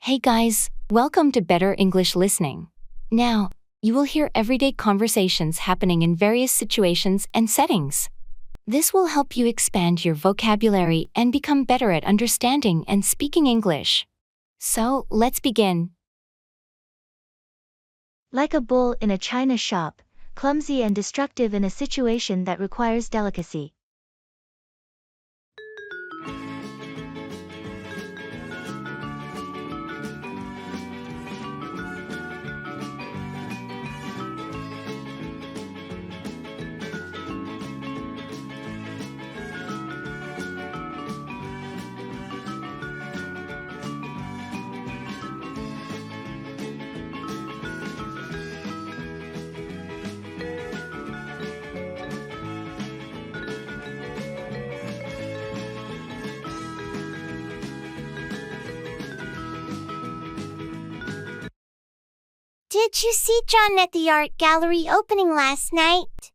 Hey guys, welcome to Better English Listening. Now, you will hear everyday conversations happening in various situations and settings. This will help you expand your vocabulary and become better at understanding and speaking English. So, let's begin. Like a bull in a china shop, clumsy and destructive in a situation that requires delicacy. Did you see John at the art gallery opening last night?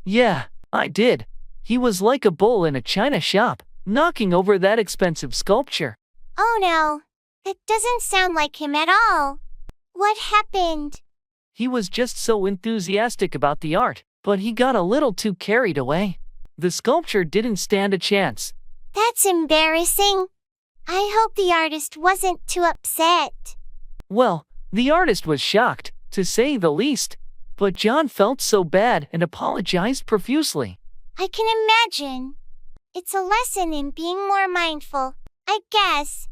Yeah, I did. He was like a bull in a china shop, knocking over that expensive sculpture. Oh no, that doesn't sound like him at all. What happened? He was just so enthusiastic about the art, but he got a little too carried away. The sculpture didn't stand a chance. That's embarrassing. I hope the artist wasn't too upset. Well, the artist was shocked, to say the least, but John felt so bad and apologized profusely. I can imagine. It's a lesson in being more mindful, I guess.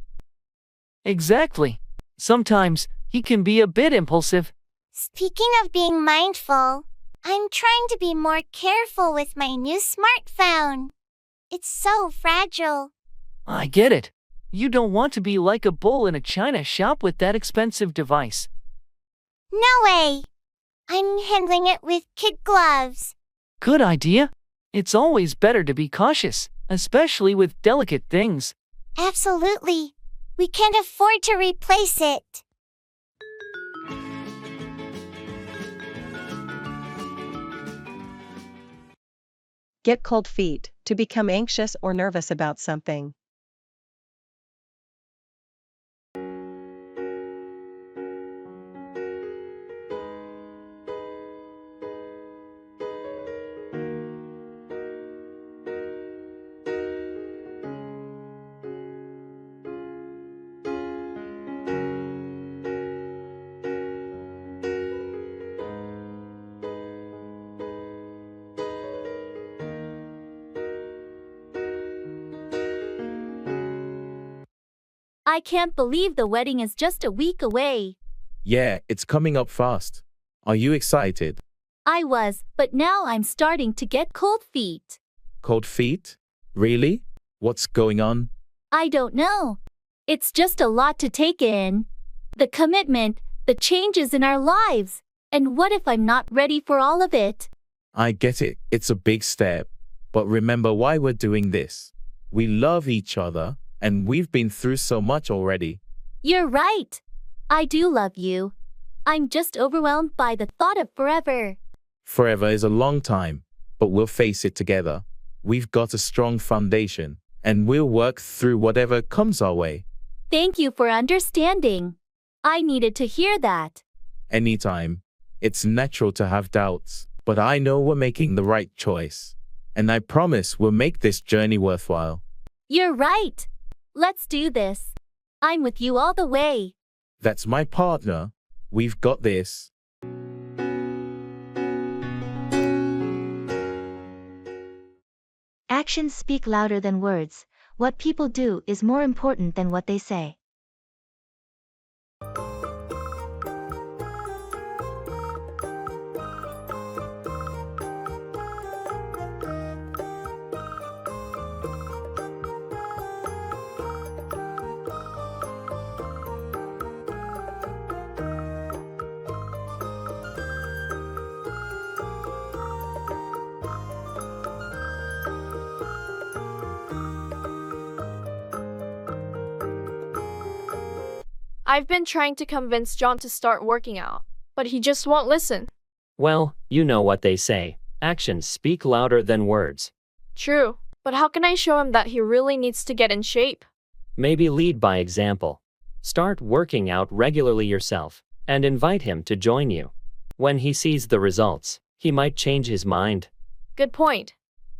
Exactly. Sometimes, he can be a bit impulsive. Speaking of being mindful, I'm trying to be more careful with my new smartphone. It's so fragile. I get it. You don't want to be like a bull in a china shop with that expensive device. No way. I'm handling it with kid gloves. Good idea. It's always better to be cautious, especially with delicate things. Absolutely. We can't afford to replace it. Get cold feet, to become anxious or nervous about something. I can't believe the wedding is just a week away. Yeah, it's coming up fast. Are you excited? I was, but now I'm starting to get cold feet. Cold feet? Really? What's going on? I don't know. It's just a lot to take in. The commitment, the changes in our lives. And what if I'm not ready for all of it? I get it. It's a big step. But remember why we're doing this. We love each other, and we've been through so much already. You're right. I do love you. I'm just overwhelmed by the thought of forever. Forever is a long time, but we'll face it together. We've got a strong foundation, and we'll work through whatever comes our way. Thank you for understanding. I needed to hear that. Anytime. It's natural to have doubts, but I know we're making the right choice. And I promise we'll make this journey worthwhile. You're right. Let's do this. I'm with you all the way. That's my partner. We've got this. Actions speak louder than words. What people do is more important than what they say. I've been trying to convince John to start working out, but he just won't listen. Well, you know what they say. Actions speak louder than words. True, but how can I show him that he really needs to get in shape? Maybe lead by example. Start working out regularly yourself and invite him to join you. When he sees the results, he might change his mind. Good point.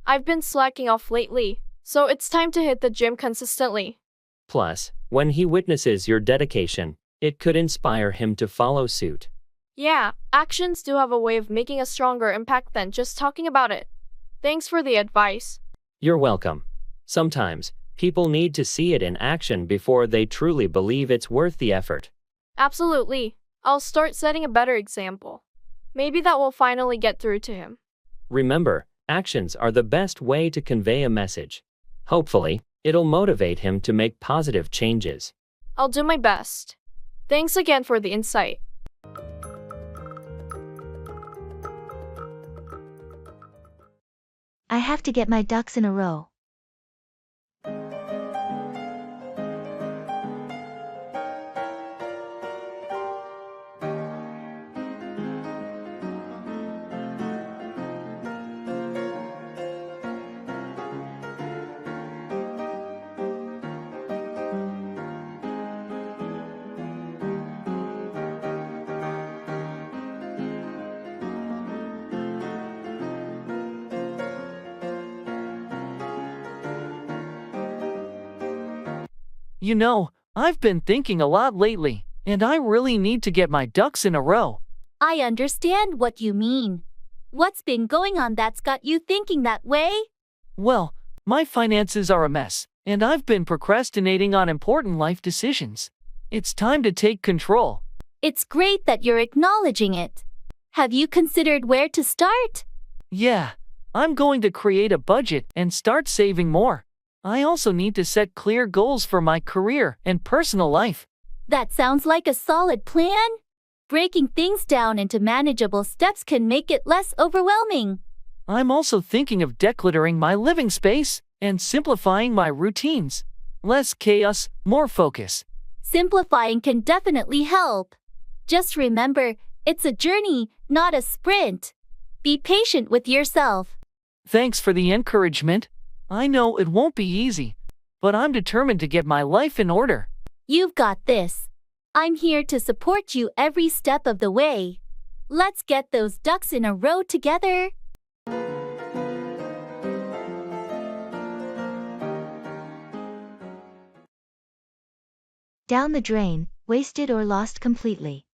I've been slacking off lately, so it's time to hit the gym consistently. Plus, when he witnesses your dedication, it could inspire him to follow suit. Yeah, actions do have a way of making a stronger impact than just talking about it. Thanks for the advice. You're welcome. Sometimes, people need to see it in action before they truly believe it's worth the effort. Absolutely. I'll start setting a better example. Maybe that will finally get through to him. Remember, actions are the best way to convey a message. Hopefully, it'll motivate him to make positive changes. I'll do my best. Thanks again for the insight. I have to get my ducks in a row. You know, I've been thinking a lot lately, and I really need to get my ducks in a row. I understand what you mean. What's been going on that's got you thinking that way? Well, my finances are a mess, and I've been procrastinating on important life decisions. It's time to take control. It's great that you're acknowledging it. Have you considered where to start? Yeah, I'm going to create a budget and start saving more. I also need to set clear goals for my career and personal life. That sounds like a solid plan. Breaking things down into manageable steps can make it less overwhelming. I'm also thinking of decluttering my living space and simplifying my routines. Less chaos, more focus. Simplifying can definitely help. Just remember, it's a journey, not a sprint. Be patient with yourself. Thanks for the encouragement. I know it won't be easy, but I'm determined to get my life in order. You've got this. I'm here to support you every step of the way. Let's get those ducks in a row together. Down the drain, wasted or lost completely.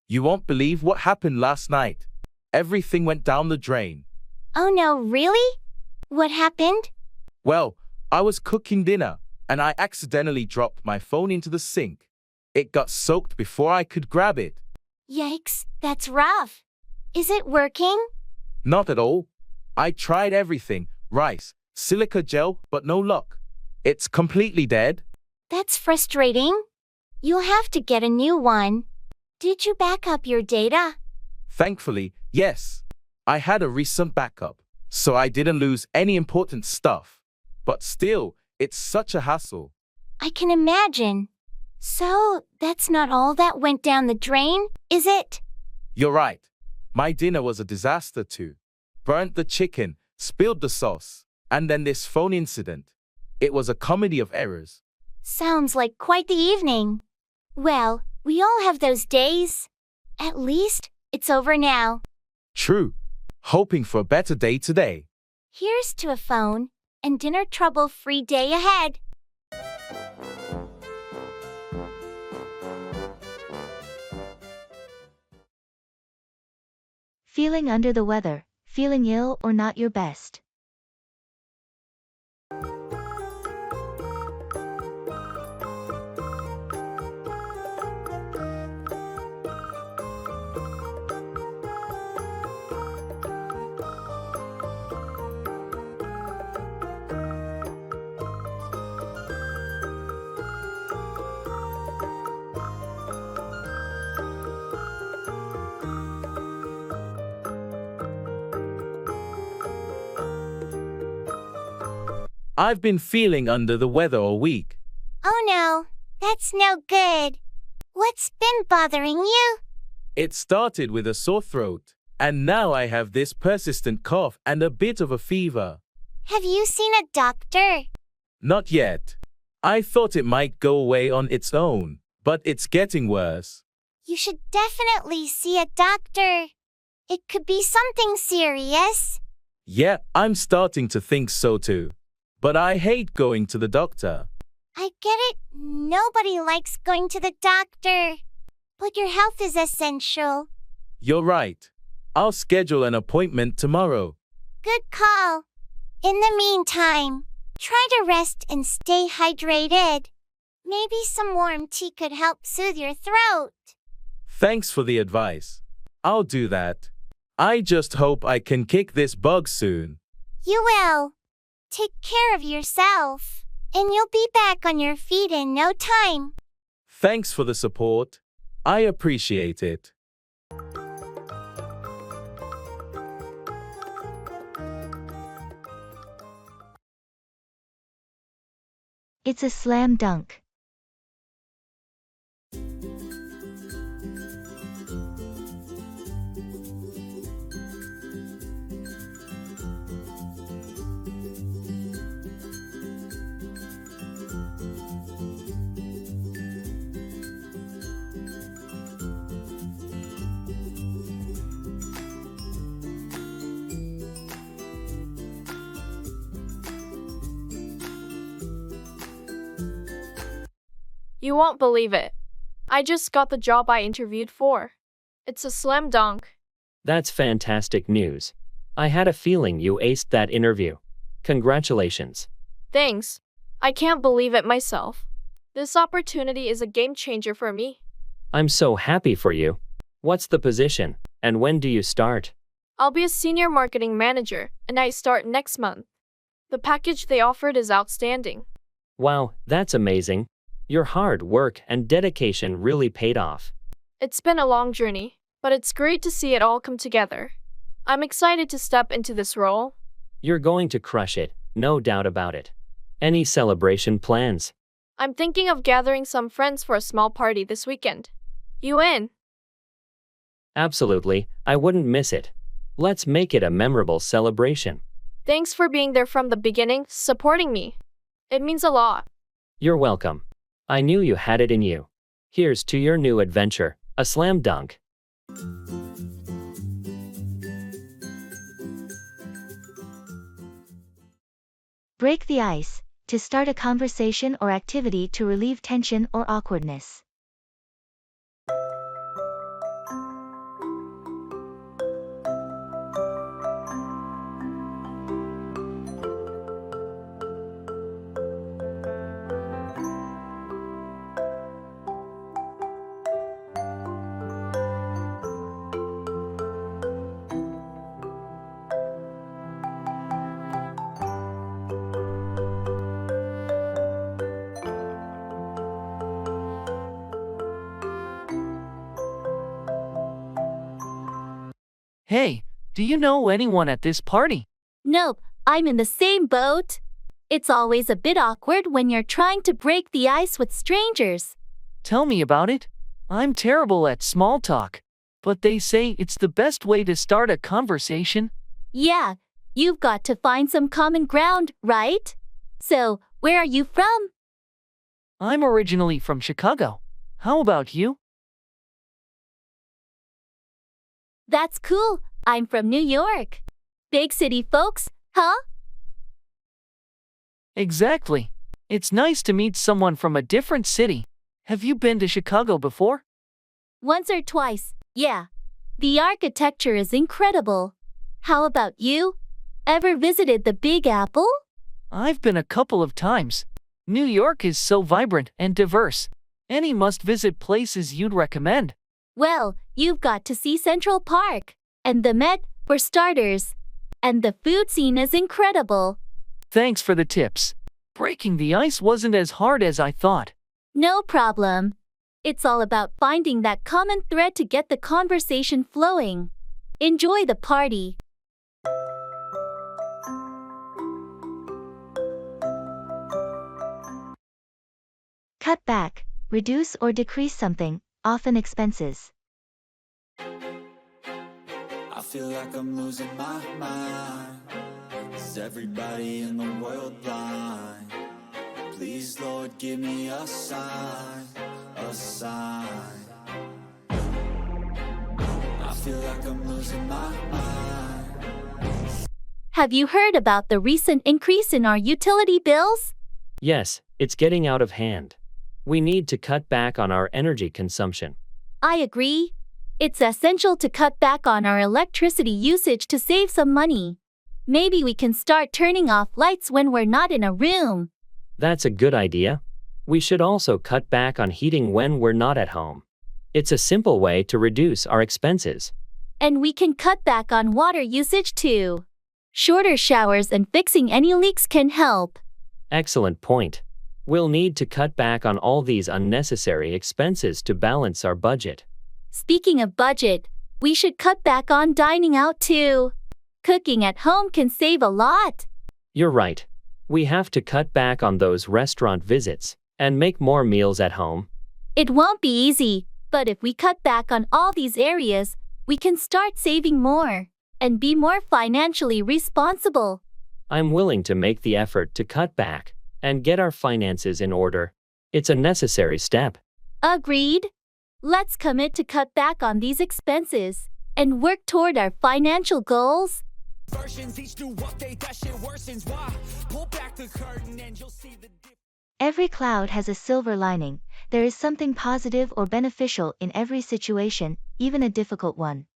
You won't believe what happened last night. Everything went down the drain. Oh no, really? What happened? Well, I was cooking dinner, and I accidentally dropped my phone into the sink. It got soaked before I could grab it. Yikes, that's rough. Is it working? Not at all. I tried everything, rice, silica gel, but no luck. It's completely dead. That's frustrating. You'll have to get a new one. Did you back up your data? Thankfully, yes. I had a recent backup, so I didn't lose any important stuff. But still, it's such a hassle. I can imagine. So, that's not all that went down the drain, is it? You're right. My dinner was a disaster too. Burnt the chicken, spilled the sauce, and then this phone incident. It was a comedy of errors. Sounds like quite the evening. Well, we all have those days. At least, it's over now. True. Hoping for a better day today. Here's to a phone and dinner trouble-free day ahead. Feeling under the weather, feeling ill or not your best. I've been feeling under the weather all week. Oh no, that's no good. What's been bothering you? It started with a sore throat, and now I have this persistent cough and a bit of a fever. Have you seen a doctor? Not yet. I thought it might go away on its own, but it's getting worse. You should definitely see a doctor. It could be something serious. Yeah, I'm starting to think so too. But I hate going to the doctor. I get it. Nobody likes going to the doctor. But your health is essential. You're right. I'll schedule an appointment tomorrow. Good call. In the meantime, try to rest and stay hydrated. Maybe some warm tea could help soothe your throat. Thanks for the advice. I'll do that. I just hope I can kick this bug soon. You will. Take care of yourself, and you'll be back on your feet in no time. Thanks for the support. I appreciate it. It's a slam dunk. You won't believe it. I just got the job I interviewed for. It's a slam dunk. That's fantastic news. I had a feeling you aced that interview. Congratulations. Thanks. I can't believe it myself. This opportunity is a game changer for me. I'm so happy for you. What's the position, and when do you start? I'll be a senior marketing manager, and I start next month. The package they offered is outstanding. Wow, that's amazing. Your hard work and dedication really paid off. It's been a long journey, but it's great to see it all come together. I'm excited to step into this role. You're going to crush it, no doubt about it. Any celebration plans? I'm thinking of gathering some friends for a small party this weekend. You in? Absolutely, I wouldn't miss it. Let's make it a memorable celebration. Thanks for being there from the beginning, supporting me. It means a lot. You're welcome. I knew you had it in you. Here's to your new adventure, a slam dunk. Break the ice, to start a conversation or activity to relieve tension or awkwardness. Hey, do you know anyone at this party? Nope, I'm in the same boat. It's always a bit awkward when you're trying to break the ice with strangers. Tell me about it. I'm terrible at small talk, but they say it's the best way to start a conversation. Yeah, you've got to find some common ground, right? So, where are you from? I'm originally from Chicago. How about you? That's cool. I'm from New York. Big city folks, huh? Exactly. It's nice to meet someone from a different city. Have you been to Chicago before? Once or twice, yeah. The architecture is incredible. How about you? Ever visited the Big Apple? I've been a couple of times. New York is so vibrant and diverse. Any must-visit places you'd recommend? Well, you've got to see Central Park, and the Met, for starters. And the food scene is incredible. Thanks for the tips. Breaking the ice wasn't as hard as I thought. No problem. It's all about finding that common thread to get the conversation flowing. Enjoy the party. Cut back, reduce or decrease something, often expenses. I feel like I'm losing my mind. Is everybody in the world blind? Please, Lord, give me a sign, a sign. I feel like I'm losing my mind. Have you heard about the recent increase in our utility bills? Yes, it's getting out of hand. We need to cut back on our energy consumption. I agree. It's essential to cut back on our electricity usage to save some money. Maybe we can start turning off lights when we're not in a room. That's a good idea. We should also cut back on heating when we're not at home. It's a simple way to reduce our expenses. And we can cut back on water usage too. Shorter showers and fixing any leaks can help. Excellent point. We'll need to cut back on all these unnecessary expenses to balance our budget. Speaking of budget, we should cut back on dining out too. Cooking at home can save a lot. You're right. We have to cut back on those restaurant visits and make more meals at home. It won't be easy, but if we cut back on all these areas, we can start saving more and be more financially responsible. I'm willing to make the effort to cut back and get our finances in order. It's a necessary step. Agreed. Let's commit to cut back on these expenses and work toward our financial goals. Every cloud has a silver lining. There is something positive or beneficial in every situation, even a difficult one.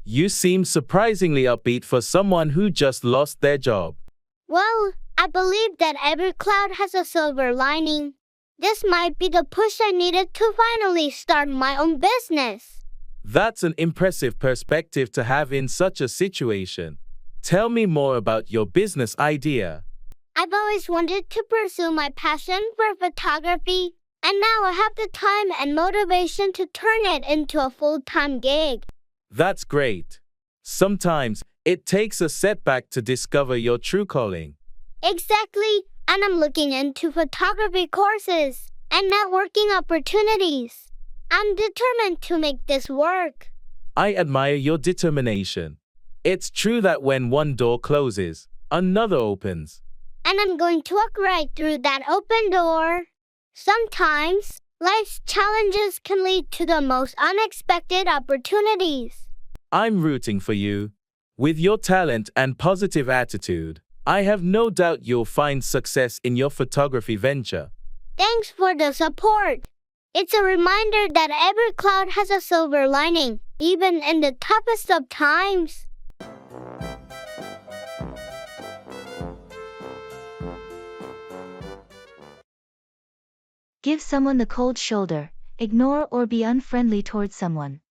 You seem surprisingly upbeat for someone who just lost their job. Well, I believe that every cloud has a silver lining. This might be the push I needed to finally start my own business. That's an impressive perspective to have in such a situation. Tell me more about your business idea. I've always wanted to pursue my passion for photography, and now I have the time and motivation to turn it into a full-time gig. That's great. Sometimes it takes a setback to discover your true calling. Exactly, and I'm looking into photography courses and networking opportunities. I'm determined to make this work. I admire your determination. It's true that when one door closes, another opens. And I'm going to walk right through that open door. Sometimes, life's challenges can lead to the most unexpected opportunities. I'm rooting for you. With your talent and positive attitude, I have no doubt you'll find success in your photography venture. Thanks for the support. It's a reminder that every cloud has a silver lining, even in the toughest of times. Give someone the cold shoulder. Ignore or be unfriendly towards someone.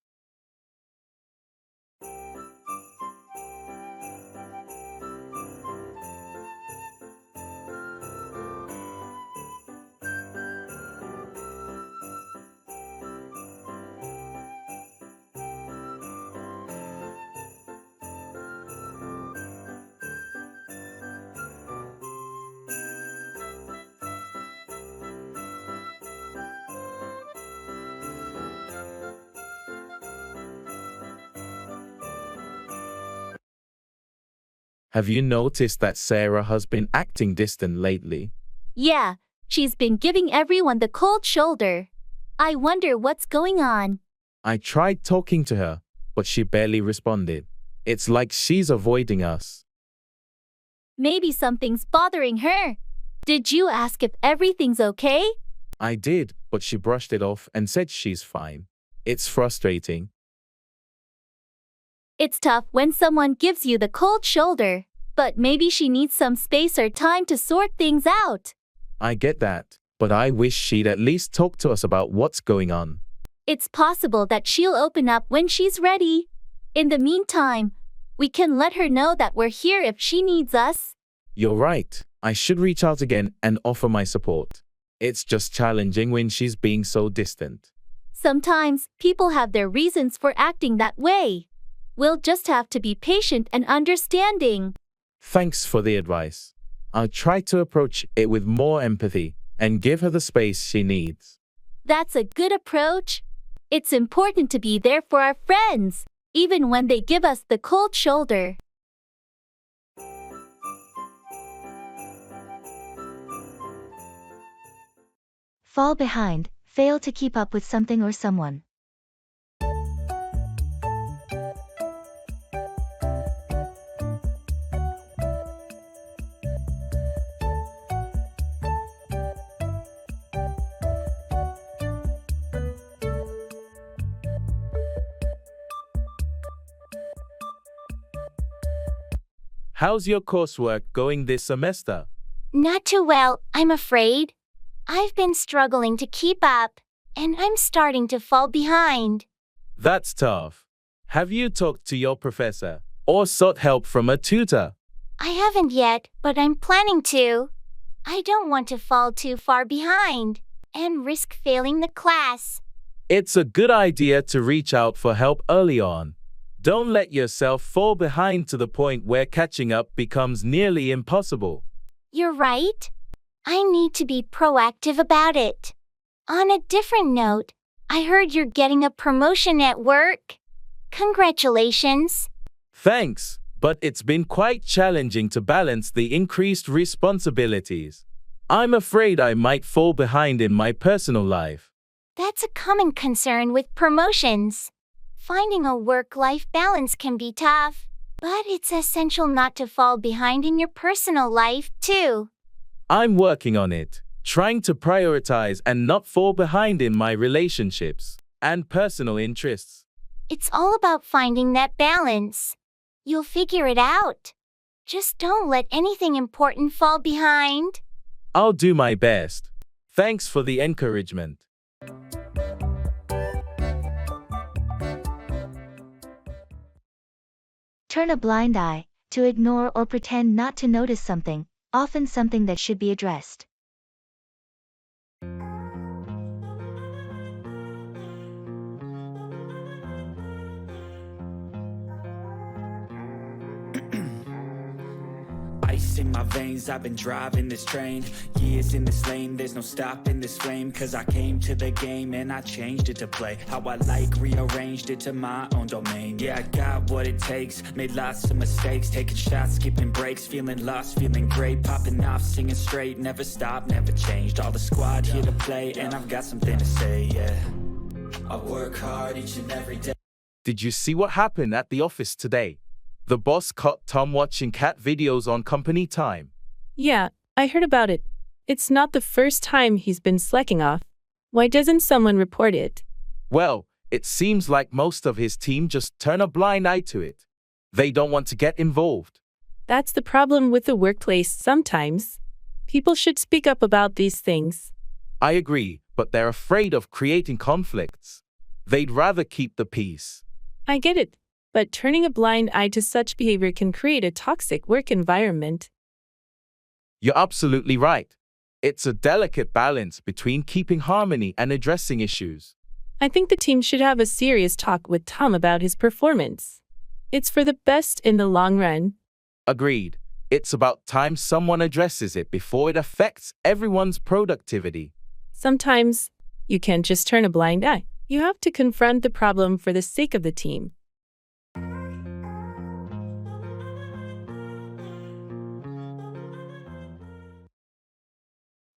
Have you noticed that Sarah has been acting distant lately? Yeah, she's been giving everyone the cold shoulder. I wonder what's going on. I tried talking to her, but she barely responded. It's like she's avoiding us. Maybe something's bothering her. Did you ask if everything's okay? I did, but she brushed it off and said she's fine. It's frustrating. It's tough when someone gives you the cold shoulder, but maybe she needs some space or time to sort things out. I get that, but I wish she'd at least talk to us about what's going on. It's possible that she'll open up when she's ready. In the meantime, we can let her know that we're here if she needs us. You're right. I should reach out again and offer my support. It's just challenging when she's being so distant. Sometimes people have their reasons for acting that way. We'll just have to be patient and understanding. Thanks for the advice. I'll try to approach it with more empathy and give her the space she needs. That's a good approach. It's important to be there for our friends, even when they give us the cold shoulder. Fall behind, fail to keep up with something or someone. How's your coursework going this semester? Not too well, I'm afraid. I've been struggling to keep up, and I'm starting to fall behind. That's tough. Have you talked to your professor or sought help from a tutor? I haven't yet, but I'm planning to. I don't want to fall too far behind and risk failing the class. It's a good idea to reach out for help early on. Don't let yourself fall behind to the point where catching up becomes nearly impossible. You're right. I need to be proactive about it. On a different note, I heard you're getting a promotion at work. Congratulations. Thanks, but it's been quite challenging to balance the increased responsibilities. I'm afraid I might fall behind in my personal life. That's a common concern with promotions. Finding a work-life balance can be tough, but it's essential not to fall behind in your personal life, too. I'm working on it, trying to prioritize and not fall behind in my relationships and personal interests. It's all about finding that balance. You'll figure it out. Just don't let anything important fall behind. I'll do my best. Thanks for the encouragement. Turn a blind eye, to ignore or pretend not to notice something, often something that should be addressed. Ice in my veins, I've been driving this train. Years in this lane, there's no stopping this flame. Cause I came to the game and I changed it to play how I like, rearranged it to my own domain. Yeah, I got what it takes, made lots of mistakes, taking shots, skipping breaks, feeling lost, feeling great, popping off, singing straight, never stopped, never changed. All the squad here to play and I've got something to say, yeah. I work hard each and every day. Did you see what happened at the office today? The boss caught Tom watching cat videos on company time. Yeah, I heard about it. It's not the first time he's been slacking off. Why doesn't someone report it? Well, it seems like most of his team just turn a blind eye to it. They don't want to get involved. That's the problem with the workplace sometimes. People should speak up about these things. I agree, but they're afraid of creating conflicts. They'd rather keep the peace. I get it. But turning a blind eye to such behavior can create a toxic work environment. You're absolutely right. It's a delicate balance between keeping harmony and addressing issues. I think the team should have a serious talk with Tom about his performance. It's for the best in the long run. Agreed. It's about time someone addresses it before it affects everyone's productivity. Sometimes, you can't just turn a blind eye. You have to confront the problem for the sake of the team.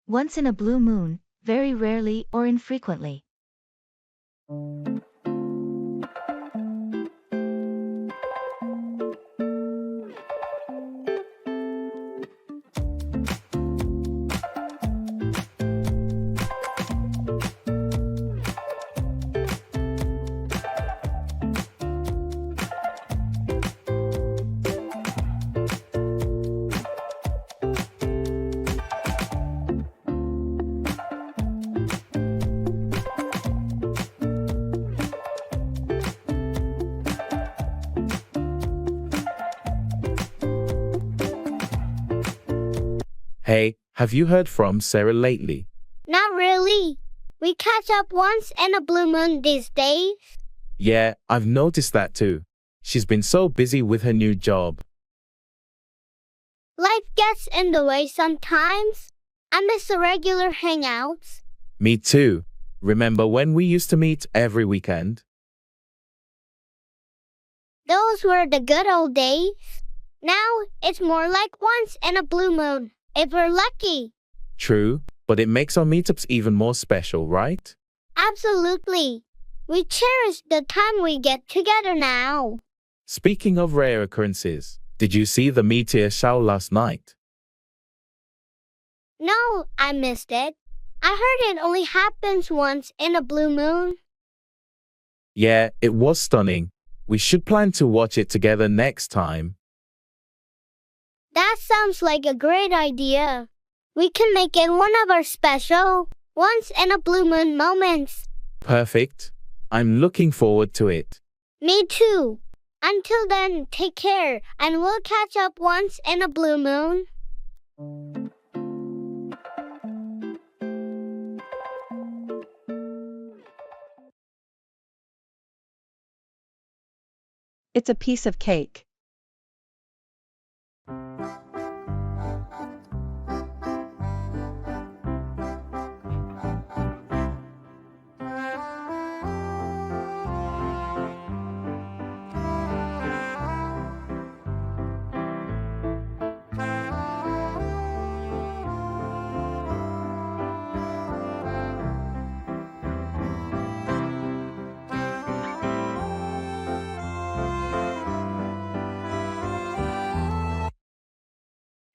Once in a blue moon, very rarely or infrequently. Hey, have you heard from Sarah lately? Not really. We catch up once in a blue moon these days. Yeah, I've noticed that too. She's been so busy with her new job. Life gets in the way sometimes. I miss the regular hangouts. Me too. Remember when we used to meet every weekend? Those were the good old days. Now, it's more like once in a blue moon, if we're lucky. True, but it makes our meetups even more special, right? Absolutely. We cherish the time we get together now. Speaking of rare occurrences, did you see the meteor shower last night? No, I missed it. I heard it only happens once in a blue moon. Yeah, it was stunning. We should plan to watch it together next time. That sounds like a great idea. We can make it one of our special, once in a blue moon moments. Perfect. I'm looking forward to it. Me too. Until then, take care, and we'll catch up once in a blue moon. It's a piece of cake.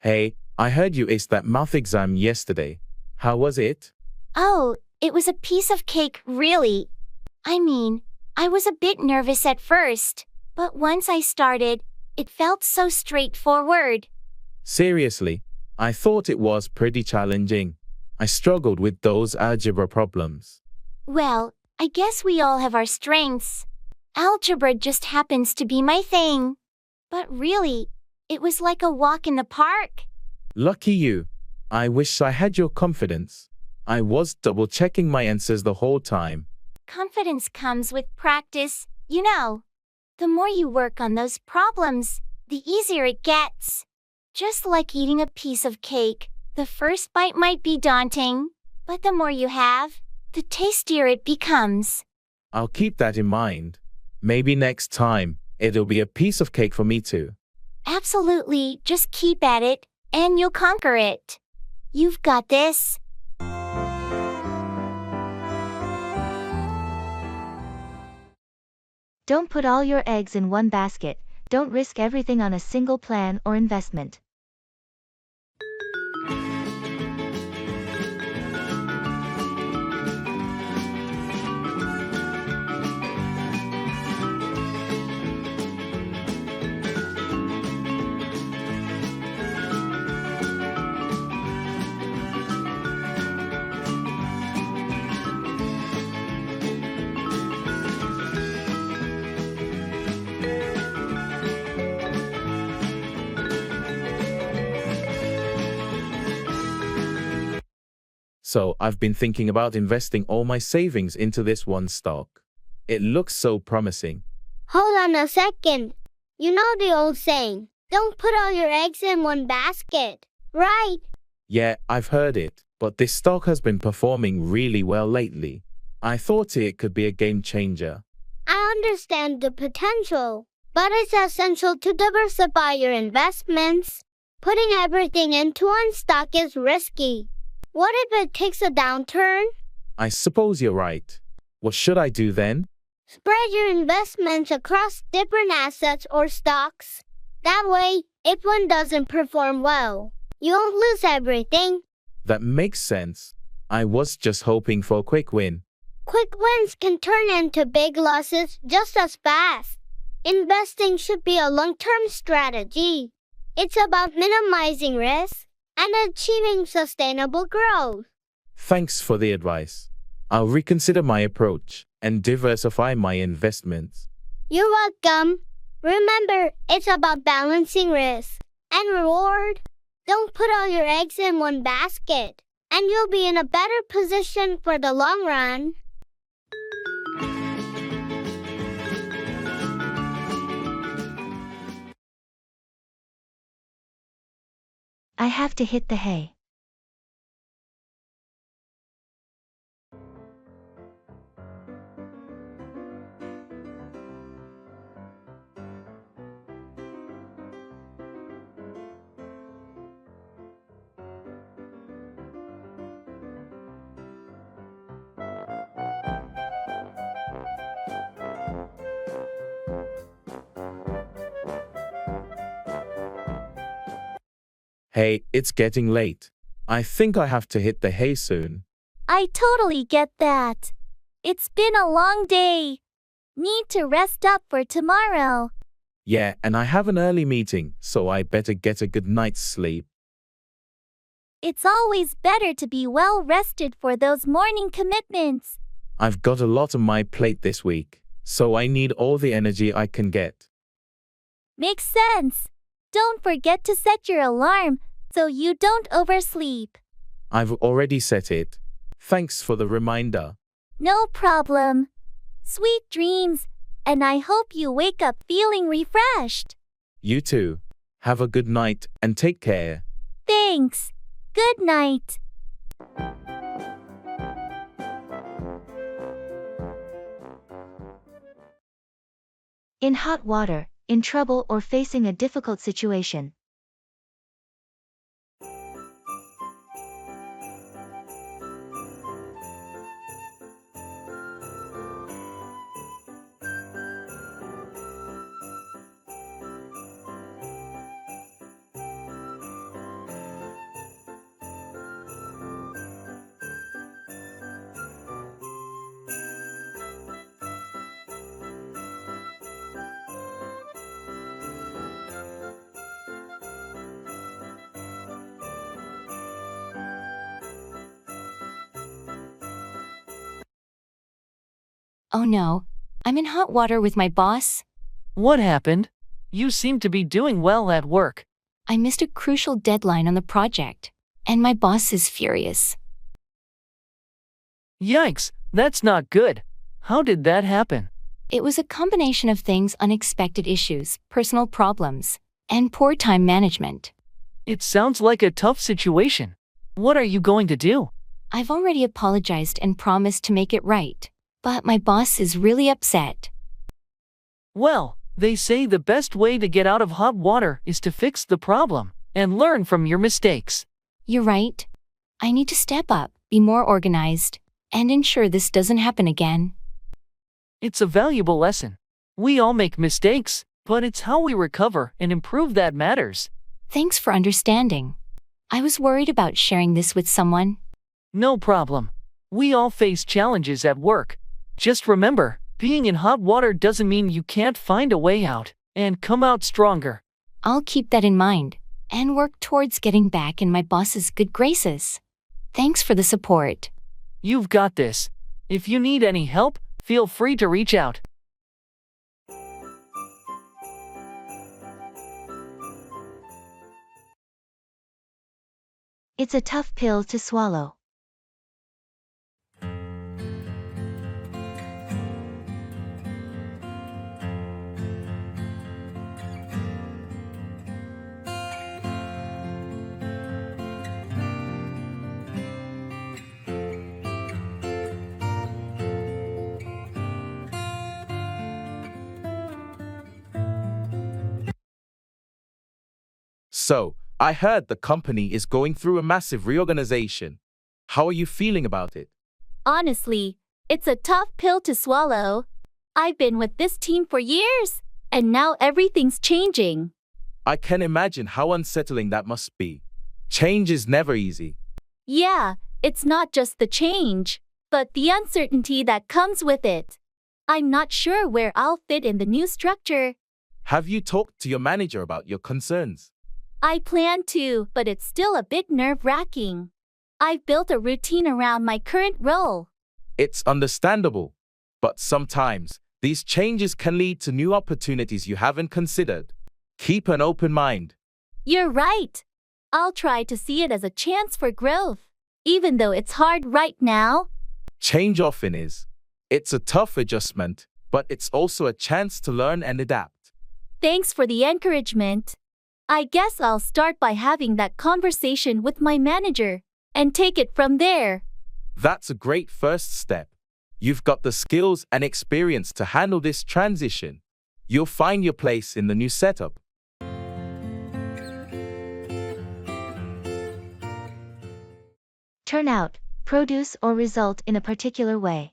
Hey, I heard you aced that math exam yesterday. How was it? Oh, it was a piece of cake, really. I mean, I was a bit nervous at first, but once I started, it felt so straightforward. Seriously, I thought it was pretty challenging. I struggled with those algebra problems. Well, I guess we all have our strengths. Algebra just happens to be my thing. But really, it was like a walk in the park. Lucky you. I wish I had your confidence. I was double-checking my answers the whole time. Confidence comes with practice, you know. The more you work on those problems, the easier it gets. Just like eating a piece of cake, the first bite might be daunting, but the more you have, the tastier it becomes. I'll keep that in mind. Maybe next time, it'll be a piece of cake for me too. Absolutely, just keep at it, and you'll conquer it. You've got this. Don't put all your eggs in one basket. Don't risk everything on a single plan or investment. So I've been thinking about investing all my savings into this one stock. It looks so promising. Hold on a second. You know the old saying, don't put all your eggs in one basket, right? Yeah, I've heard it, but this stock has been performing really well lately. I thought it could be a game changer. I understand the potential, but it's essential to diversify your investments. Putting everything into one stock is risky. What if it takes a downturn? I suppose you're right. What should I do then? Spread your investments across different assets or stocks. That way, if one doesn't perform well, you won't lose everything. That makes sense. I was just hoping for a quick win. Quick wins can turn into big losses just as fast. Investing should be a long-term strategy. It's about minimizing risk and achieving sustainable growth. Thanks for the advice. I'll reconsider my approach and diversify my investments. You're welcome. Remember, it's about balancing risk and reward. Don't put all your eggs in one basket, and you'll be in a better position for the long run. I have to hit the hay. Hey, it's getting late. I think I have to hit the hay soon. I totally get that. It's been a long day. Need to rest up for tomorrow. Yeah, and I have an early meeting, so I better get a good night's sleep. It's always better to be well rested for those morning commitments. I've got a lot on my plate this week, so I need all the energy I can get. Makes sense. Don't forget to set your alarm so you don't oversleep. I've already set it. Thanks for the reminder. No problem. Sweet dreams, and I hope you wake up feeling refreshed. You too. Have a good night and take care. Thanks. Good night. In hot water, in trouble or facing a difficult situation. Oh no, I'm in hot water with my boss. What happened? You seem to be doing well at work. I missed a crucial deadline on the project, and my boss is furious. Yikes, that's not good. How did that happen? It was a combination of things: unexpected issues, personal problems, and poor time management. It sounds like a tough situation. What are you going to do? I've already apologized and promised to make it right, but my boss is really upset. Well, they say the best way to get out of hot water is to fix the problem and learn from your mistakes. You're right. I need to step up, be more organized, and ensure this doesn't happen again. It's a valuable lesson. We all make mistakes, but it's how we recover and improve that matters. Thanks for understanding. I was worried about sharing this with someone. No problem. We all face challenges at work. Just remember, being in hot water doesn't mean you can't find a way out and come out stronger. I'll keep that in mind and work towards getting back in my boss's good graces. Thanks for the support. You've got this. If you need any help, feel free to reach out. It's a tough pill to swallow. So, I heard the company is going through a massive reorganization. How are you feeling about it? Honestly, it's a tough pill to swallow. I've been with this team for years, and now everything's changing. I can imagine how unsettling that must be. Change is never easy. Yeah, it's not just the change, but the uncertainty that comes with it. I'm not sure where I'll fit in the new structure. Have you talked to your manager about your concerns? I plan to, but it's still a bit nerve-wracking. I've built a routine around my current role. It's understandable, but sometimes these changes can lead to new opportunities you haven't considered. Keep an open mind. You're right. I'll try to see it as a chance for growth, even though it's hard right now. Change often is. It's a tough adjustment, but it's also a chance to learn and adapt. Thanks for the encouragement. I guess I'll start by having that conversation with my manager and take it from there. That's a great first step. You've got the skills and experience to handle this transition. You'll find your place in the new setup. Turn out, produce or result in a particular way.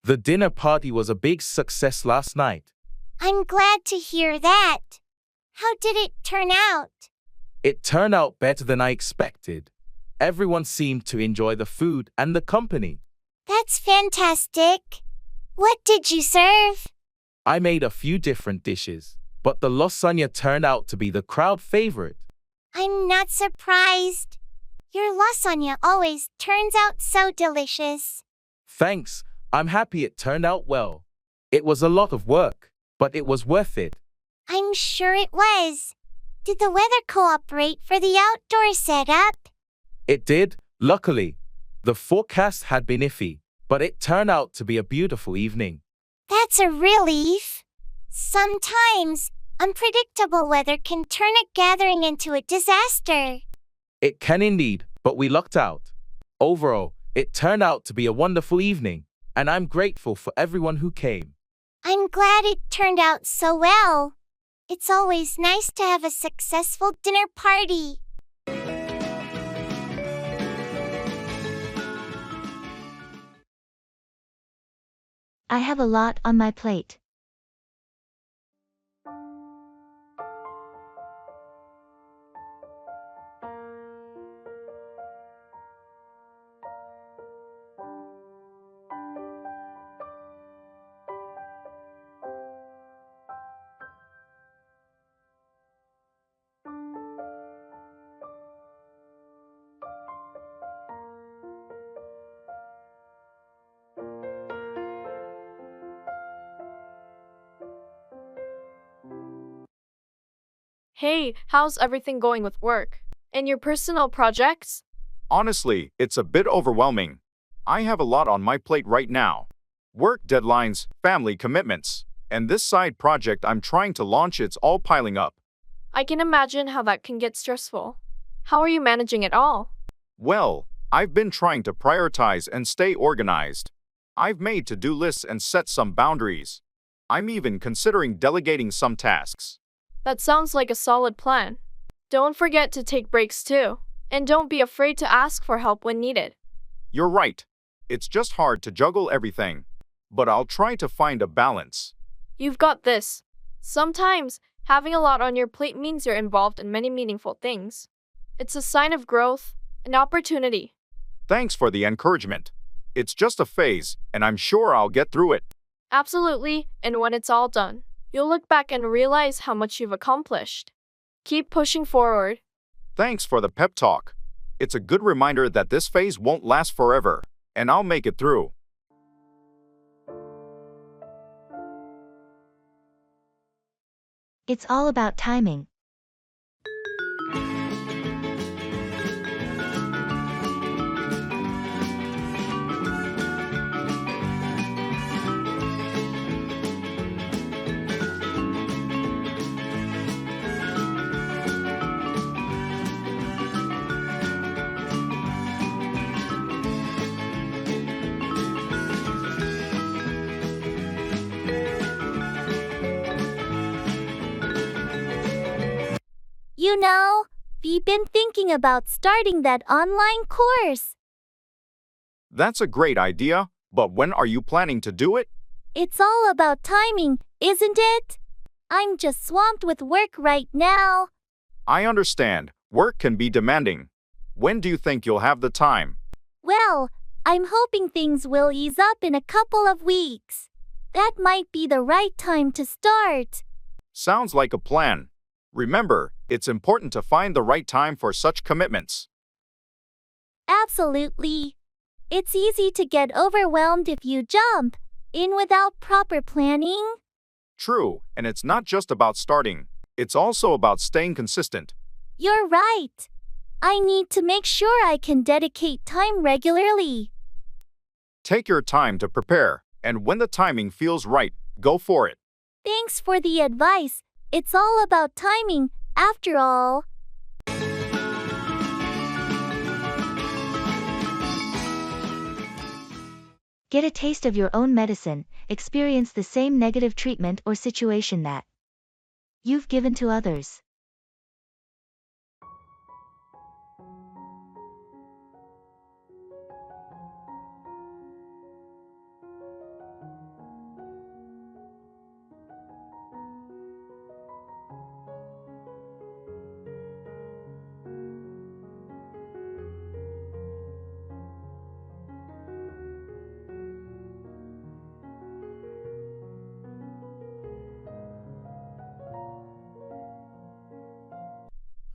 The dinner party was a big success last night. I'm glad to hear that. How did it turn out? It turned out better than I expected. Everyone seemed to enjoy the food and the company. That's fantastic. What did you serve? I made a few different dishes, but the lasagna turned out to be the crowd favorite. I'm not surprised. Your lasagna always turns out so delicious. Thanks. I'm happy it turned out well. It was a lot of work, but it was worth it. I'm sure it was. Did the weather cooperate for the outdoor setup? It did, luckily. The forecast had been iffy, but it turned out to be a beautiful evening. That's a relief. Sometimes, unpredictable weather can turn a gathering into a disaster. It can indeed, but we lucked out. Overall, it turned out to be a wonderful evening, and I'm grateful for everyone who came. I'm glad it turned out so well. It's always nice to have a successful dinner party. I have a lot on my plate. Hey, how's everything going with work? And your personal projects? Honestly, it's a bit overwhelming. I have a lot on my plate right now. Work deadlines, family commitments, and this side project I'm trying to launch, it's all piling up. I can imagine how that can get stressful. How are you managing it all? Well, I've been trying to prioritize and stay organized. I've made to-do lists and set some boundaries. I'm even considering delegating some tasks. That sounds like a solid plan. Don't forget to take breaks too. And don't be afraid to ask for help when needed. You're right. It's just hard to juggle everything. But I'll try to find a balance. You've got this. Sometimes, having a lot on your plate means you're involved in many meaningful things. It's a sign of growth, an opportunity. Thanks for the encouragement. It's just a phase, and I'm sure I'll get through it. Absolutely, and when it's all done, you'll look back and realize how much you've accomplished. Keep pushing forward. Thanks for the pep talk. It's a good reminder that this phase won't last forever, and I'll make it through. It's all about timing. You know, we've been thinking about starting that online course. That's a great idea, but when are you planning to do it? It's all about timing, isn't it? I'm just swamped with work right now. I understand. Work can be demanding. When do you think you'll have the time? Well, I'm hoping things will ease up in a couple of weeks. That might be the right time to start. Sounds like a plan. Remember, it's important to find the right time for such commitments. Absolutely. It's easy to get overwhelmed if you jump in without proper planning. True, and it's not just about starting. It's also about staying consistent. You're right. I need to make sure I can dedicate time regularly. Take your time to prepare, and when the timing feels right, go for it. Thanks for the advice. It's all about timing, after all. Get a taste of your own medicine, experience the same negative treatment or situation that you've given to others.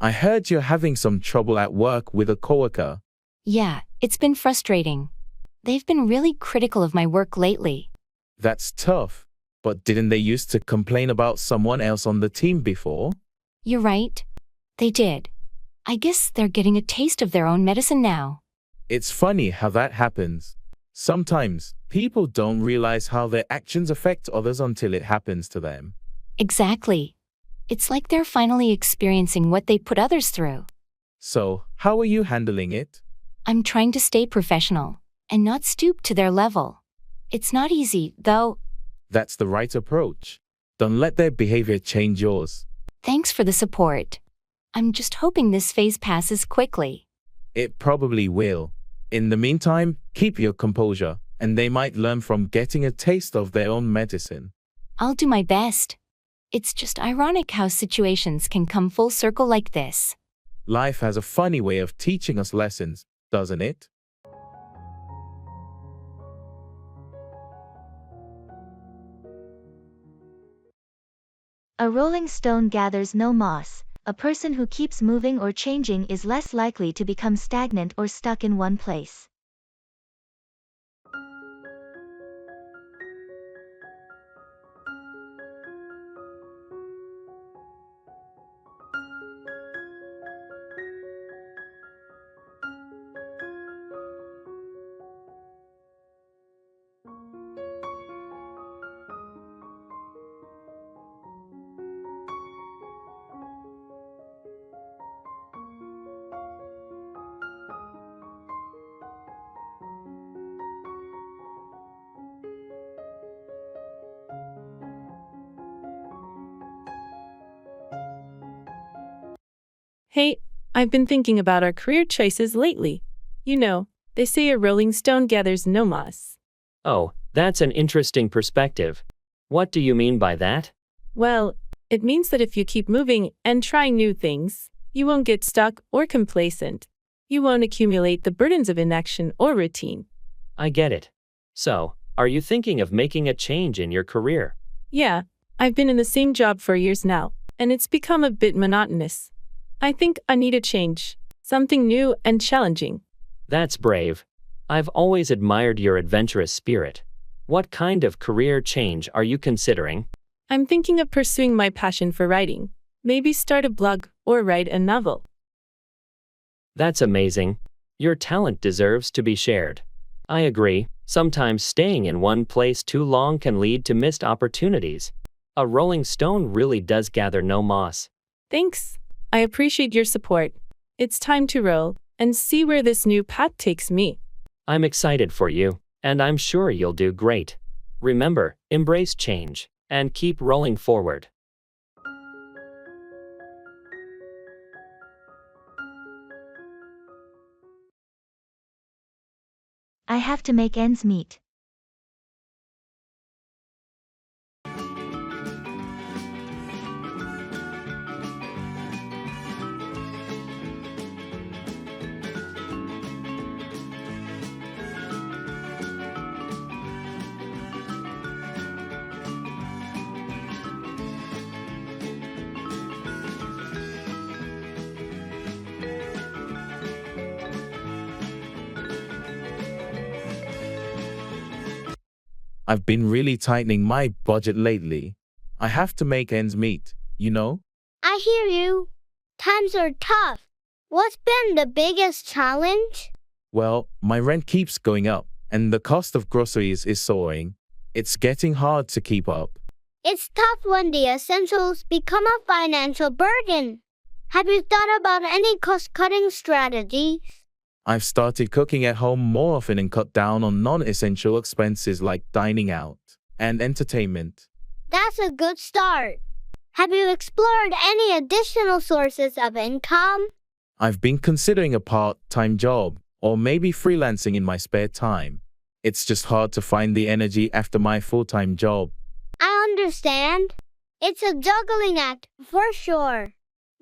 I heard you're having some trouble at work with a coworker. Yeah, it's been frustrating. They've been really critical of my work lately. That's tough. But didn't they used to complain about someone else on the team before? You're right. They did. I guess they're getting a taste of their own medicine now. It's funny how that happens. Sometimes, people don't realize how their actions affect others until it happens to them. Exactly. It's like they're finally experiencing what they put others through. So, how are you handling it? I'm trying to stay professional and not stoop to their level. It's not easy, though. That's the right approach. Don't let their behavior change yours. Thanks for the support. I'm just hoping this phase passes quickly. It probably will. In the meantime, keep your composure, and they might learn from getting a taste of their own medicine. I'll do my best. It's just ironic how situations can come full circle like this. Life has a funny way of teaching us lessons, doesn't it? A rolling stone gathers no moss. A person who keeps moving or changing is less likely to become stagnant or stuck in one place. Hey, I've been thinking about our career choices lately. You know, they say a rolling stone gathers no moss. Oh, that's an interesting perspective. What do you mean by that? Well, it means that if you keep moving and trying new things, you won't get stuck or complacent. You won't accumulate the burdens of inaction or routine. I get it. So, are you thinking of making a change in your career? Yeah, I've been in the same job for years now, and it's become a bit monotonous. I think I need a change, something new and challenging. That's brave. I've always admired your adventurous spirit. What kind of career change are you considering? I'm thinking of pursuing my passion for writing. Maybe start a blog or write a novel. That's amazing. Your talent deserves to be shared. I agree, sometimes staying in one place too long can lead to missed opportunities. A rolling stone really does gather no moss. Thanks. I appreciate your support. It's time to roll and see where this new path takes me. I'm excited for you, and I'm sure you'll do great. Remember, embrace change and keep rolling forward. I have to make ends meet. I've been really tightening my budget lately. I have to make ends meet, you know? I hear you. Times are tough. What's been the biggest challenge? Well, my rent keeps going up, and the cost of groceries is soaring. It's getting hard to keep up. It's tough when the essentials become a financial burden. Have you thought about any cost-cutting strategies? I've started cooking at home more often and cut down on non-essential expenses like dining out and entertainment. That's a good start. Have you explored any additional sources of income? I've been considering a part-time job or maybe freelancing in my spare time. It's just hard to find the energy after my full-time job. I understand. It's a juggling act, for sure.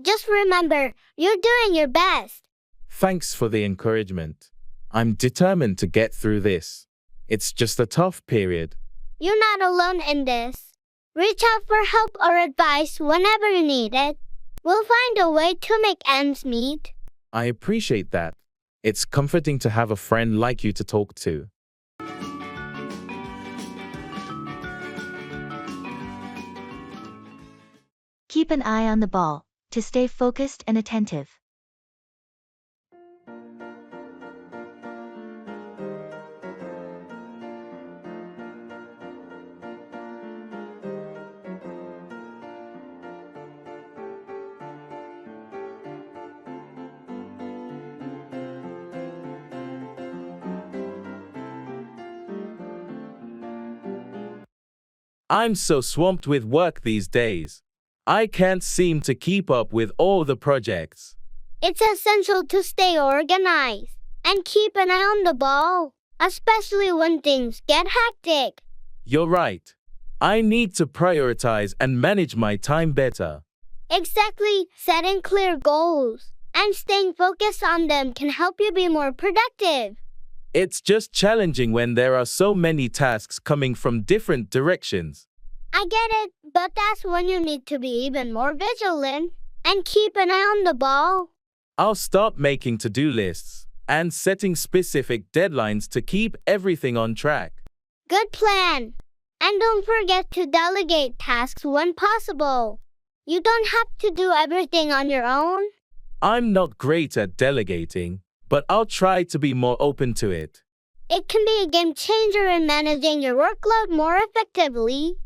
Just remember, you're doing your best. Thanks for the encouragement. I'm determined to get through this. It's just a tough period. You're not alone in this. Reach out for help or advice whenever you need it. We'll find a way to make ends meet. I appreciate that. It's comforting to have a friend like you to talk to. Keep an eye on the ball to stay focused and attentive. I'm so swamped with work these days. I can't seem to keep up with all the projects. It's essential to stay organized and keep an eye on the ball, especially when things get hectic. You're right. I need to prioritize and manage my time better. Exactly, setting clear goals and staying focused on them can help you be more productive. It's just challenging when there are so many tasks coming from different directions. I get it, but that's when you need to be even more vigilant and keep an eye on the ball. I'll start making to-do lists and setting specific deadlines to keep everything on track. Good plan. And don't forget to delegate tasks when possible. You don't have to do everything on your own. I'm not great at delegating, but I'll try to be more open to it. It can be a game changer in managing your workload more effectively.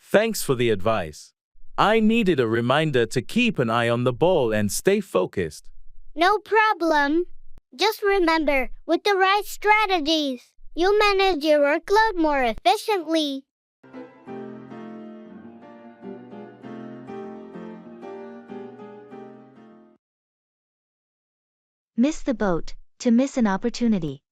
Thanks for the advice. I needed a reminder to keep an eye on the ball and stay focused. No problem. Just remember, with the right strategies, you'll manage your workload more efficiently. Miss the boat to miss an opportunity.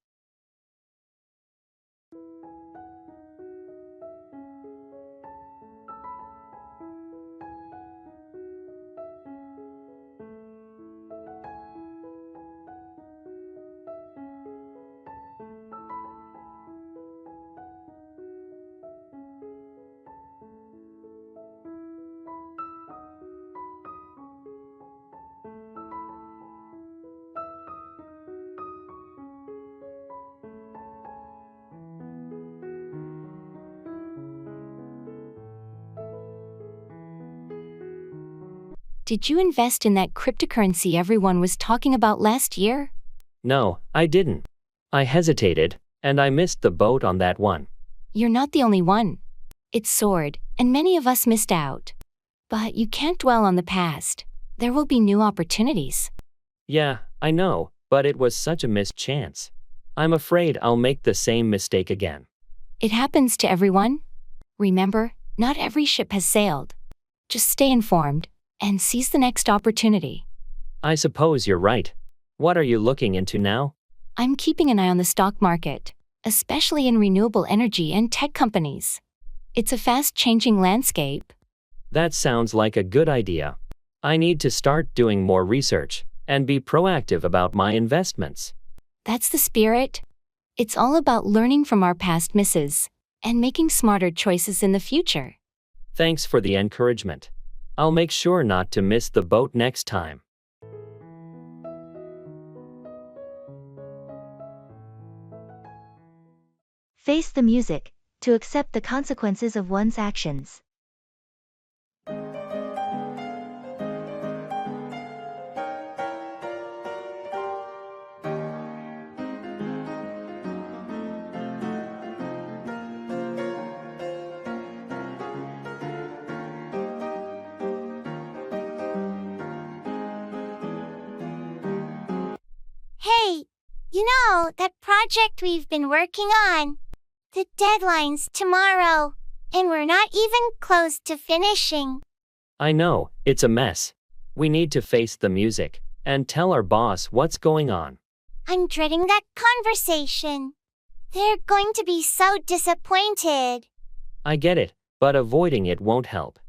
Did you invest in that cryptocurrency everyone was talking about last year? No, I didn't. I hesitated, and I missed the boat on that one. You're not the only one. It soared, and many of us missed out. But you can't dwell on the past. There will be new opportunities. Yeah, I know, but it was such a missed chance. I'm afraid I'll make the same mistake again. It happens to everyone. Remember, not every ship has sailed. Just stay informed and seize the next opportunity. I suppose you're right. What are you looking into now? I'm keeping an eye on the stock market, especially in renewable energy and tech companies. It's a fast-changing landscape. That sounds like a good idea. I need to start doing more research and be proactive about my investments. That's the spirit. It's all about learning from our past misses and making smarter choices in the future. Thanks for the encouragement. I'll make sure not to miss the boat next time. Face the music to accept the consequences of one's actions. Hey, that project we've been working on? The deadline's tomorrow, and we're not even close to finishing. I know, it's a mess. We need to face the music and tell our boss what's going on. I'm dreading that conversation. They're going to be so disappointed. I get it, but avoiding it won't help.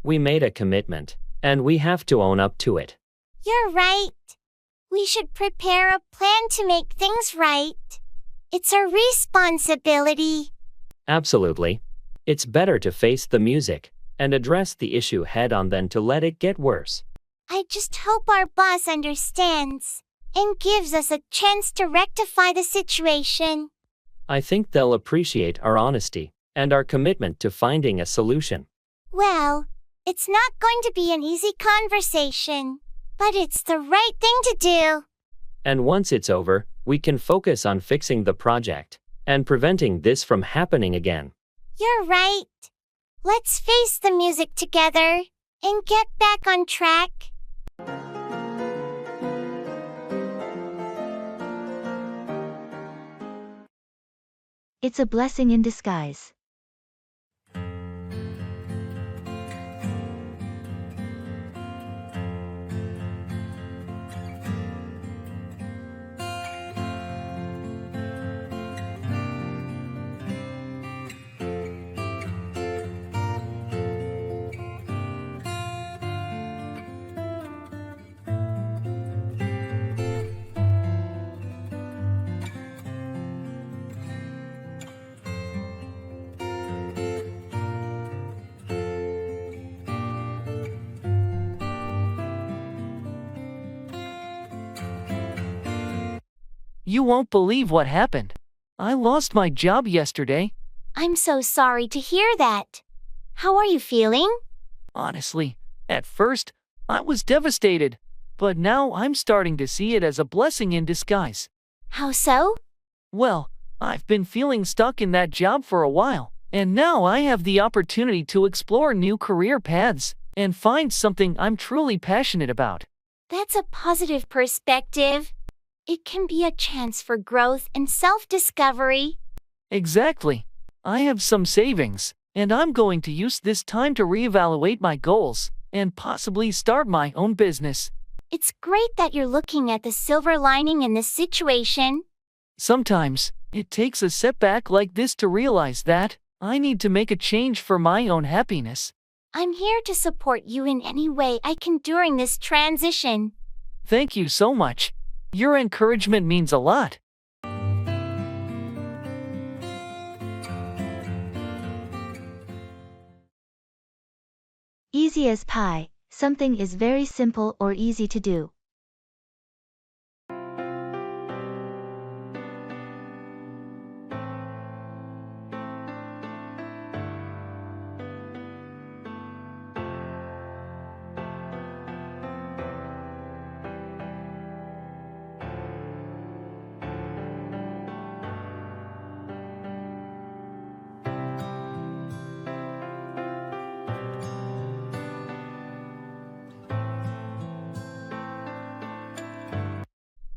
We made a commitment, and we have to own up to it. You're right. We should prepare a plan to make things right. It's our responsibility. Absolutely. It's better to face the music and address the issue head-on than to let it get worse. I just hope our boss understands and gives us a chance to rectify the situation. I think they'll appreciate our honesty and our commitment to finding a solution. Well, it's not going to be an easy conversation, but it's the right thing to do. And once it's over, we can focus on fixing the project and preventing this from happening again. You're right. Let's face the music together and get back on track. It's a blessing in disguise. You won't believe what happened. I lost my job yesterday. I'm so sorry to hear that. How are you feeling? Honestly, at first, I was devastated, but now I'm starting to see it as a blessing in disguise. How so? Well, I've been feeling stuck in that job for a while, and now I have the opportunity to explore new career paths and find something I'm truly passionate about. That's a positive perspective. It can be a chance for growth and self-discovery. Exactly. I have some savings, and I'm going to use this time to reevaluate my goals and possibly start my own business. It's great that you're looking at the silver lining in this situation. Sometimes, it takes a setback like this to realize that I need to make a change for my own happiness. I'm here to support you in any way I can during this transition. Thank you so much. Your encouragement means a lot. Easy as pie, something is very simple or easy to do.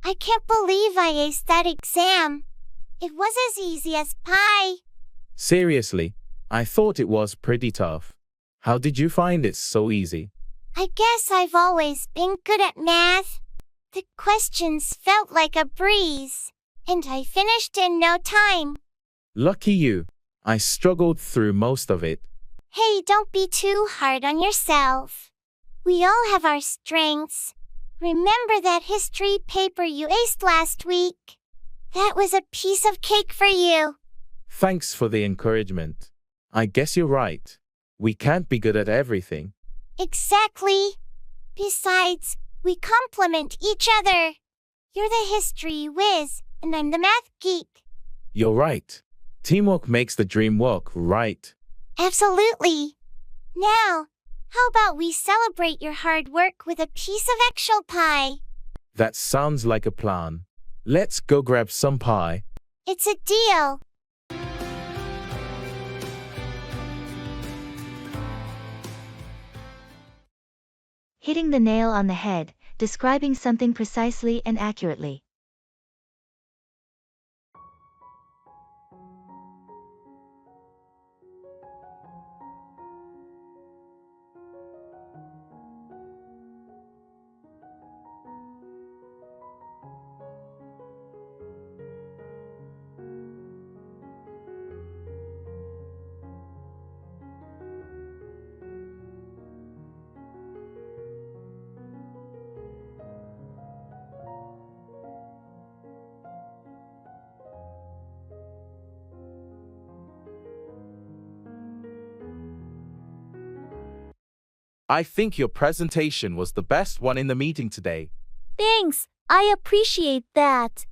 I can't believe I aced that exam. It was as easy as pie. Seriously, I thought it was pretty tough. How did you find it so easy? I guess I've always been good at math. The questions felt like a breeze, and I finished in no time. Lucky you. I struggled through most of it. Hey, don't be too hard on yourself. We all have our strengths. Remember that history paper you aced last week? That was a piece of cake for you. Thanks for the encouragement. I guess you're right. We can't be good at everything. Exactly. Besides, we complement each other. You're the history whiz, and I'm the math geek. You're right. Teamwork makes the dream work, right? Absolutely. Now, how about we celebrate your hard work with a piece of actual pie? That sounds like a plan. Let's go grab some pie. It's a deal. Hitting the nail on the head, describing something precisely and accurately. I think your presentation was the best one in the meeting today. Thanks, I appreciate that.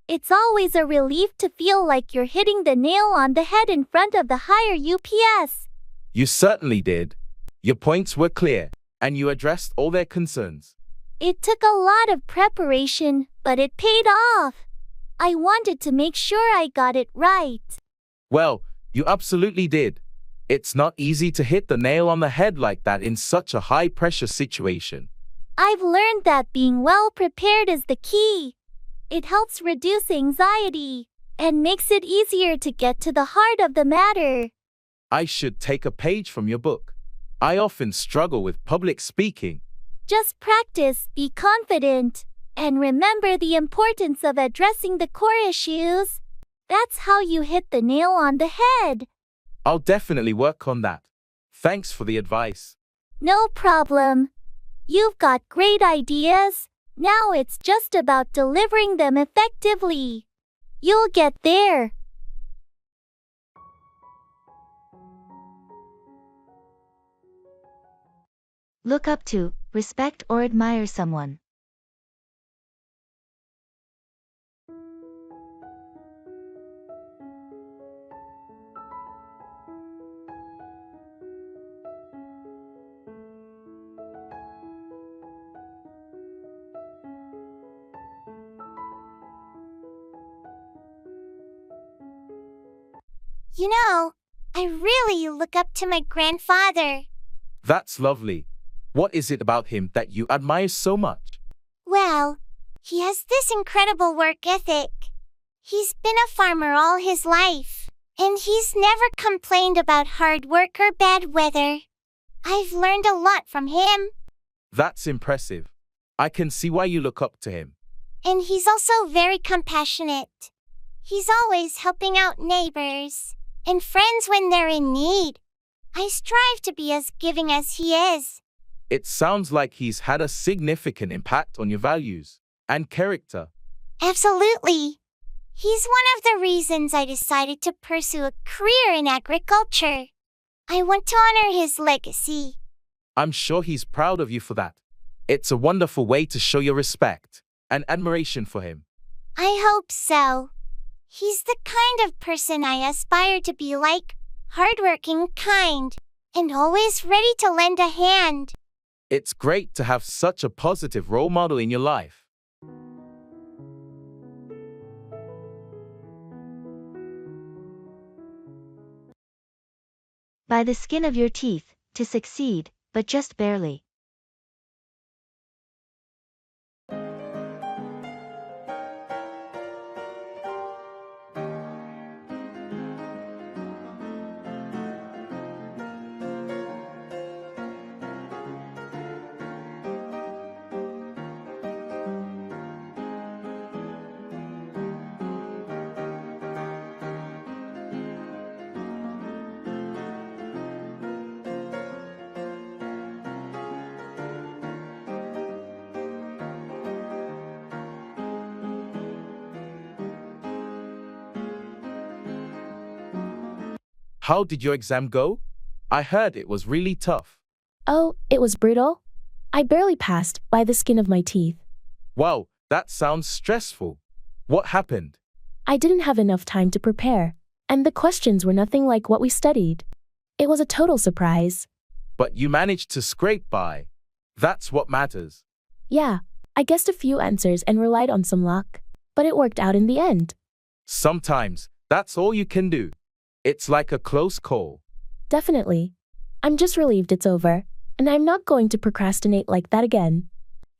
It's always a relief to feel like you're hitting the nail on the head in front of the higher UPS. You certainly did. Your points were clear, and you addressed all their concerns. It took a lot of preparation, but it paid off. I wanted to make sure I got it right. Well, you absolutely did. It's not easy to hit the nail on the head like that in such a high-pressure situation. I've learned that being well prepared is the key. It helps reduce anxiety and makes it easier to get to the heart of the matter. I should take a page from your book. I often struggle with public speaking. Just practice, be confident, and remember the importance of addressing the core issues. That's how you hit the nail on the head. I'll definitely work on that. Thanks for the advice. No problem. You've got great ideas. Now it's just about delivering them effectively. You'll get there. Look up to, respect or admire someone. You know, I really look up to my grandfather. That's lovely. What is it about him that you admire so much? Well, he has this incredible work ethic. He's been a farmer all his life, and he's never complained about hard work or bad weather. I've learned a lot from him. That's impressive. I can see why you look up to him. And he's also very compassionate. He's always helping out neighbors and friends when they're in need. I strive to be as giving as he is. It sounds like he's had a significant impact on your values and character. Absolutely. He's one of the reasons I decided to pursue a career in agriculture. I want to honor his legacy. I'm sure he's proud of you for that. It's a wonderful way to show your respect and admiration for him. I hope so. He's the kind of person I aspire to be like, hardworking, kind, and always ready to lend a hand. It's great to have such a positive role model in your life. By the skin of your teeth, to succeed, but just barely. How did your exam go? I heard it was really tough. Oh, it was brutal. I barely passed by the skin of my teeth. Wow, that sounds stressful. What happened? I didn't have enough time to prepare, And the questions were nothing like what we studied. It was a total surprise. But you managed to scrape by. That's what matters. Yeah, I guessed a few answers and relied on some luck. But it worked out in the end. Sometimes, that's all you can do. It's like a close call. Definitely. I'm just relieved it's over, and I'm not going to procrastinate like that again.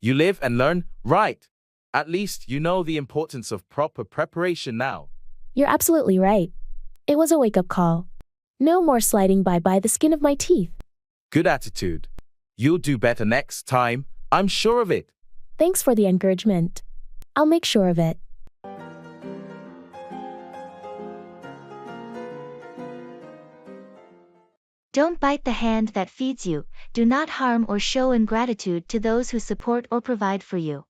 You live and learn, right? At least you know the importance of proper preparation now. You're absolutely right. It was a wake-up call. No more sliding by the skin of my teeth. Good attitude. You'll do better next time, I'm sure of it. Thanks for the encouragement. I'll make sure of it. Don't bite the hand that feeds you. Do not harm or show ingratitude to those who support or provide for you.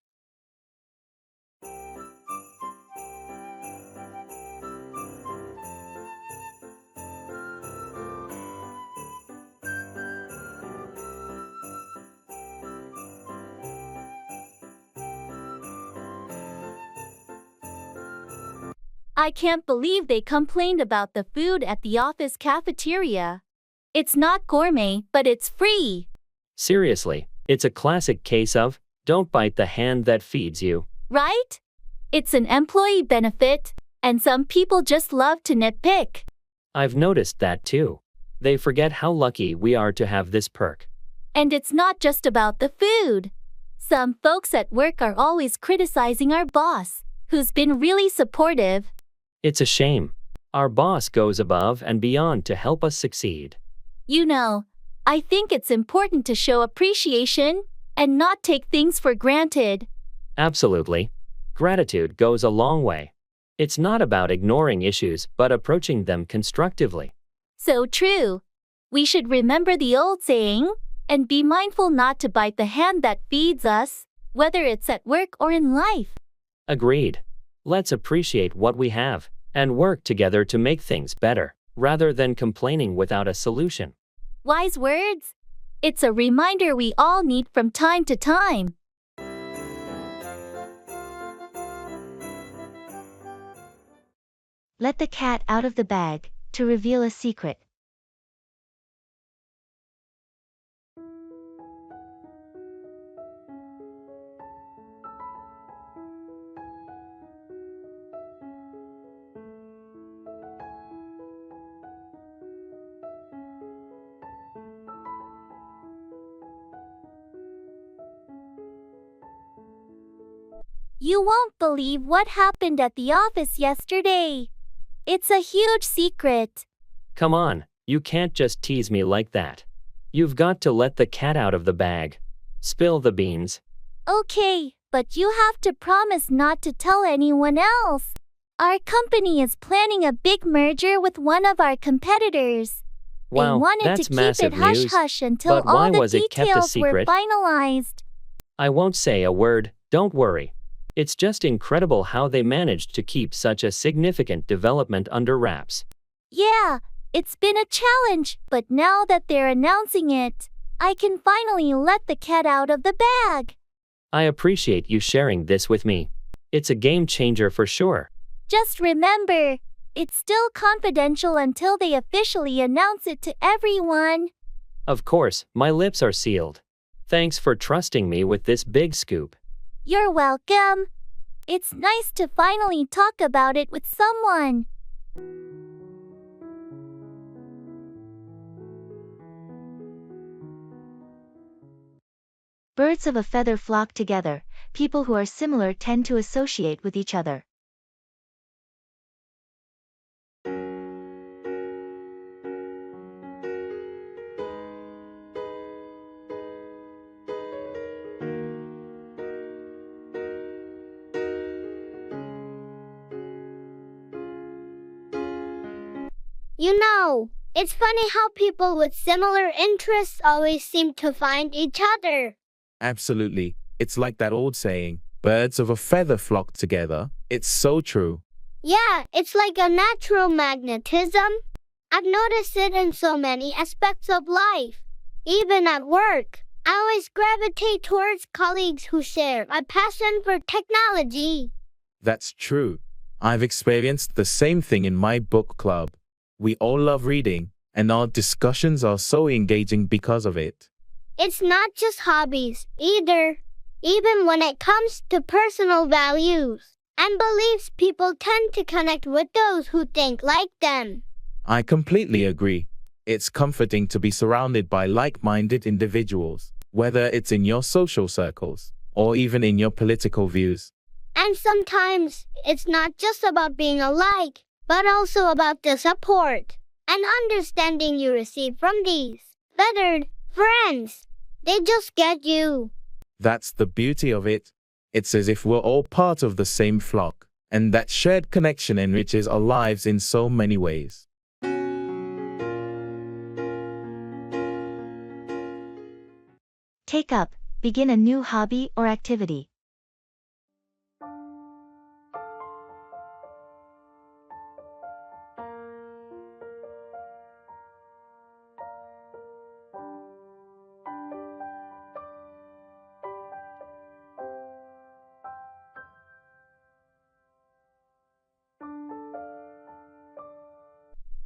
I can't believe they complained about the food at the office cafeteria. It's not gourmet, but it's free. Seriously, it's a classic case of, don't bite the hand that feeds you. Right? It's an employee benefit, and some people just love to nitpick. I've noticed that too. They forget how lucky we are to have this perk. And it's not just about the food. Some folks at work are always criticizing our boss, who's been really supportive. It's a shame. Our boss goes above and beyond to help us succeed. You know, I think it's important to show appreciation and not take things for granted. Absolutely. Gratitude goes a long way. It's not about ignoring issues but approaching them constructively. So true. We should remember the old saying, and be mindful not to bite the hand that feeds us, whether it's at work or in life. Agreed. Let's appreciate what we have and work together to make things better, rather than complaining without a solution. Wise words. It's a reminder we all need from time to time. Let the cat out of the bag, to reveal a secret. You won't believe what happened at the office yesterday. It's a huge secret. Come on, you can't just tease me like that. You've got to let the cat out of the bag. Spill the beans. Okay, but you have to promise not to tell anyone else. Our company is planning a big merger with one of our competitors. Wow, they wanted that's to keep massive it news. hush-hush until But why all the was it kept a details were secret? finalized. I won't say a word, don't worry. It's just incredible how they managed to keep such a significant development under wraps. Yeah, it's been a challenge, but now that they're announcing it, I can finally let the cat out of the bag. I appreciate you sharing this with me. It's a game changer for sure. Just remember, it's still confidential until they officially announce it to everyone. Of course, my lips are sealed. Thanks for trusting me with this big scoop. You're welcome. It's nice to finally talk about it with someone. Birds of a feather flock together. People who are similar tend to associate with each other. You know, it's funny how people with similar interests always seem to find each other. Absolutely. It's like that old saying, birds of a feather flock together. It's so true. Yeah, it's like a natural magnetism. I've noticed it in so many aspects of life. Even at work, I always gravitate towards colleagues who share a passion for technology. That's true. I've experienced the same thing in my book club. We all love reading, and our discussions are so engaging because of it. It's not just hobbies, either. Even when it comes to personal values and beliefs, people tend to connect with those who think like them. I completely agree. It's comforting to be surrounded by like-minded individuals, whether it's in your social circles or even in your political views. And sometimes, it's not just about being alike, but also about the support and understanding you receive from these feathered friends. They just get you. That's the beauty of it. It's as if we're all part of the same flock, and that shared connection enriches our lives in so many ways. Take up, begin a new hobby or activity.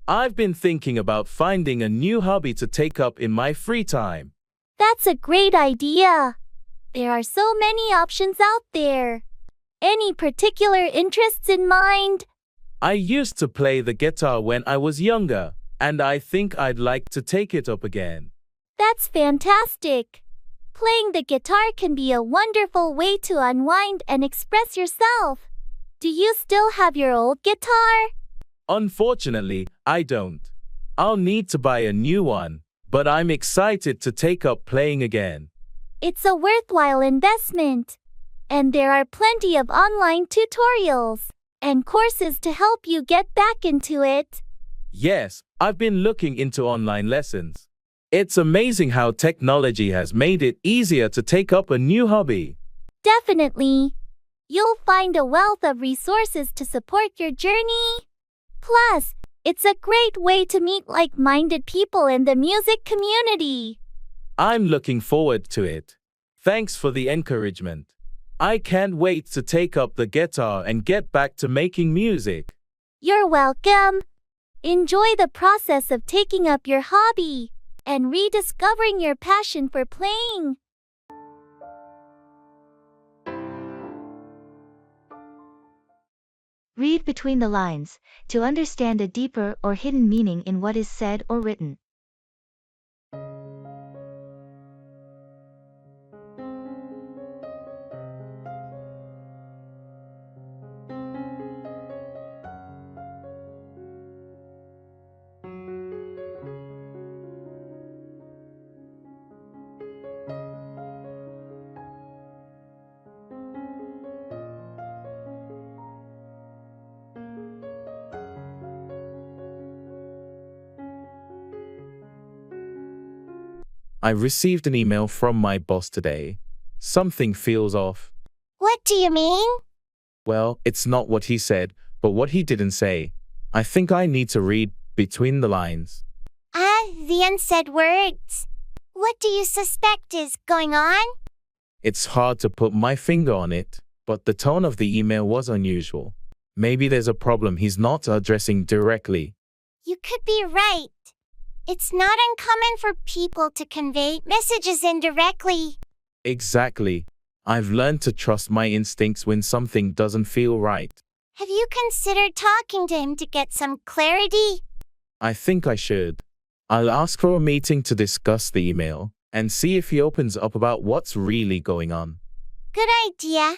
I've been thinking about finding a new hobby to take up in my free time. That's a great idea. There are so many options out there. Any particular interests in mind? I used to play the guitar when I was younger, and I think I'd like to take it up again. That's fantastic. Playing the guitar can be a wonderful way to unwind and express yourself. Do you still have your old guitar? Unfortunately, I don't. I'll need to buy a new one, but I'm excited to take up playing again. It's a worthwhile investment. And there are plenty of online tutorials and courses to help you get back into it. Yes, I've been looking into online lessons. It's amazing how technology has made it easier to take up a new hobby. Definitely. You'll find a wealth of resources to support your journey. Plus, it's a great way to meet like-minded people in the music community. I'm looking forward to it. Thanks for the encouragement. I can't wait to take up the guitar and get back to making music. You're welcome. Enjoy the process of taking up your hobby and rediscovering your passion for playing. Read between the lines to understand a deeper or hidden meaning in what is said or written. I received an email from my boss today. Something feels off. What do you mean? Well, it's not what he said, but what he didn't say. I think I need to read between the lines. The unsaid words. What do you suspect is going on? It's hard to put my finger on it, but the tone of the email was unusual. Maybe there's a problem he's not addressing directly. You could be right. It's not uncommon for people to convey messages indirectly. Exactly. I've learned to trust my instincts when something doesn't feel right. Have you considered talking to him to get some clarity? I think I should. I'll ask for a meeting to discuss the email and see if he opens up about what's really going on. Good idea.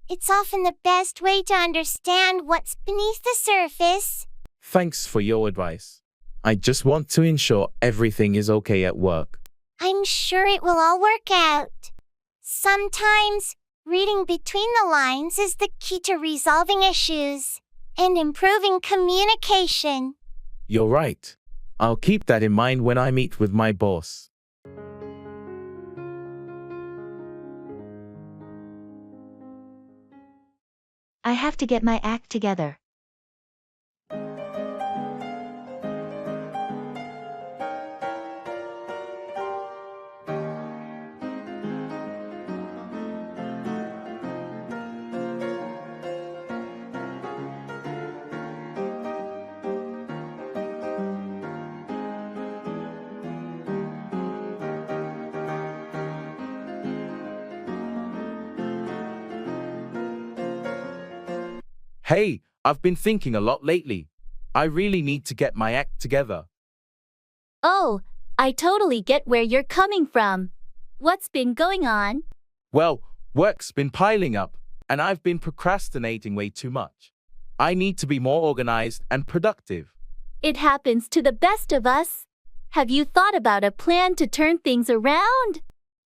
It's often the best way to understand what's beneath the surface. Thanks for your advice. I just want to ensure everything is okay at work. I'm sure it will all work out. Sometimes, reading between the lines is the key to resolving issues and improving communication. You're right. I'll keep that in mind when I meet with my boss. I have to get my act together. Hey, I've been thinking a lot lately. I really need to get my act together. Oh, I totally get where you're coming from. What's been going on? Well, work's been piling up, and I've been procrastinating way too much. I need to be more organized and productive. It happens to the best of us. Have you thought about a plan to turn things around?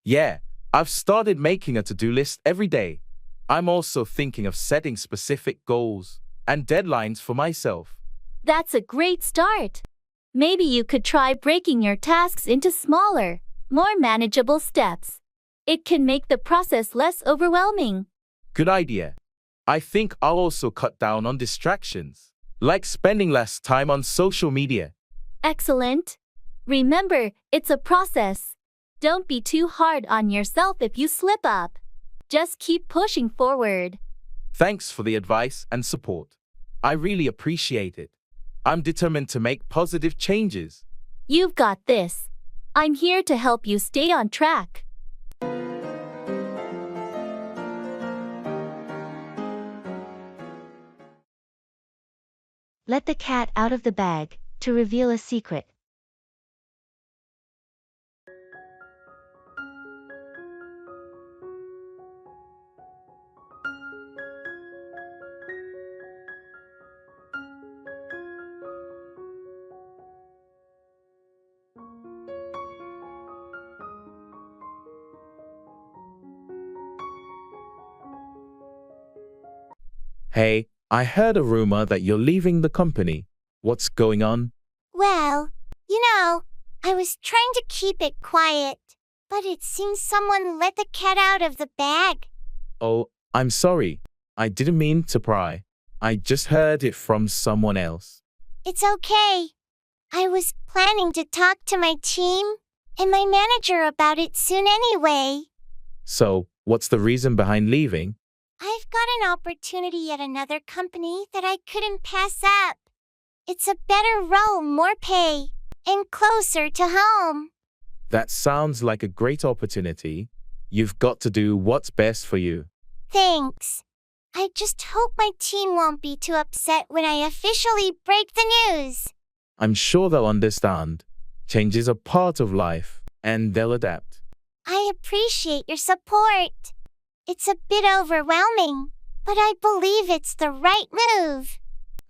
Yeah, I've started making a to-do list every day. I'm also thinking of setting specific goals and deadlines for myself. That's a great start. Maybe you could try breaking your tasks into smaller, more manageable steps. It can make the process less overwhelming. Good idea. I think I'll also cut down on distractions, like spending less time on social media. Excellent. Remember, it's a process. Don't be too hard on yourself if you slip up. Just keep pushing forward. Thanks for the advice and support. I really appreciate it. I'm determined to make positive changes. You've got this. I'm here to help you stay on track. Let the cat out of the bag, to reveal a secret. Hey, I heard a rumor that you're leaving the company. What's going on? Well, I was trying to keep it quiet, but it seems someone let the cat out of the bag. Oh, I'm sorry. I didn't mean to pry. I just heard it from someone else. It's okay. I was planning to talk to my team and my manager about it soon anyway. So, what's the reason behind leaving? I've got an opportunity at another company that I couldn't pass up. It's a better role, more pay, and closer to home. That sounds like a great opportunity. You've got to do what's best for you. Thanks. I just hope my team won't be too upset when I officially break the news. I'm sure they'll understand. Changes are part of life, and they'll adapt. I appreciate your support. It's a bit overwhelming, but I believe it's the right move.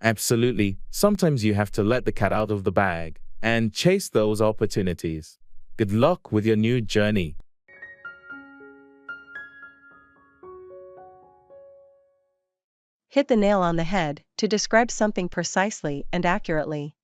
Absolutely. Sometimes you have to let the cat out of the bag and chase those opportunities. Good luck with your new journey. Hit the nail on the head, to describe something precisely and accurately.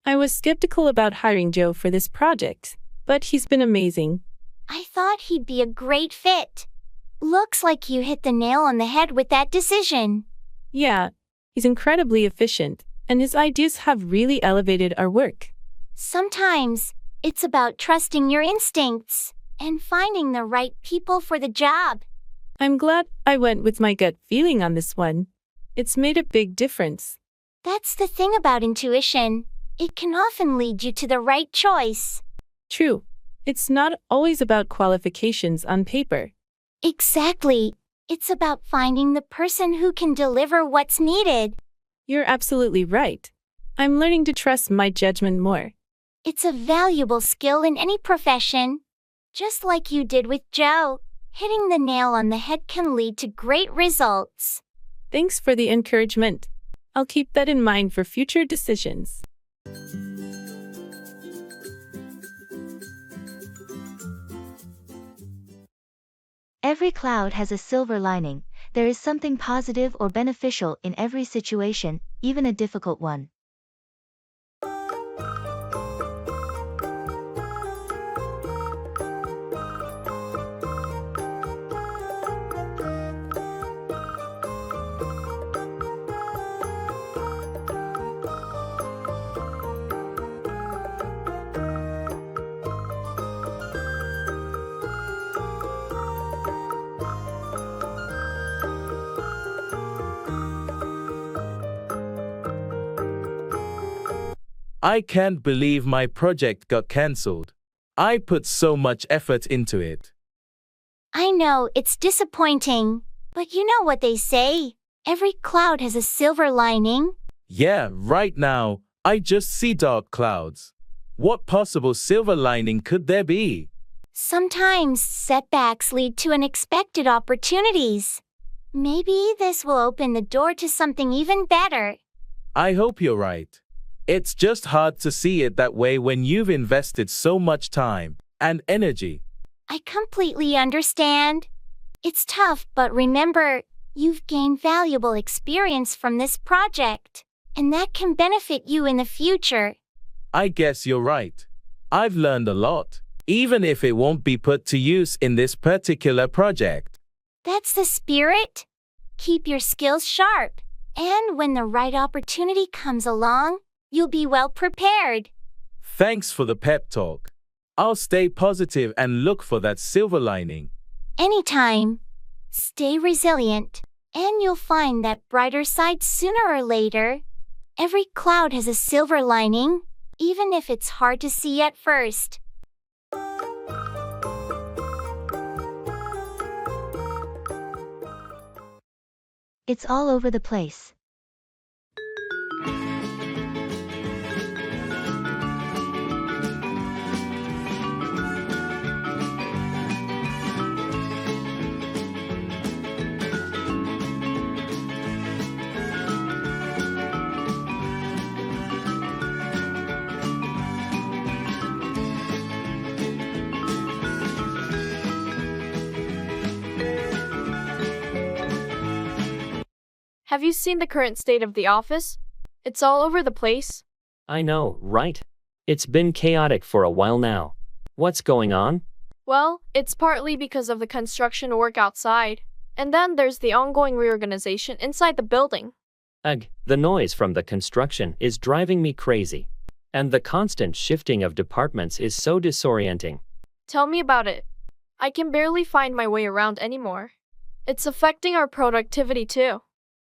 I was skeptical about hiring Joe for this project, but he's been amazing. I thought he'd be a great fit. Looks like you hit the nail on the head with that decision. Yeah, he's incredibly efficient, and his ideas have really elevated our work. Sometimes, it's about trusting your instincts and finding the right people for the job. I'm glad I went with my gut feeling on this one. It's made a big difference. That's the thing about intuition. It can often lead you to the right choice. True. It's not always about qualifications on paper. Exactly. It's about finding the person who can deliver what's needed. You're absolutely right. I'm learning to trust my judgment more. It's a valuable skill in any profession. Just like you did with Joe, hitting the nail on the head can lead to great results. Thanks for the encouragement. I'll keep that in mind for future decisions. Every cloud has a silver lining. There is something positive or beneficial in every situation, even a difficult one. I can't believe my project got cancelled. I put so much effort into it. I know it's disappointing, but you know what they say. Every cloud has a silver lining. Yeah, right now, I just see dark clouds. What possible silver lining could there be? Sometimes setbacks lead to unexpected opportunities. Maybe this will open the door to something even better. I hope you're right. It's just hard to see it that way when you've invested so much time and energy. I completely understand. It's tough, but remember, you've gained valuable experience from this project, and that can benefit you in the future. I guess you're right. I've learned a lot, even if it won't be put to use in this particular project. That's the spirit. Keep your skills sharp, and when the right opportunity comes along, you'll be well prepared. Thanks for the pep talk. I'll stay positive and look for that silver lining. Anytime. Stay resilient, and you'll find that brighter side sooner or later. Every cloud has a silver lining, even if it's hard to see at first. It's all over the place. Have you seen the current state of the office? It's all over the place. I know, right? It's been chaotic for a while now. What's going on? Well, it's partly because of the construction work outside, and then there's the ongoing reorganization inside the building. Ugh, the noise from the construction is driving me crazy. And the constant shifting of departments is so disorienting. Tell me about it. I can barely find my way around anymore. It's affecting our productivity too.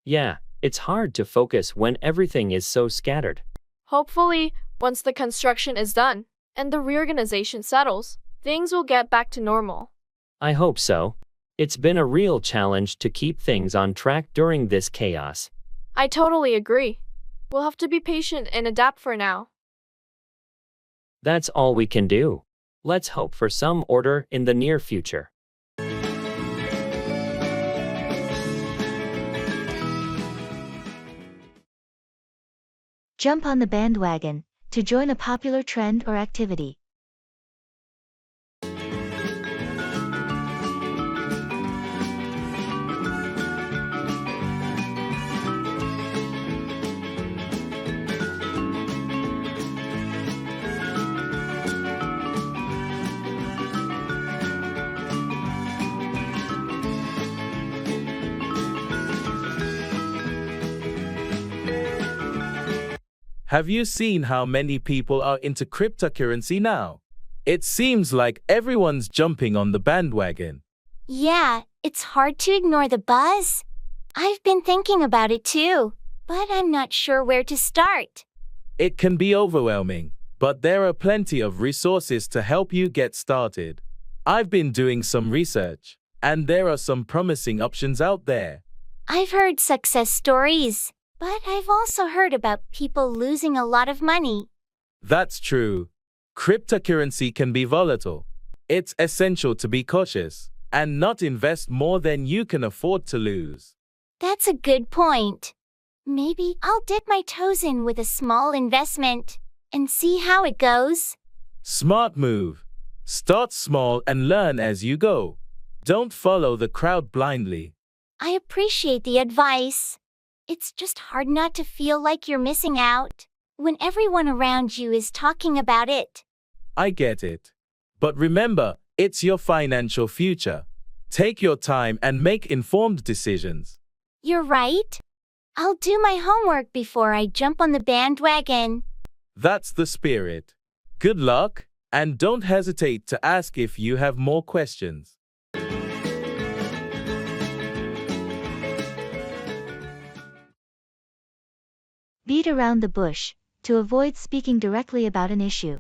Yeah, it's hard to focus when everything is so scattered. Hopefully, once the construction is done and the reorganization settles, things will get back to normal. I hope so. It's been a real challenge to keep things on track during this chaos. I totally agree. We'll have to be patient and adapt for now. That's all we can do. Let's hope for some order in the near future. Jump on the bandwagon to join a popular trend or activity. Have you seen how many people are into cryptocurrency now? It seems like everyone's jumping on the bandwagon. Yeah, it's hard to ignore the buzz. I've been thinking about it too, but I'm not sure where to start. It can be overwhelming, but there are plenty of resources to help you get started. I've been doing some research, and there are some promising options out there. I've heard success stories, but I've also heard about people losing a lot of money. That's true. Cryptocurrency can be volatile. It's essential to be cautious and not invest more than you can afford to lose. That's a good point. Maybe I'll dip my toes in with a small investment and see how it goes. Smart move. Start small and learn as you go. Don't follow the crowd blindly. I appreciate the advice. It's just hard not to feel like you're missing out when everyone around you is talking about it. I get it. But remember, it's your financial future. Take your time and make informed decisions. You're right. I'll do my homework before I jump on the bandwagon. That's the spirit. Good luck, and don't hesitate to ask if you have more questions. Beat around the bush. to avoid speaking directly about an issue.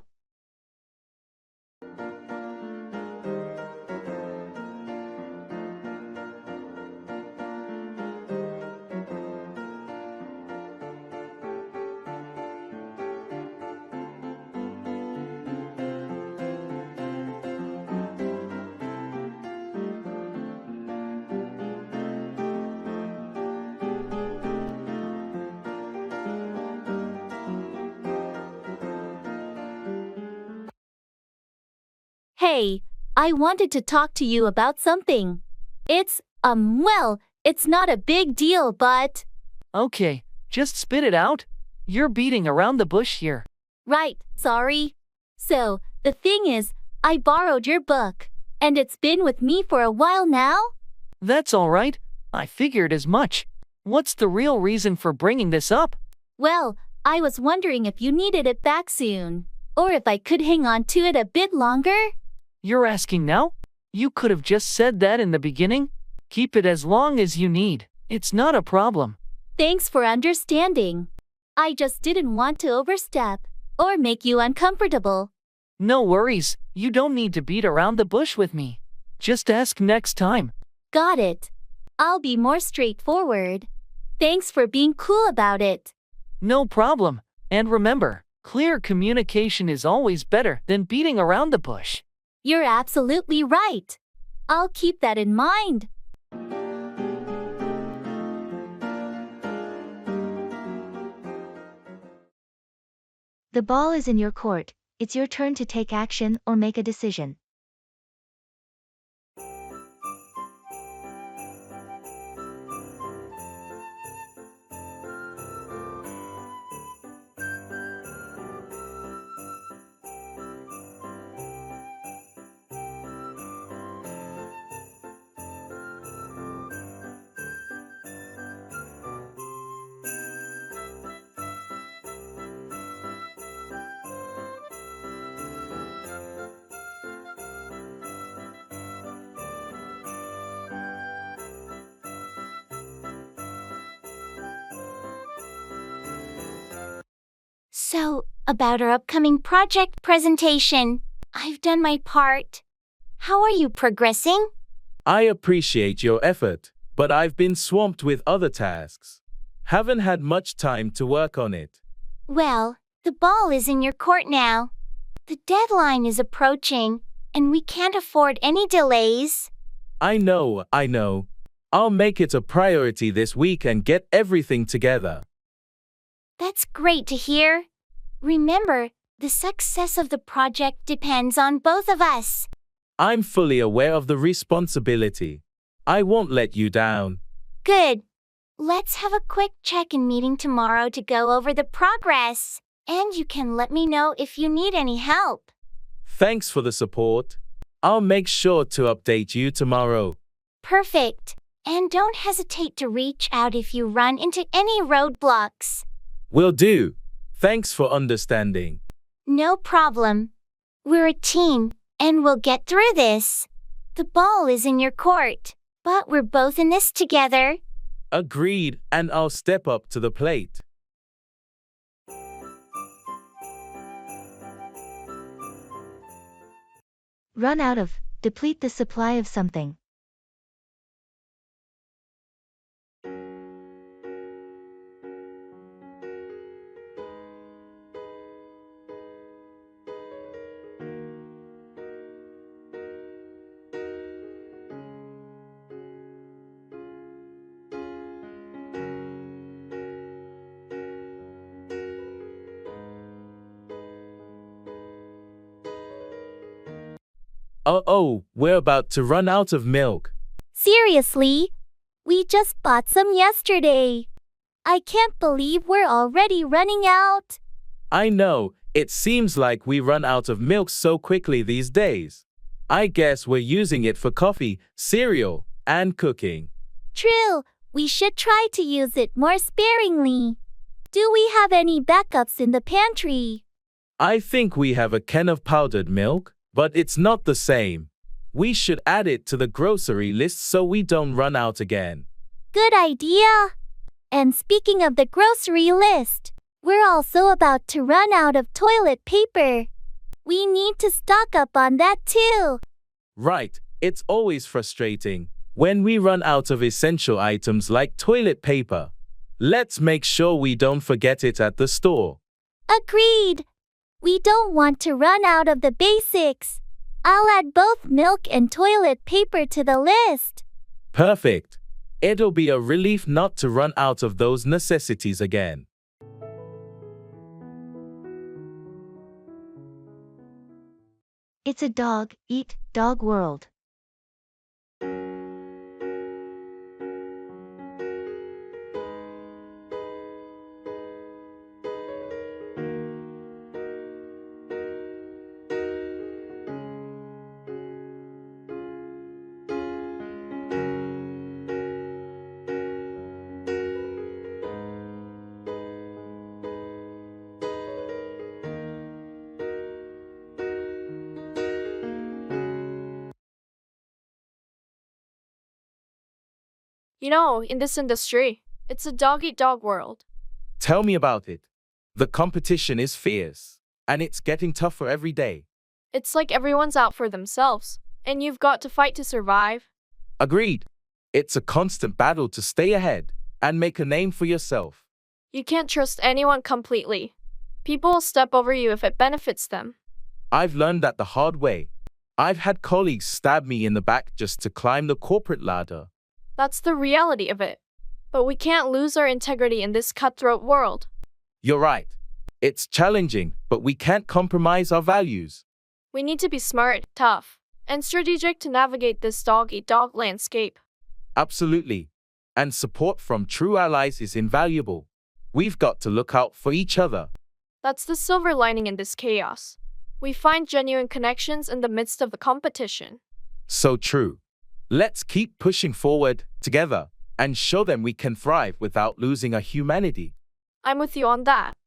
Hey, I wanted to talk to you about something. It's not a big deal, but. Okay, just spit it out. You're beating around the bush here. Right, sorry. So, the thing is, I borrowed your book, and it's been with me for a while now? That's all right. I figured as much. What's the real reason for bringing this up? Well, I was wondering if you needed it back soon, or if I could hang on to it a bit longer? You're asking now? You could have just said that in the beginning. Keep it as long as you need. It's not a problem. Thanks for understanding. I just didn't want to overstep or make you uncomfortable. No worries. You don't need to beat around the bush with me. Just ask next time. Got it. I'll be more straightforward. Thanks for being cool about it. No problem. And remember, clear communication is always better than beating around the bush. You're absolutely right. I'll keep that in mind. The ball is in your court. It's your turn to take action or make a decision. So, about our upcoming project presentation, I've done my part. How are you progressing? I appreciate your effort, but I've been swamped with other tasks. Haven't had much time to work on it. Well, the ball is in your court now. The deadline is approaching, and we can't afford any delays. I know. I'll make it a priority this week and get everything together. That's great to hear. Remember, the success of the project depends on both of us. I'm fully aware of the responsibility. I won't let you down. Good. Let's have a quick check-in meeting tomorrow to go over the progress, and you can let me know if you need any help. Thanks for the support. I'll make sure to update you tomorrow. Perfect. And don't hesitate to reach out if you run into any roadblocks. Will do. Thanks for understanding. No problem. We're a team, and we'll get through this. The ball is in your court, but we're both in this together. Agreed, and I'll step up to the plate. Run out of, deplete the supply of something. Oh, we're about to run out of milk. Seriously? We just bought some yesterday. I can't believe we're already running out. I know, it seems like we run out of milk so quickly these days. I guess we're using it for coffee, cereal, and cooking. True, we should try to use it more sparingly. Do we have any backups in the pantry? I think we have a can of powdered milk, but it's not the same. We should add it to the grocery list so we don't run out again. Good idea. And speaking of the grocery list, We're also about to run out of toilet paper. We need to stock up on that too. Right, it's always frustrating when we run out of essential items like toilet paper. Let's make sure we don't forget it at the store. Agreed. We don't want to run out of the basics. I'll add both milk and toilet paper to the list. Perfect. It'll be a relief not to run out of those necessities again. It's a dog, eat, dog world. You know, in this industry, it's a dog-eat-dog world. Tell me about it. The competition is fierce, and it's getting tougher every day. It's like everyone's out for themselves, and you've got to fight to survive. Agreed. It's a constant battle to stay ahead and make a name for yourself. You can't trust anyone completely. People will step over you if it benefits them. I've learned that the hard way. I've had colleagues stab me in the back just to climb the corporate ladder. That's the reality of it. But we can't lose our integrity in this cutthroat world. You're right. It's challenging, but we can't compromise our values. We need to be smart, tough, and strategic to navigate this dog-eat-dog landscape. Absolutely. And support from true allies is invaluable. We've got to look out for each other. That's the silver lining in this chaos. We find genuine connections in the midst of the competition. So true. Let's keep pushing forward together and show them we can thrive without losing our humanity. I'm with you on that.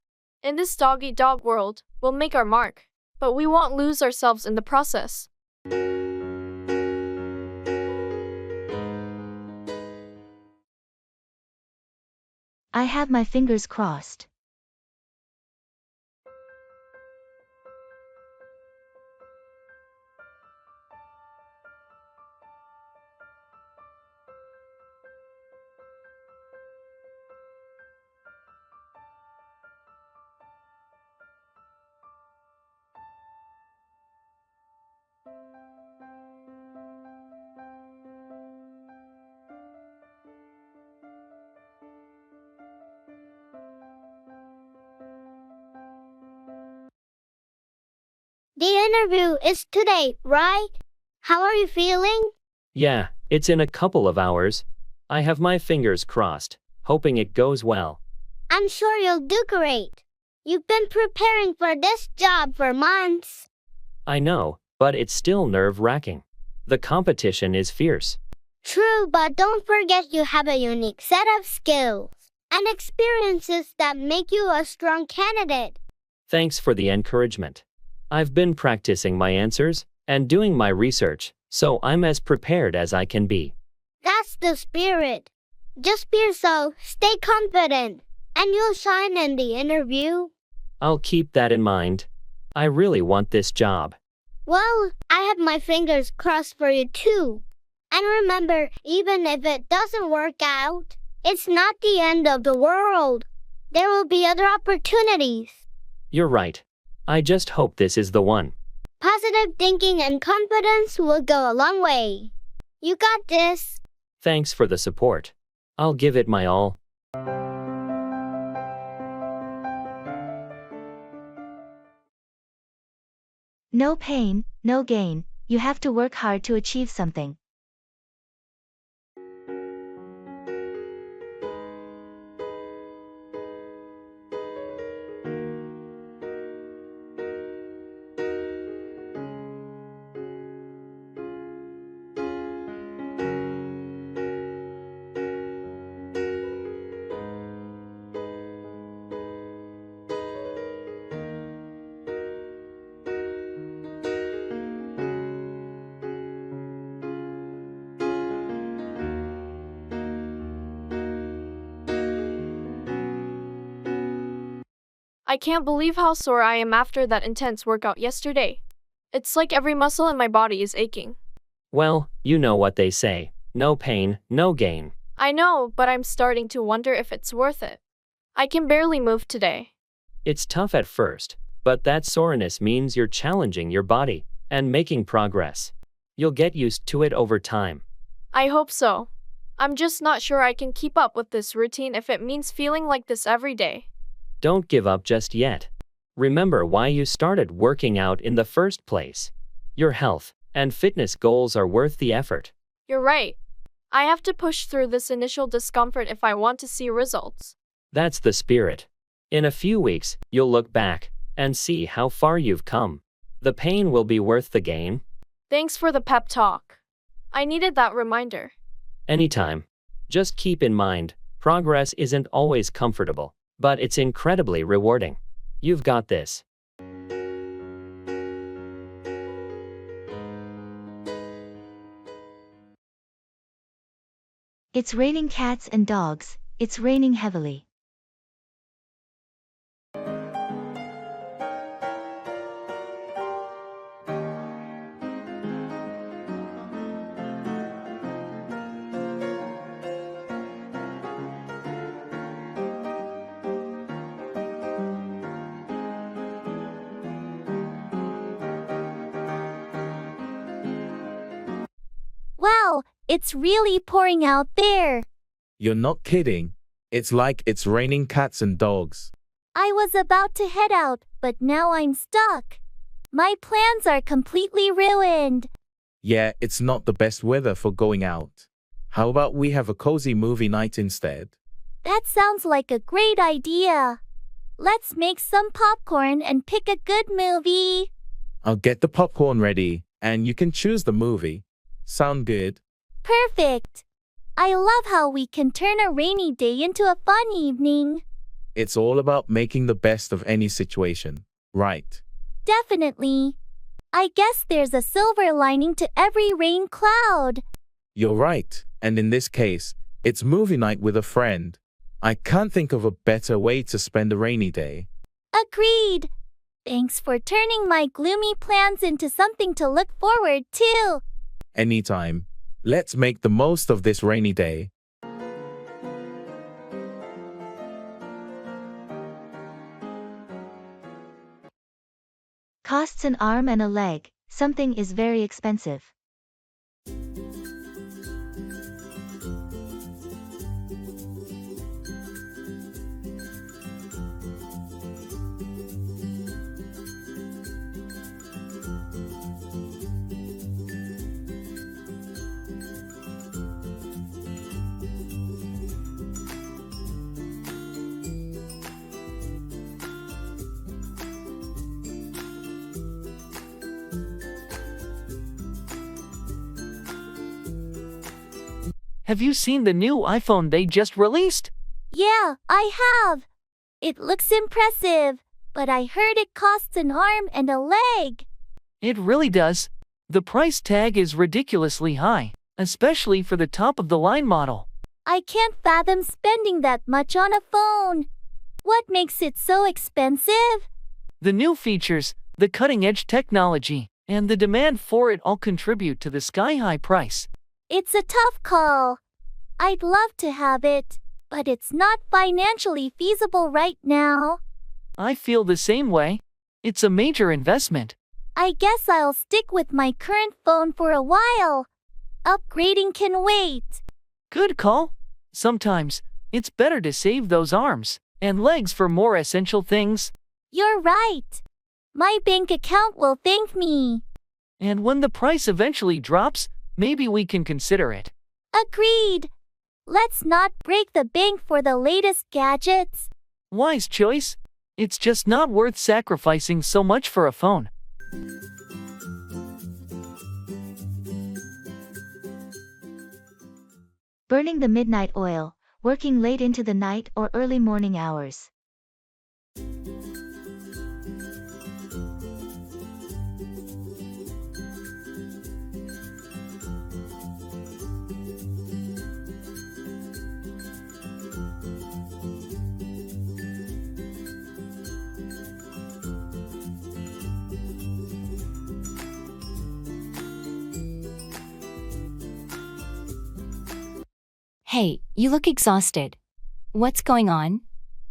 In this dog-eat-dog world, we'll make our mark, but we won't lose ourselves in the process. I have my fingers crossed. The interview is today, right? How are you feeling? Yeah, it's in a couple of hours. I have my fingers crossed, hoping it goes well. I'm sure you'll do great. You've been preparing for this job for months. I know, but it's still nerve-wracking. The competition is fierce. True, but don't forget you have a unique set of skills and experiences that make you a strong candidate. Thanks for the encouragement. I've been practicing my answers and doing my research, so I'm as prepared as I can be. That's the spirit. Just be yourself, stay confident, and you'll shine in the interview. I'll keep that in mind. I really want this job. Well, I have my fingers crossed for you too. And remember, even if it doesn't work out, it's not the end of the world. There will be other opportunities. You're right. I just hope this is the one. Positive thinking and confidence will go a long way. You got this. Thanks for the support. I'll give it my all. No pain, no gain. You have to work hard to achieve something. I can't believe how sore I am after that intense workout yesterday. It's like every muscle in my body is aching. Well, you know what they say. No pain, no gain. I know, but I'm starting to wonder if it's worth it. I can barely move today. It's tough at first, but that soreness means you're challenging your body and making progress. You'll get used to it over time. I hope so. I'm just not sure I can keep up with this routine if it means feeling like this every day. Don't give up just yet. Remember why you started working out in the first place. Your health and fitness goals are worth the effort. You're right. I have to push through this initial discomfort if I want to see results. That's the spirit. In a few weeks, you'll look back and see how far you've come. The pain will be worth the gain. Thanks for the pep talk. I needed that reminder. Anytime. Just keep in mind, progress isn't always comfortable, but it's incredibly rewarding. You've got this. It's raining cats and dogs, it's raining heavily. Wow, it's really pouring out there. You're not kidding. It's like it's raining cats and dogs. I was about to head out, but now I'm stuck. My plans are completely ruined. Yeah, it's not the best weather for going out. How about we have a cozy movie night instead? That sounds like a great idea. Let's make some popcorn and pick a good movie. I'll get the popcorn ready, and you can choose the movie. Sound good? Perfect. I love how we can turn a rainy day into a fun evening. It's all about making the best of any situation, right? Definitely. I guess there's a silver lining to every rain cloud. You're right, and in this case, it's movie night with a friend. I can't think of a better way to spend a rainy day. Agreed. Thanks for turning my gloomy plans into something to look forward to. Anytime. Let's make the most of this rainy day. Costs an arm and a leg, something is very expensive. Have you seen the new iPhone they just released? Yeah, I have. It looks impressive, but I heard it costs an arm and a leg. It really does. The price tag is ridiculously high, especially for the top-of-the-line model. I can't fathom spending that much on a phone. What makes it so expensive? The new features, the cutting-edge technology, and the demand for it all contribute to the sky-high price. It's a tough call. I'd love to have it, but it's not financially feasible right now. I feel the same way. It's a major investment. I guess I'll stick with my current phone for a while. Upgrading can wait. Good call. Sometimes, it's better to save those arms and legs for more essential things. You're right. My bank account will thank me. And when the price eventually drops, maybe we can consider it. Agreed. Let's not break the bank for the latest gadgets. Wise choice. It's just not worth sacrificing so much for a phone. Burning the midnight oil, working late into the night or early morning hours. Hey, you look exhausted. What's going on?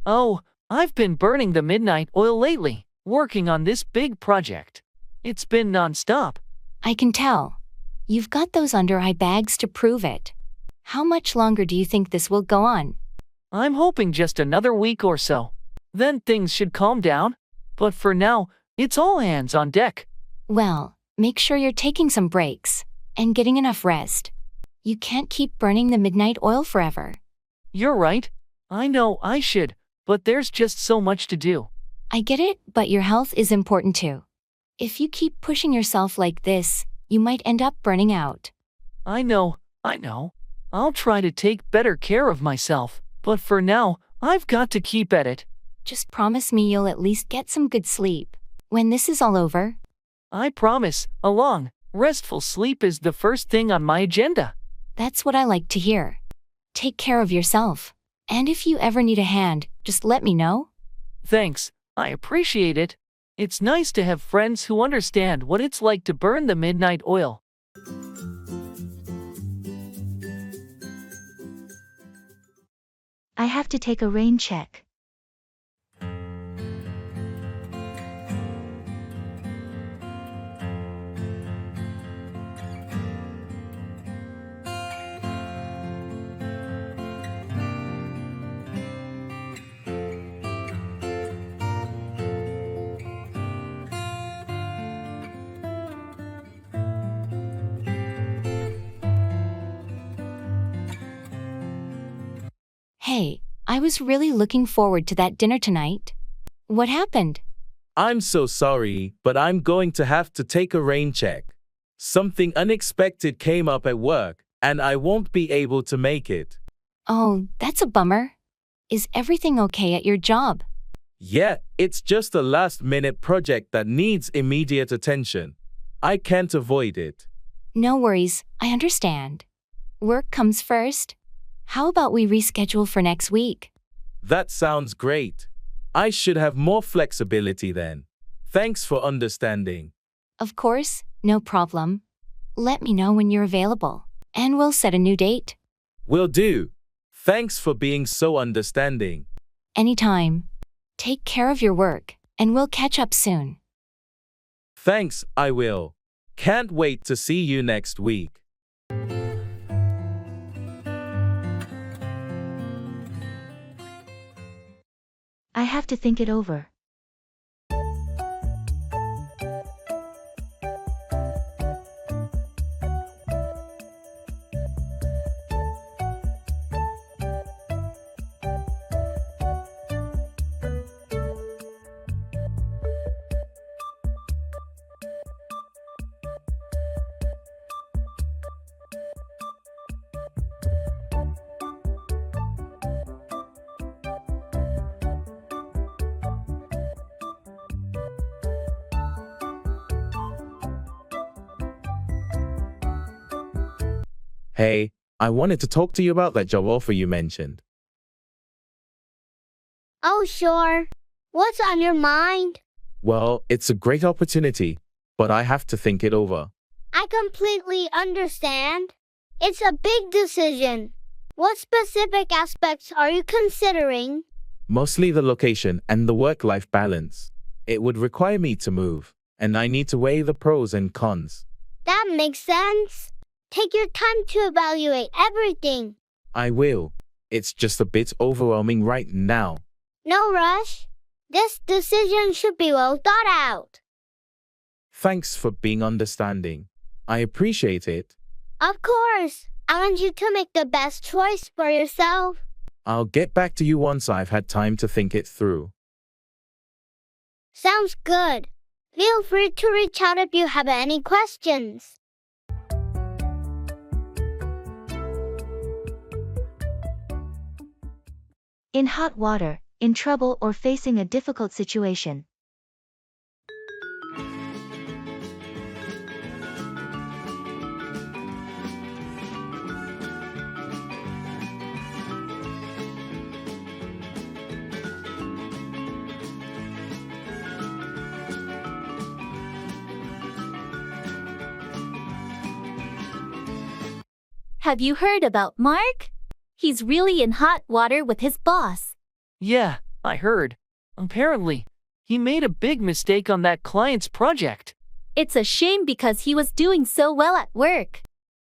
Oh, I've been burning the midnight oil lately, working on this big project. It's been nonstop. I can tell. You've got those under-eye bags to prove it. How much longer do you think this will go on? I'm hoping just another week or so. Then things should calm down. But for now, it's all hands on deck. Well, make sure you're taking some breaks and getting enough rest. You can't keep burning the midnight oil forever. You're right. I know I should, but there's just so much to do. I get it, but your health is important too. If you keep pushing yourself like this, you might end up burning out. I know. I'll try to take better care of myself, but for now, I've got to keep at it. Just promise me you'll at least get some good sleep when this is all over. I promise, a long, restful sleep is the first thing on my agenda. That's what I like to hear. Take care of yourself. And if you ever need a hand, just let me know. Thanks, I appreciate it. It's nice to have friends who understand what it's like to burn the midnight oil. I have to take a rain check. Hey, I was really looking forward to that dinner tonight. What happened? I'm so sorry, but I'm going to have to take a rain check. Something unexpected came up at work, and I won't be able to make it. Oh, that's a bummer. Is everything okay at your job? Yeah, it's just a last-minute project that needs immediate attention. I can't avoid it. No worries, I understand. Work comes first. How about we reschedule for next week? That sounds great. I should have more flexibility then. Thanks for understanding. Of course, no problem. Let me know when you're available, and we'll set a new date. Will do. Thanks for being so understanding. Anytime. Take care of your work, and we'll catch up soon. Thanks, I will. Can't wait to see you next week. I have to think it over. Hey, I wanted to talk to you about that job offer you mentioned. Oh, sure. What's on your mind? Well, it's a great opportunity, but I have to think it over. I completely understand. It's a big decision. What specific aspects are you considering? Mostly the location and the work-life balance. It would require me to move, and I need to weigh the pros and cons. That makes sense. Take your time to evaluate everything. I will. It's just a bit overwhelming right now. No rush. This decision should be well thought out. Thanks for being understanding. I appreciate it. Of course. I want you to make the best choice for yourself. I'll get back to you once I've had time to think it through. Sounds good. Feel free to reach out if you have any questions. In hot water, in trouble or facing a difficult situation. Have you heard about Mark? He's really in hot water with his boss. Yeah, I heard. Apparently, he made a big mistake on that client's project. It's a shame because he was doing so well at work.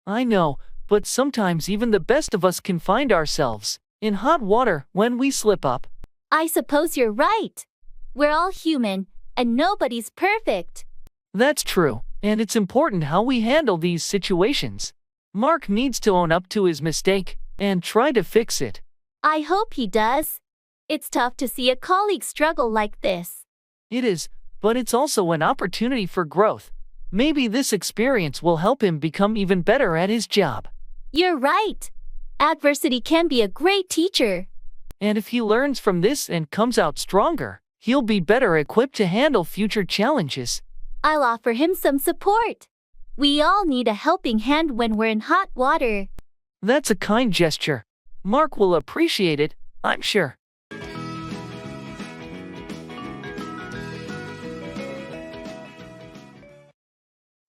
I know, but sometimes even the best of us can find ourselves in hot water when we slip up. I suppose you're right. We're all human, and nobody's perfect. That's true, and it's important how we handle these situations. Mark needs to own up to his mistake and try to fix it. I hope he does. It's tough to see a colleague struggle like this. It is, but it's also an opportunity for growth. Maybe this experience will help him become even better at his job. You're right. Adversity can be a great teacher. And if he learns from this and comes out stronger, he'll be better equipped to handle future challenges. I'll offer him some support. We all need a helping hand when we're in hot water. That's a kind gesture. Mark will appreciate it, I'm sure.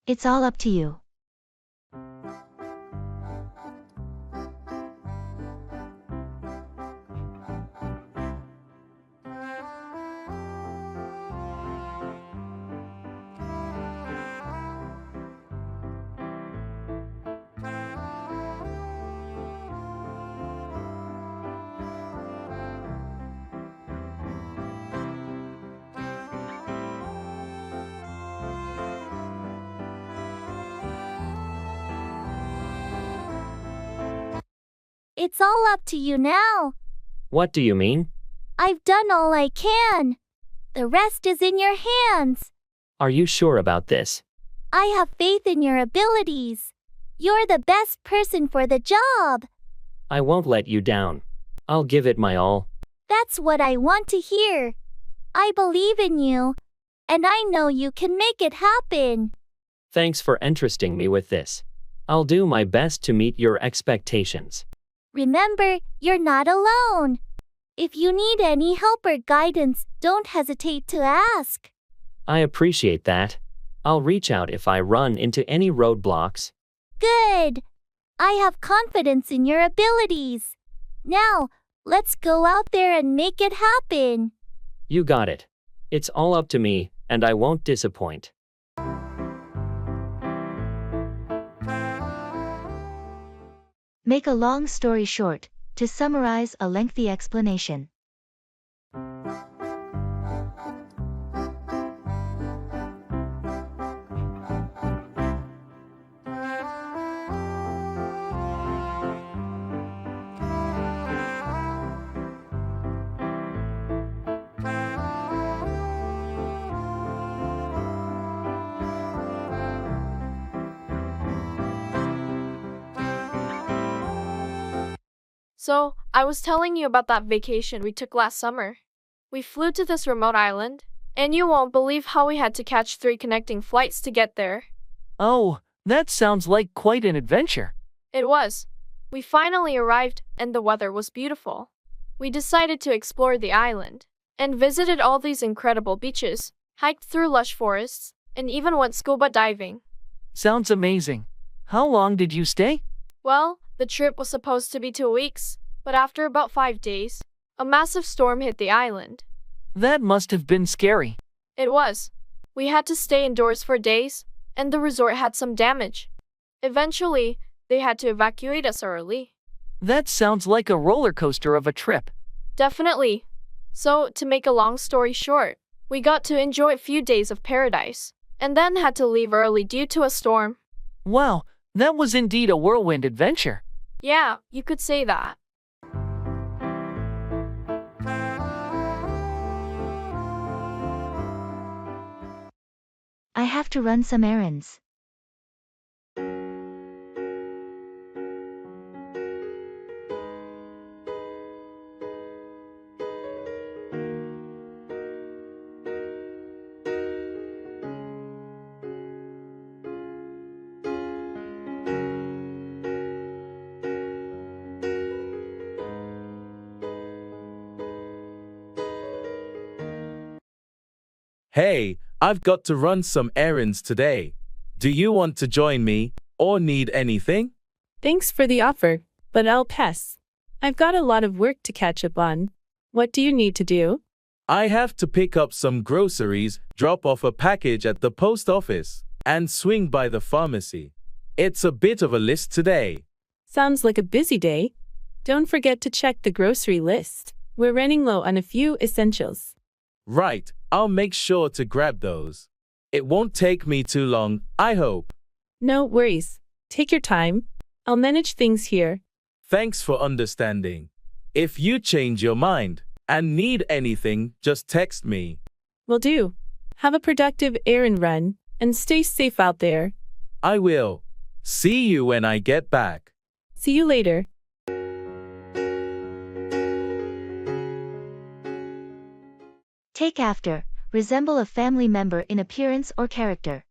It's all up to you. It's all up to you now. What do you mean? I've done all I can. The rest is in your hands. Are you sure about this? I have faith in your abilities. You're the best person for the job. I won't let you down. I'll give it my all. That's what I want to hear. I believe in you, and I know you can make it happen. Thanks for entrusting me with this. I'll do my best to meet your expectations. Remember, you're not alone. If you need any help or guidance, don't hesitate to ask. I appreciate that. I'll reach out if I run into any roadblocks. Good. I have confidence in your abilities. Now, let's go out there and make it happen. You got it. It's all up to me, and I won't disappoint. Make a long story short, to summarize a lengthy explanation. So, I was telling you about that vacation we took last summer. We flew to this remote island, and you won't believe how we had to catch 3 connecting flights to get there. Oh, that sounds like quite an adventure. It was. We finally arrived, and the weather was beautiful. We decided to explore the island, and visited all these incredible beaches, hiked through lush forests, and even went scuba diving. Sounds amazing. How long did you stay? Well, the trip was supposed to be 2 weeks, but after about 5 days, a massive storm hit the island. That must have been scary. It was. We had to stay indoors for days, and the resort had some damage. Eventually, they had to evacuate us early. That sounds like a roller coaster of a trip. Definitely. So, to make a long story short, we got to enjoy a few days of paradise, and then had to leave early due to a storm. Wow, that was indeed a whirlwind adventure. Yeah, you could say that. I have to run some errands. Hey, I've got to run some errands today. Do you want to join me, or need anything? Thanks for the offer, but I'll pass. I've got a lot of work to catch up on. What do you need to do? I have to pick up some groceries, drop off a package at the post office, and swing by the pharmacy. It's a bit of a list today. Sounds like a busy day. Don't forget to check the grocery list. We're running low on a few essentials. Right, I'll make sure to grab those. It won't take me too long, I hope. No worries. Take your time. I'll manage things here. Thanks for understanding. If you change your mind and need anything, just text me. Will do. Have a productive errand run, and stay safe out there. I will. See you when I get back. See you later. Take after, resemble a family member in appearance or character.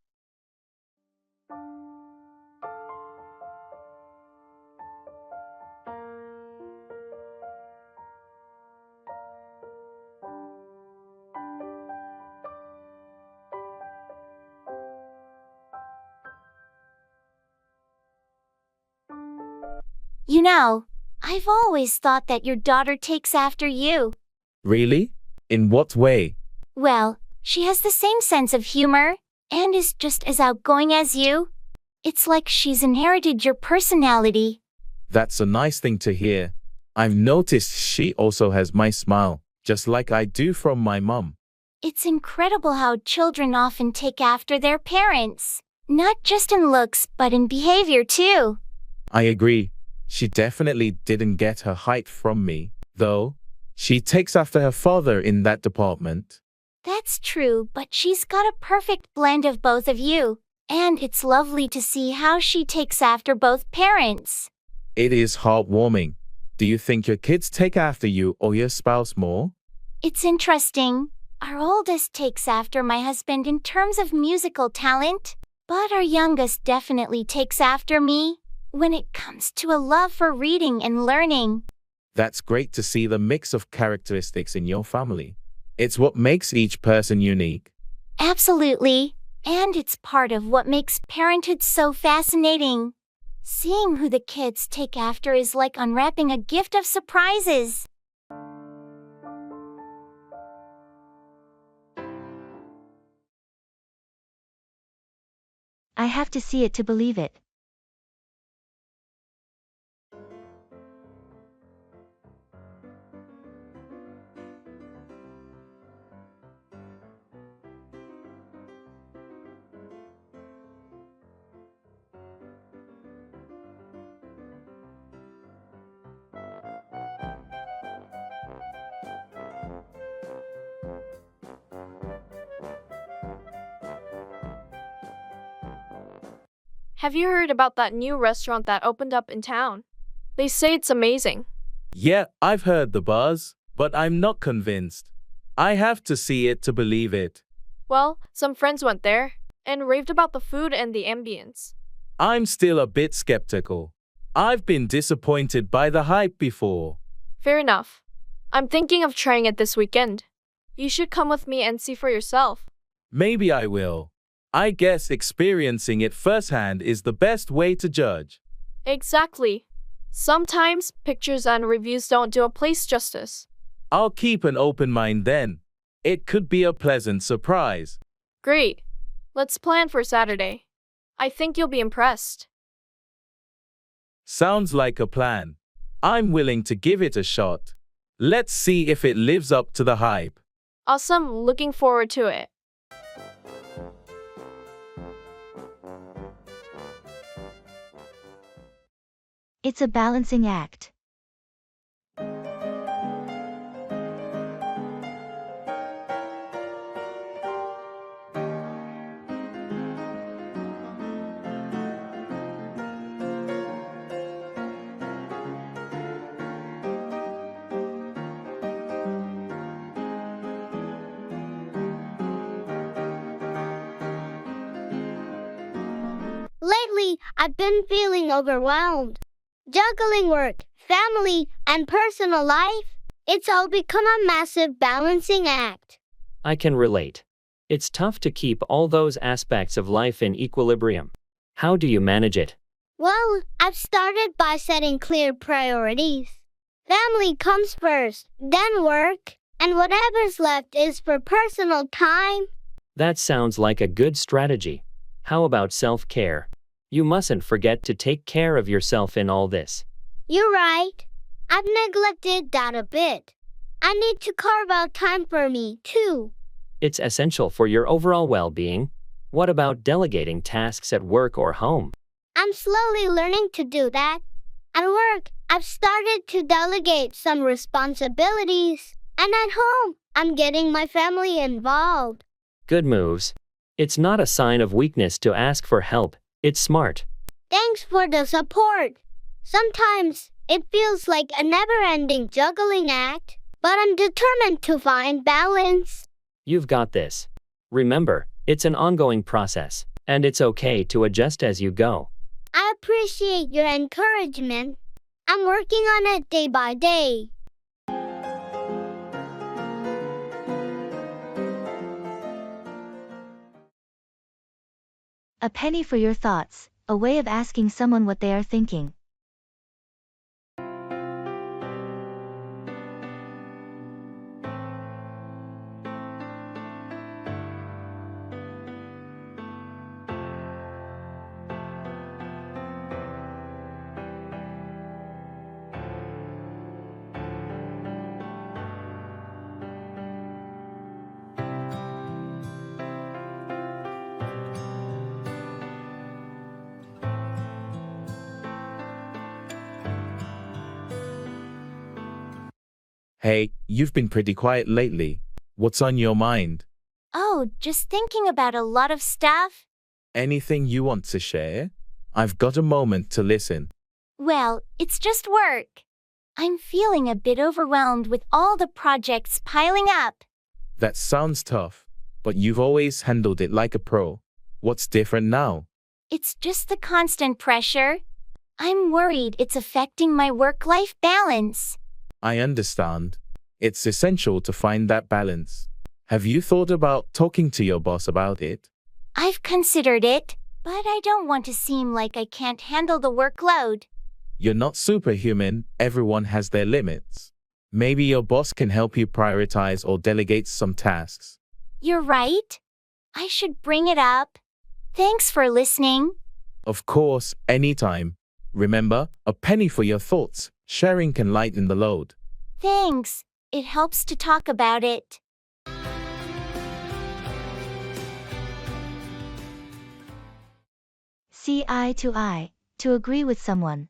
You know, I've always thought that your daughter takes after you. Really? In what way? Well, she has the same sense of humor, and is just as outgoing as you. It's like she's inherited your personality. That's a nice thing to hear. I've noticed she also has my smile, just like I do from my mom. It's incredible how children often take after their parents. Not just in looks, but in behavior too. I agree. She definitely didn't get her height from me, though. She takes after her father in that department. That's true, but she's got a perfect blend of both of you. And it's lovely to see how she takes after both parents. It is heartwarming. Do you think your kids take after you or your spouse more? It's interesting. Our oldest takes after my husband in terms of musical talent, but our youngest definitely takes after me when it comes to a love for reading and learning. That's great to see the mix of characteristics in your family. It's what makes each person unique. Absolutely. And it's part of what makes parenthood so fascinating. Seeing who the kids take after is like unwrapping a gift of surprises. I have to see it to believe it. Have you heard about that new restaurant that opened up in town? They say it's amazing. Yeah, I've heard the buzz, but I'm not convinced. I have to see it to believe it. Well, some friends went there and raved about the food and the ambience. I'm still a bit skeptical. I've been disappointed by the hype before. Fair enough. I'm thinking of trying it this weekend. You should come with me and see for yourself. Maybe I will. I guess experiencing it firsthand is the best way to judge. Exactly. Sometimes pictures and reviews don't do a place justice. I'll keep an open mind then. It could be a pleasant surprise. Great. Let's plan for Saturday. I think you'll be impressed. Sounds like a plan. I'm willing to give it a shot. Let's see if it lives up to the hype. Awesome, looking forward to it. It's a balancing act. Lately, I've been feeling overwhelmed. Juggling work, family, and personal life, it's all become a massive balancing act. I can relate. It's tough to keep all those aspects of life in equilibrium. How do you manage it? Well, I've started by setting clear priorities. Family comes first, then work, and whatever's left is for personal time. That sounds like a good strategy. How about self-care? You mustn't forget to take care of yourself in all this. You're right. I've neglected that a bit. I need to carve out time for me, too. It's essential for your overall well-being. What about delegating tasks at work or home? I'm slowly learning to do that. At work, I've started to delegate some responsibilities. And at home, I'm getting my family involved. Good moves. It's not a sign of weakness to ask for help. It's smart. Thanks for the support. Sometimes it feels like a never-ending juggling act, but I'm determined to find balance. You've got this. Remember, it's an ongoing process, and it's okay to adjust as you go. I appreciate your encouragement. I'm working on it day by day. A penny for your thoughts, a way of asking someone what they are thinking. Hey, you've been pretty quiet lately. What's on your mind? Oh, just thinking about a lot of stuff. Anything you want to share? I've got a moment to listen. Well, it's just work. I'm feeling a bit overwhelmed with all the projects piling up. That sounds tough, but you've always handled it like a pro. What's different now? It's just the constant pressure. I'm worried it's affecting my work-life balance. I understand. It's essential to find that balance. Have you thought about talking to your boss about it? I've considered it, but I don't want to seem like I can't handle the workload. You're not superhuman. Everyone has their limits. Maybe your boss can help you prioritize or delegate some tasks. You're right. I should bring it up. Thanks for listening. Of course, anytime. Remember, a penny for your thoughts. Sharing can lighten the load. Thanks. It helps to talk about it. See eye to eye, to agree with someone.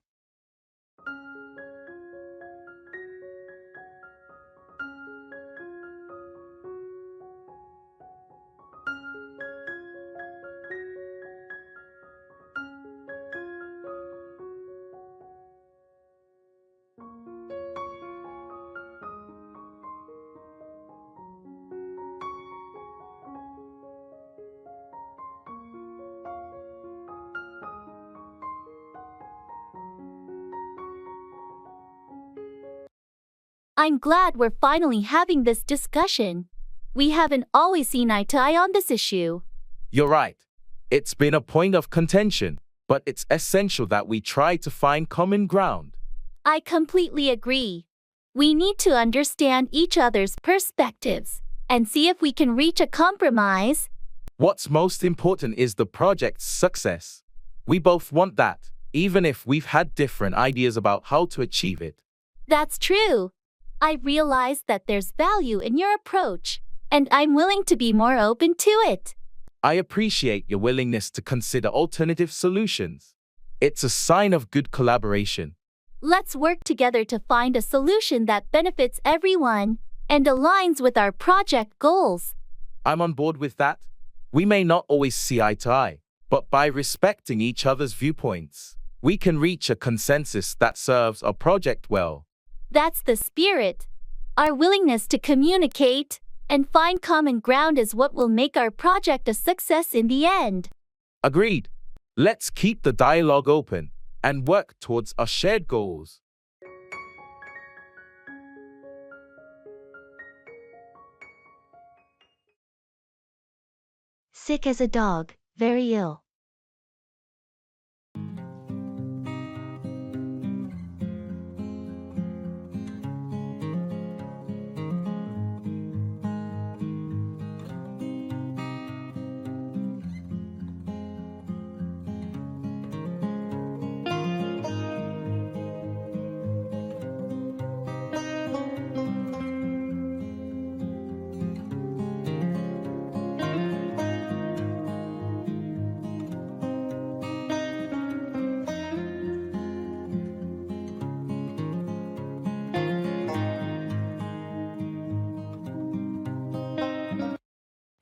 I'm glad we're finally having this discussion. We haven't always seen eye to eye on this issue. You're right. It's been a point of contention, but it's essential that we try to find common ground. I completely agree. We need to understand each other's perspectives and see if we can reach a compromise. What's most important is the project's success. We both want that, even if we've had different ideas about how to achieve it. That's true. I realize that there's value in your approach, and I'm willing to be more open to it. I appreciate your willingness to consider alternative solutions. It's a sign of good collaboration. Let's work together to find a solution that benefits everyone and aligns with our project goals. I'm on board with that. We may not always see eye to eye, but by respecting each other's viewpoints, we can reach a consensus that serves our project well. That's the spirit. Our willingness to communicate and find common ground is what will make our project a success in the end. Agreed. Let's keep the dialogue open and work towards our shared goals. Sick as a dog, very ill.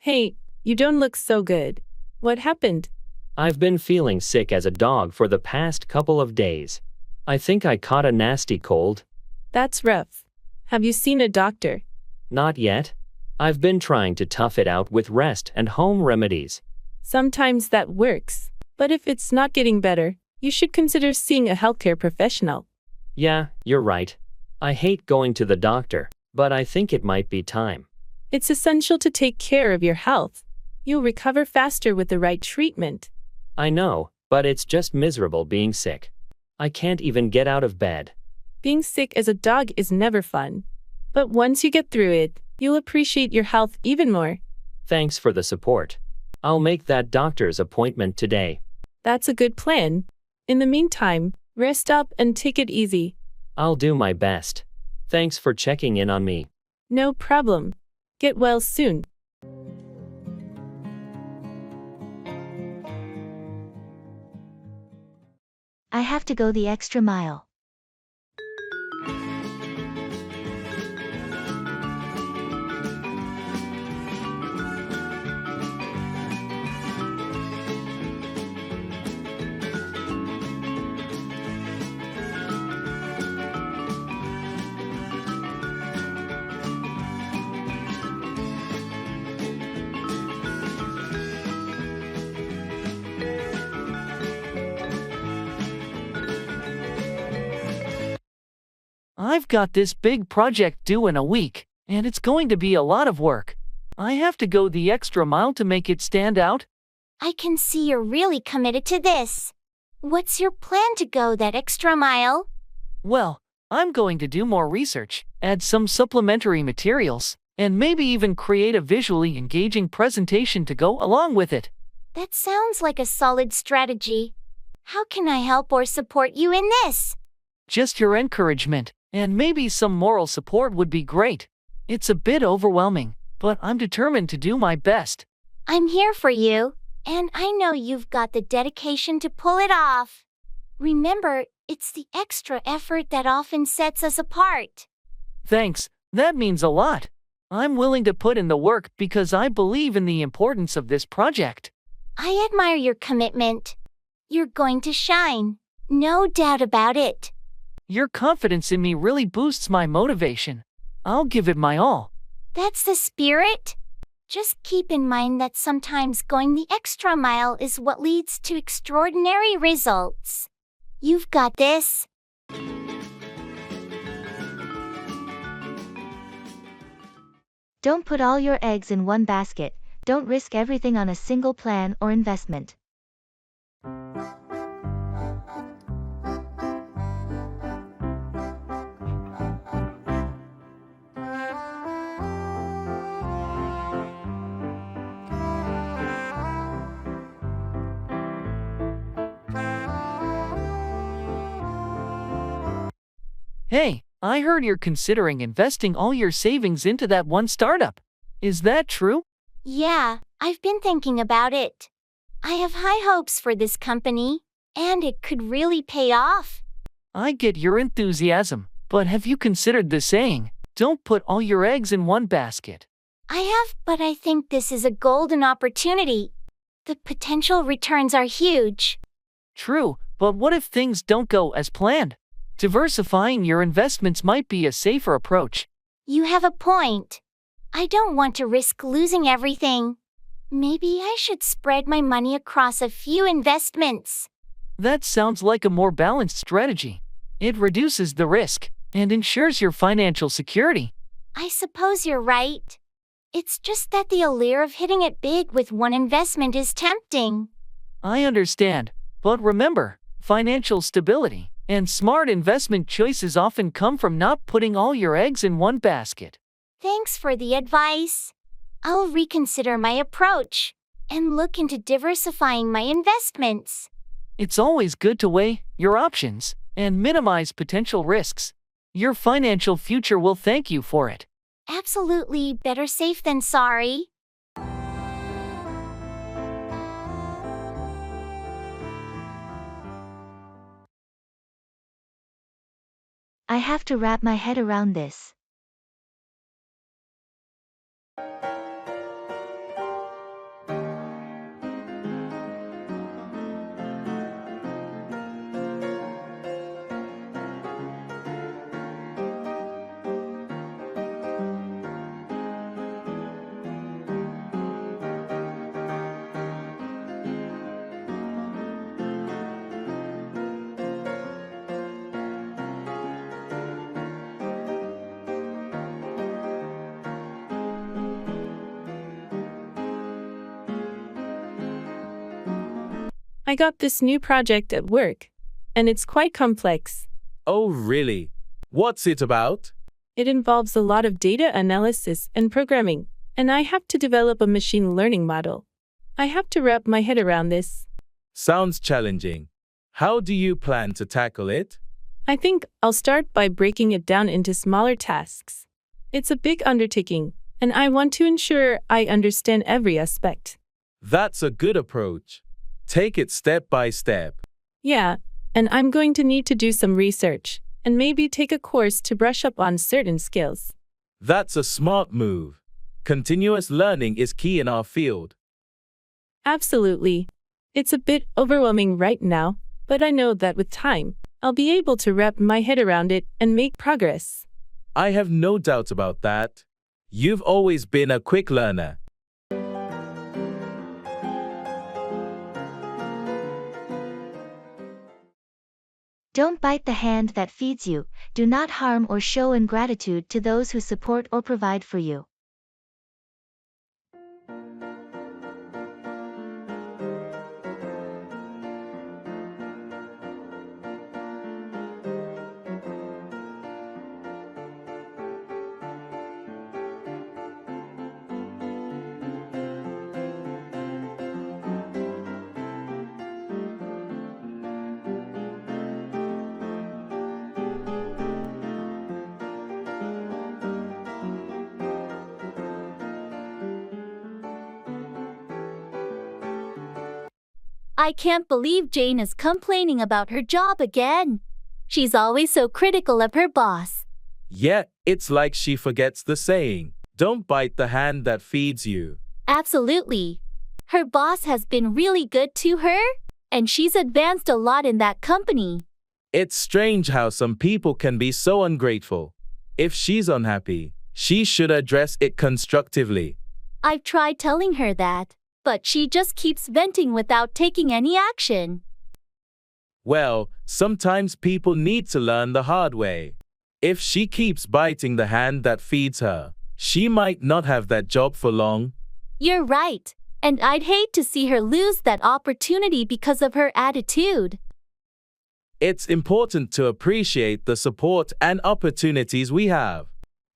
Hey, you don't look so good. What happened? I've been feeling sick as a dog for the past couple of days. I think I caught a nasty cold. That's rough. Have you seen a doctor? Not yet. I've been trying to tough it out with rest and home remedies. Sometimes that works. But if it's not getting better, you should consider seeing a healthcare professional. Yeah, you're right. I hate going to the doctor, but I think it might be time. It's essential to take care of your health. You'll recover faster with the right treatment. I know, but it's just miserable being sick. I can't even get out of bed. Being sick as a dog is never fun. But once you get through it, you'll appreciate your health even more. Thanks for the support. I'll make that doctor's appointment today. That's a good plan. In the meantime, rest up and take it easy. I'll do my best. Thanks for checking in on me. No problem. Get well soon. I have to go the extra mile. I've got this big project due in a week, and it's going to be a lot of work. I have to go the extra mile to make it stand out. I can see you're really committed to this. What's your plan to go that extra mile? Well, I'm going to do more research, add some supplementary materials, and maybe even create a visually engaging presentation to go along with it. That sounds like a solid strategy. How can I help or support you in this? Just your encouragement, and maybe some moral support would be great. It's a bit overwhelming, but I'm determined to do my best. I'm here for you, and I know you've got the dedication to pull it off. Remember, it's the extra effort that often sets us apart. Thanks, that means a lot. I'm willing to put in the work because I believe in the importance of this project. I admire your commitment. You're going to shine, no doubt about it. Your confidence in me really boosts my motivation. I'll give it my all. That's the spirit. Just keep in mind that sometimes going the extra mile is what leads to extraordinary results. You've got this. Don't put all your eggs in one basket. Don't risk everything on a single plan or investment. Hey, I heard you're considering investing all your savings into that one startup. Is that true? Yeah, I've been thinking about it. I have high hopes for this company, and it could really pay off. I get your enthusiasm, but have you considered the saying, don't put all your eggs in one basket? I have, but I think this is a golden opportunity. The potential returns are huge. True, but what if things don't go as planned? Diversifying your investments might be a safer approach. You have a point. I don't want to risk losing everything. Maybe I should spread my money across a few investments. That sounds like a more balanced strategy. It reduces the risk and ensures your financial security. I suppose you're right. It's just that the allure of hitting it big with one investment is tempting. I understand, but remember, financial stability and smart investment choices often come from not putting all your eggs in one basket. Thanks for the advice. I'll reconsider my approach and look into diversifying my investments. It's always good to weigh your options and minimize potential risks. Your financial future will thank you for it. Absolutely, better safe than sorry. I have to wrap my head around this. I got this new project at work, and it's quite complex. Oh, really? What's it about? It involves a lot of data analysis and programming, and I have to develop a machine learning model. I have to wrap my head around this. Sounds challenging. How do you plan to tackle it? I think I'll start by breaking it down into smaller tasks. It's a big undertaking, and I want to ensure I understand every aspect. That's a good approach. Take it step by step. Yeah, and I'm going to need to do some research, and maybe take a course to brush up on certain skills. That's a smart move. Continuous learning is key in our field. Absolutely. It's a bit overwhelming right now, but I know that with time, I'll be able to wrap my head around it and make progress. I have no doubt about that. You've always been a quick learner. Don't bite the hand that feeds you. Do not harm or show ingratitude to those who support or provide for you. I can't believe Jane is complaining about her job again. She's always so critical of her boss. Yeah, it's like she forgets the saying, don't bite the hand that feeds you. Absolutely. Her boss has been really good to her, and she's advanced a lot in that company. It's strange how some people can be so ungrateful. If she's unhappy, she should address it constructively. I've tried telling her that, but she just keeps venting without taking any action. Well, sometimes people need to learn the hard way. If she keeps biting the hand that feeds her, she might not have that job for long. You're right, and I'd hate to see her lose that opportunity because of her attitude. It's important to appreciate the support and opportunities we have.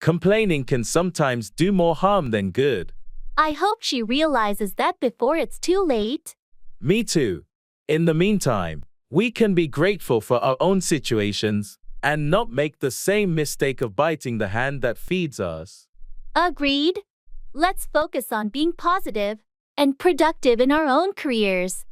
Complaining can sometimes do more harm than good. I hope she realizes that before it's too late. Me too. In the meantime, we can be grateful for our own situations and not make the same mistake of biting the hand that feeds us. Agreed. Let's focus on being positive and productive in our own careers.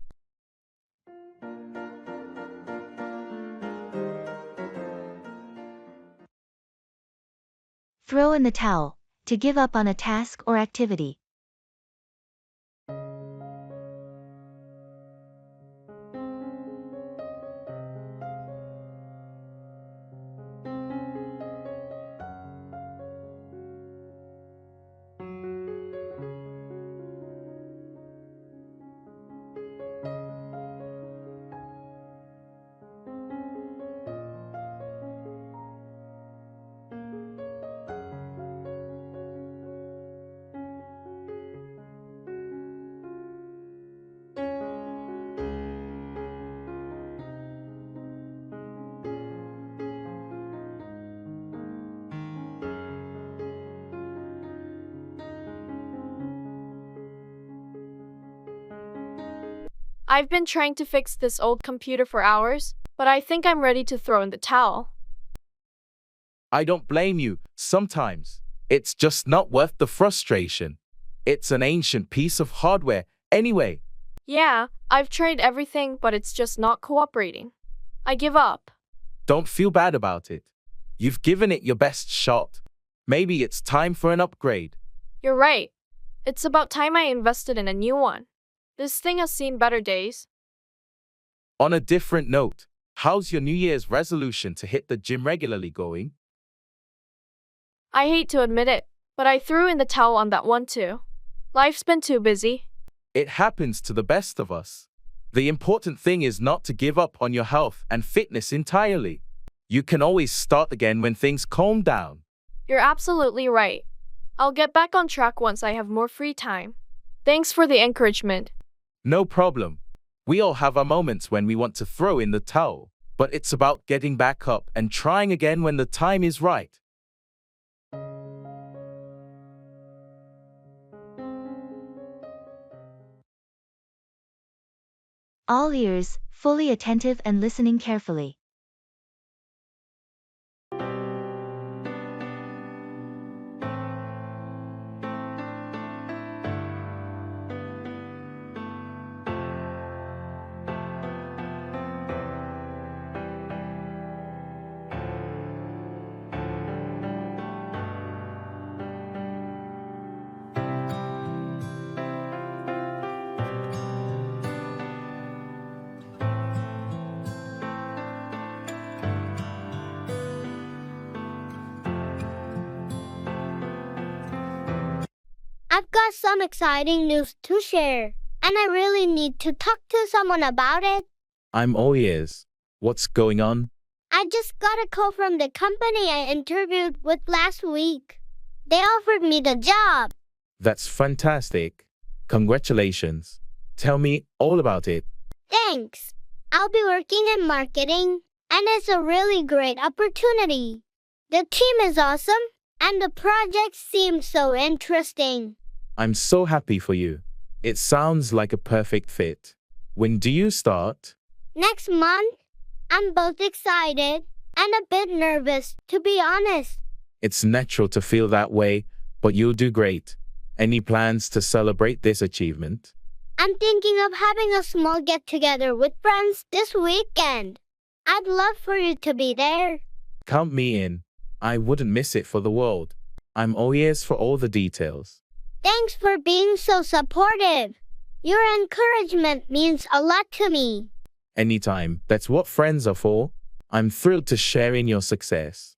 Throw in the towel. To give up on a task or activity. I've been trying to fix this old computer for hours, but I think I'm ready to throw in the towel. I don't blame you. Sometimes it's just not worth the frustration. It's an ancient piece of hardware anyway. Yeah, I've tried everything, but it's just not cooperating. I give up. Don't feel bad about it. You've given it your best shot. Maybe it's time for an upgrade. You're right. It's about time I invested in a new one. This thing has seen better days. On a different note, how's your New Year's resolution to hit the gym regularly going? I hate to admit it, but I threw in the towel on that one too. Life's been too busy. It happens to the best of us. The important thing is not to give up on your health and fitness entirely. You can always start again when things calm down. You're absolutely right. I'll get back on track once I have more free time. Thanks for the encouragement. No problem. We all have our moments when we want to throw in the towel, but it's about getting back up and trying again when the time is right. All ears, fully attentive and listening carefully. I've got some exciting news to share, and I really need to talk to someone about it. I'm all ears. What's going on? I just got a call from the company I interviewed with last week. They offered me the job. That's fantastic. Congratulations. Tell me all about it. Thanks. I'll be working in marketing, and it's a really great opportunity. The team is awesome, and the project seems so interesting. I'm so happy for you. It sounds like a perfect fit. When do you start? Next month. I'm both excited and a bit nervous, to be honest. It's natural to feel that way, but you'll do great. Any plans to celebrate this achievement? I'm thinking of having a small get-together with friends this weekend. I'd love for you to be there. Count me in. I wouldn't miss it for the world. I'm all ears for all the details. Thanks for being so supportive. Your encouragement means a lot to me. Anytime. That's what friends are for. I'm thrilled to share in your success.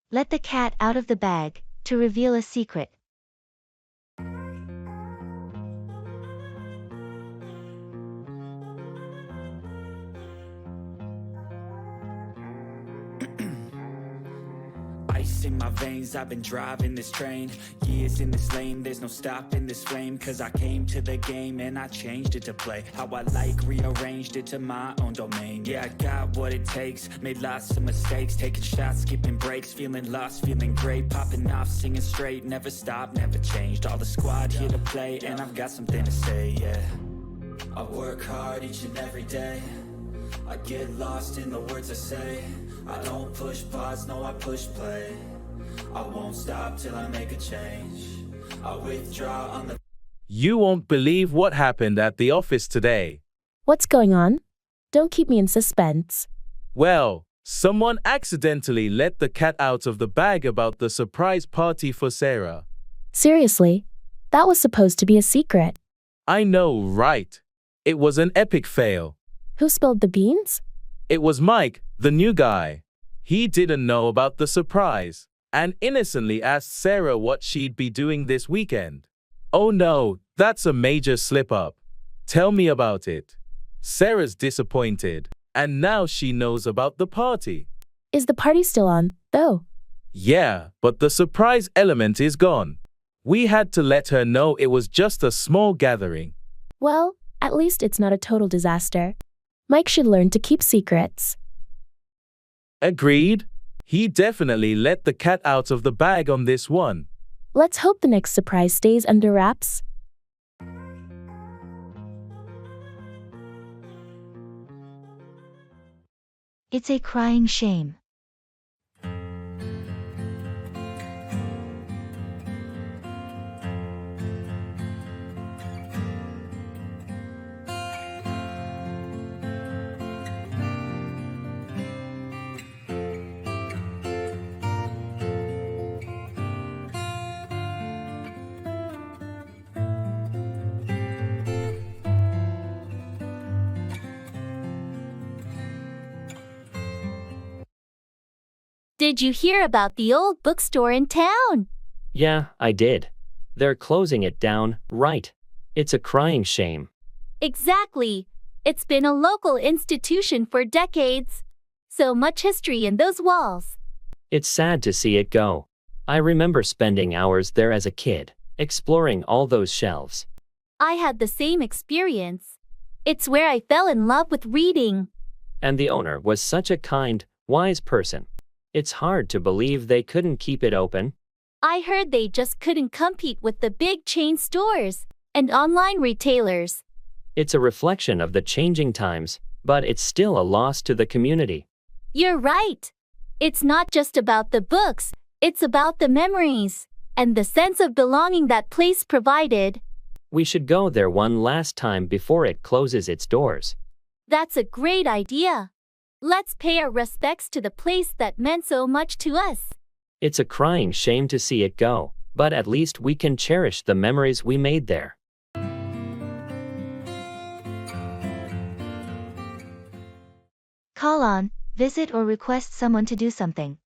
Let the cat out of the bag, to reveal a secret. Ice in my veins, I've been driving this train. Years in this lane, there's no stopping this flame. Cause I came to the game and I changed it to play how I like, rearranged it to my own domain. Yeah, I got what it takes, made lots of mistakes, taking shots, skipping breaks, feeling lost, feeling great, popping off, singing straight, never stopped, never changed. All the squad here to play, and I've got something to say, yeah. I work hard each and every day, I get lost in the words I say. I don't push pause, no I push play. I won't stop till I make a change. I withdraw on the... You won't believe what happened at the office today. What's going on? Don't keep me in suspense. Well, someone accidentally let the cat out of the bag about the surprise party for Sarah. Seriously? That was supposed to be a secret. I know, right? It was an epic fail. Who spilled the beans? It was Mike, the new guy. He didn't know about the surprise and innocently asked Sarah what she'd be doing this weekend. Oh no, that's a major slip-up. Tell me about it. Sarah's disappointed, and now she knows about the party. Is the party still on, though? Yeah, but the surprise element is gone. We had to let her know it was just a small gathering. Well, at least it's not a total disaster. Mike should learn to keep secrets. Agreed. He definitely let the cat out of the bag on this one. Let's hope the next surprise stays under wraps. It's a crying shame. Did you hear about the old bookstore in town? Yeah, I did. They're closing it down, right? It's a crying shame. Exactly. It's been a local institution for decades. So much history in those walls. It's sad to see it go. I remember spending hours there as a kid, exploring all those shelves. I had the same experience. It's where I fell in love with reading. And the owner was such a kind, wise person. It's hard to believe they couldn't keep it open. I heard they just couldn't compete with the big chain stores and online retailers. It's a reflection of the changing times, but it's still a loss to the community. You're right. It's not just about the books, it's about the memories and the sense of belonging that place provided. We should go there one last time before it closes its doors. That's a great idea. Let's pay our respects to the place that meant so much to us. It's a crying shame to see it go, but at least we can cherish the memories we made there. Call on, visit or request someone to do something.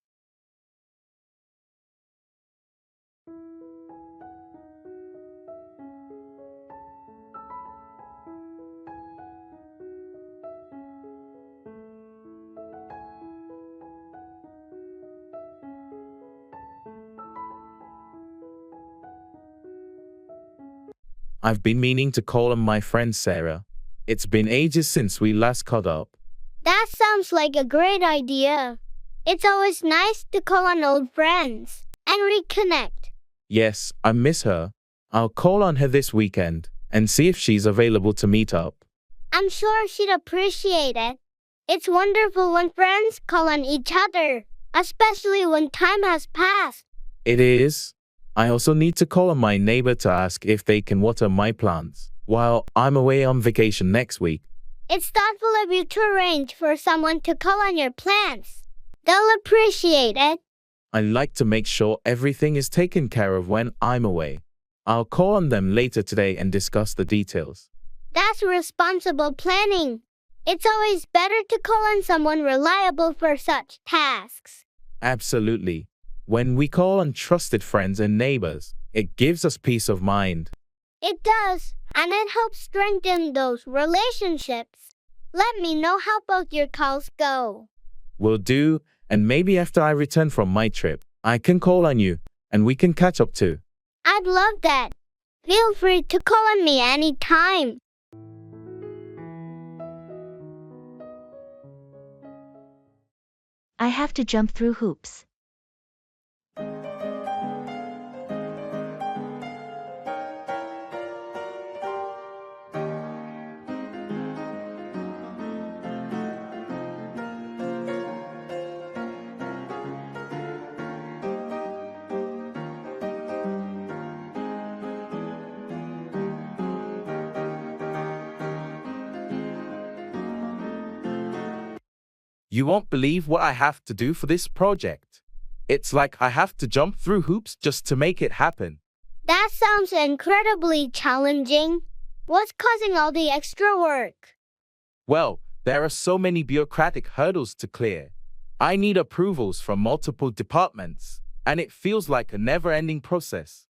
I've been meaning to call on my friend Sarah. It's been ages since we last caught up. That sounds like a great idea. It's always nice to call on old friends and reconnect. Yes, I miss her. I'll call on her this weekend and see if she's available to meet up. I'm sure she'd appreciate it. It's wonderful when friends call on each other, especially when time has passed. It is. I also need to call on my neighbor to ask if they can water my plants while I'm away on vacation next week. It's thoughtful of you to arrange for someone to call on your plants. They'll appreciate it. I like to make sure everything is taken care of when I'm away. I'll call on them later today and discuss the details. That's responsible planning. It's always better to call on someone reliable for such tasks. Absolutely. When we call on trusted friends and neighbors, it gives us peace of mind. It does, and it helps strengthen those relationships. Let me know how both your calls go. Will do, and maybe after I return from my trip, I can call on you, and we can catch up too. I'd love that. Feel free to call on me anytime. I have to jump through hoops. You won't believe what I have to do for this project. It's like I have to jump through hoops just to make it happen. That sounds incredibly challenging. What's causing all the extra work? Well, there are so many bureaucratic hurdles to clear. I need approvals from multiple departments, and it feels like a never-ending process.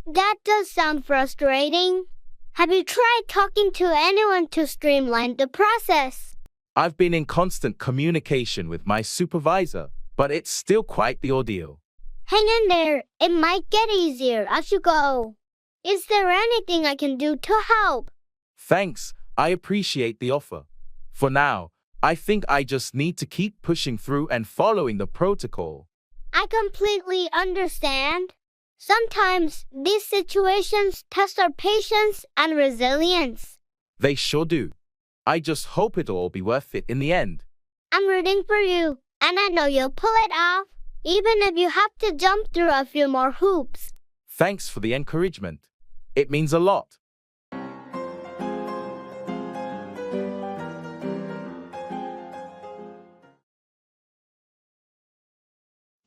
That does sound frustrating. Have you tried talking to anyone to streamline the process? I've been in constant communication with my supervisor, but it's still quite the ordeal. Hang in there. It might get easier as you go. Is there anything I can do to help? Thanks, I appreciate the offer. For now, I think I just need to keep pushing through and following the protocol. I completely understand. Sometimes these situations test our patience and resilience. They sure do. I just hope it'll all be worth it in the end. I'm rooting for you, and I know you'll pull it off, even if you have to jump through a few more hoops. Thanks for the encouragement. It means a lot.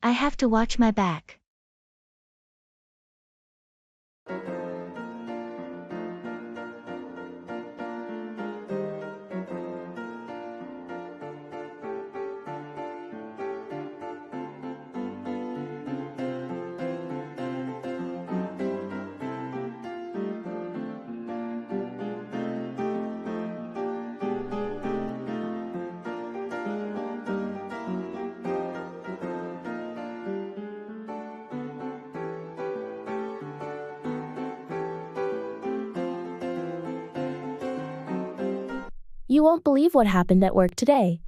I have to watch my back. You won't believe what happened at work today.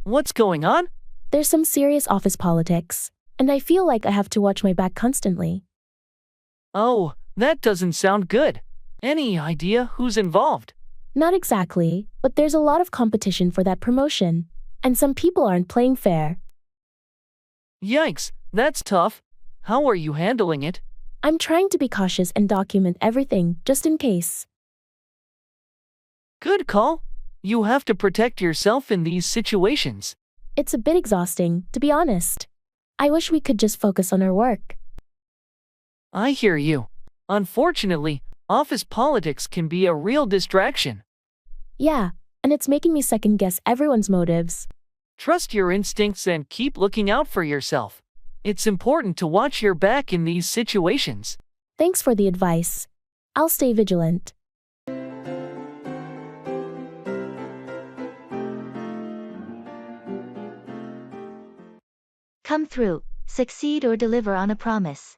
What's going on? There's some serious office politics, and I feel like I have to watch my back constantly. Oh, that doesn't sound good. Any idea who's involved? Not exactly, but there's a lot of competition for that promotion, and some people aren't playing fair. Yikes, that's tough. How are you handling it? I'm trying to be cautious and document everything, just in case. Good call. You have to protect yourself in these situations. It's a bit exhausting, to be honest. I wish we could just focus on our work. I hear you. Unfortunately, office politics can be a real distraction. Yeah, and it's making me second guess everyone's motives. Trust your instincts and keep looking out for yourself. It's important to watch your back in these situations. Thanks for the advice. I'll stay vigilant. Come through, succeed or deliver on a promise.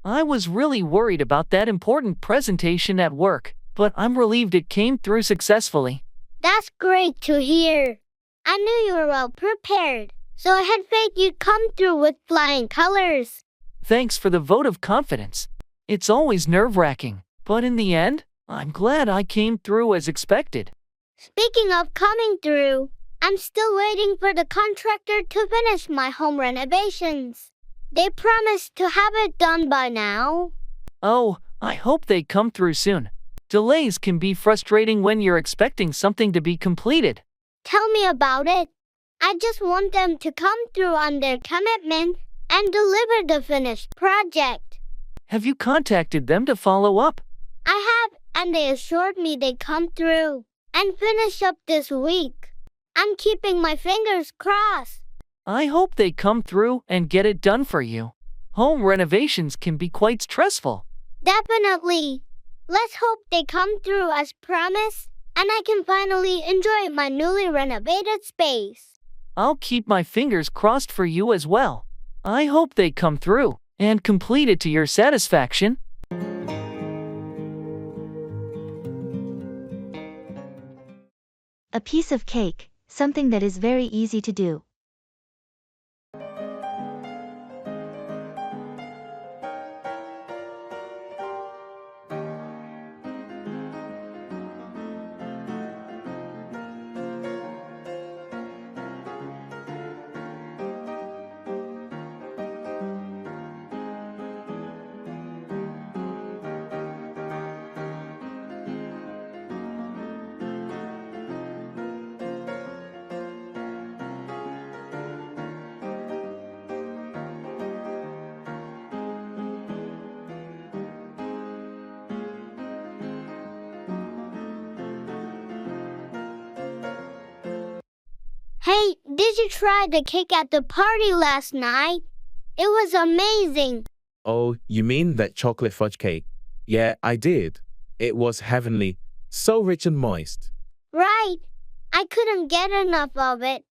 I was really worried about that important presentation at work, but I'm relieved it came through successfully. That's great to hear. I knew you were well prepared, so I had faith you'd come through with flying colors. Thanks for the vote of confidence. It's always nerve-wracking, but in the end, I'm glad I came through as expected. Speaking of coming through, I'm still waiting for the contractor to finish my home renovations. They promised to have it done by now. Oh, I hope they come through soon. Delays can be frustrating when you're expecting something to be completed. Tell me about it. I just want them to come through on their commitment and deliver the finished project. Have you contacted them to follow up? I have, and they assured me they'd come through and finish up this week. I'm keeping my fingers crossed. I hope they come through and get it done for you. Home renovations can be quite stressful. Definitely. Let's hope they come through as promised, and I can finally enjoy my newly renovated space. I'll keep my fingers crossed for you as well. I hope they come through and complete it to your satisfaction. A piece of cake, something that is very easy to do. Hey, did you try the cake at the party last night? It was amazing. Oh, you mean that chocolate fudge cake? Yeah, I did. It was heavenly, so rich and moist. Right. I couldn't get enough of it.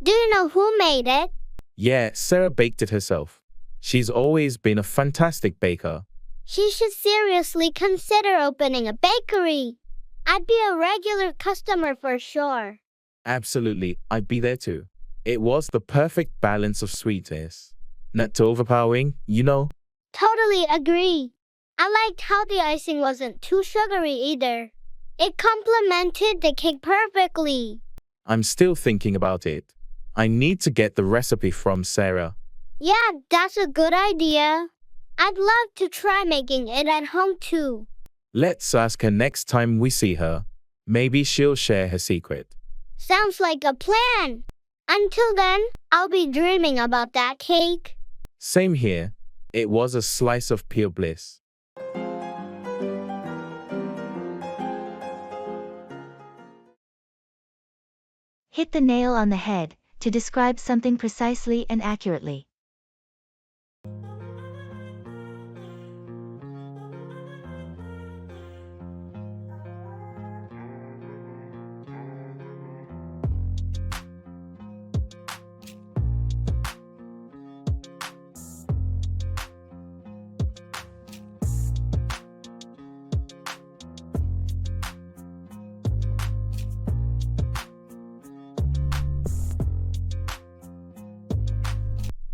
Do you know who made it? Yeah, Sarah baked it herself. She's always been a fantastic baker. She should seriously consider opening a bakery. I'd be a regular customer for sure. Absolutely, I'd be there too. It was the perfect balance of sweetness. Not too overpowering, you know? Totally agree. I liked how the icing wasn't too sugary either. It complemented the cake perfectly. I'm still thinking about it. I need to get the recipe from Sarah. Yeah, that's a good idea. I'd love to try making it at home too. Let's ask her next time we see her. Maybe she'll share her secret. Sounds like a plan. Until then, I'll be dreaming about that cake. Same here. It was a slice of pure bliss. Hit the nail on the head, to describe something precisely and accurately.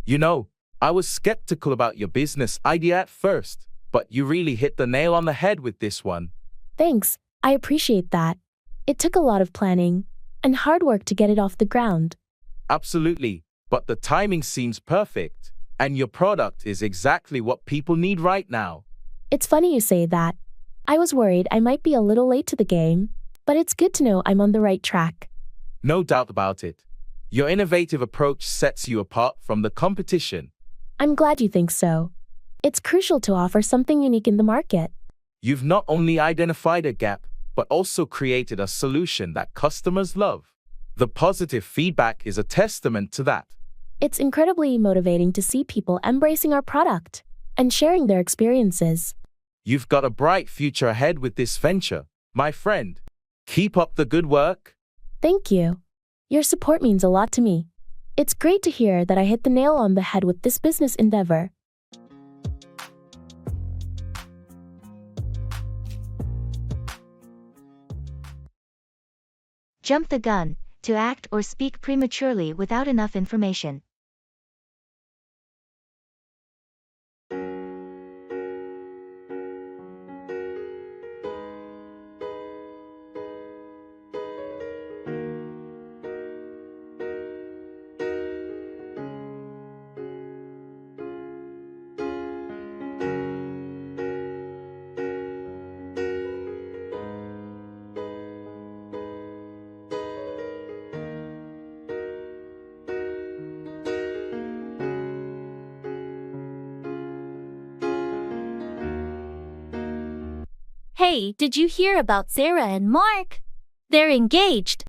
You know, I was skeptical about your business idea at first, but you really hit the nail on the head with this one. Thanks, I appreciate that. It took a lot of planning and hard work to get it off the ground. Absolutely, but the timing seems perfect, and your product is exactly what people need right now. It's funny you say that. I was worried I might be a little late to the game, but it's good to know I'm on the right track. No doubt about it. Your innovative approach sets you apart from the competition. I'm glad you think so. It's crucial to offer something unique in the market. You've not only identified a gap, but also created a solution that customers love. The positive feedback is a testament to that. It's incredibly motivating to see people embracing our product and sharing their experiences. You've got a bright future ahead with this venture, my friend. Keep up the good work. Thank you. Your support means a lot to me. It's great to hear that I hit the nail on the head with this business endeavor. Jump the gun, to act or speak prematurely without enough information. Hey, did you hear about Sarah and Mark? They're engaged.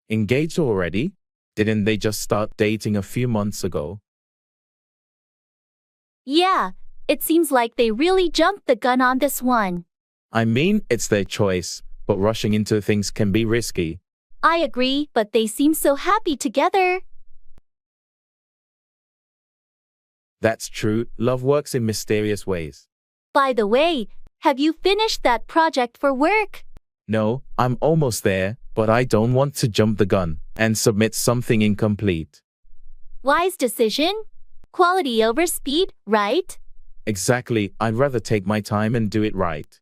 Engaged already? Didn't they just start dating a few months ago? Yeah, it seems like they really jumped the gun on this one. I mean, it's their choice, but rushing into things can be risky. I agree, but they seem so happy together. That's true, love works in mysterious ways. By the way, have you finished that project for work? No, I'm almost there, but I don't want to jump the gun and submit something incomplete. Wise decision. Quality over speed, right? Exactly, I'd rather take my time and do it right.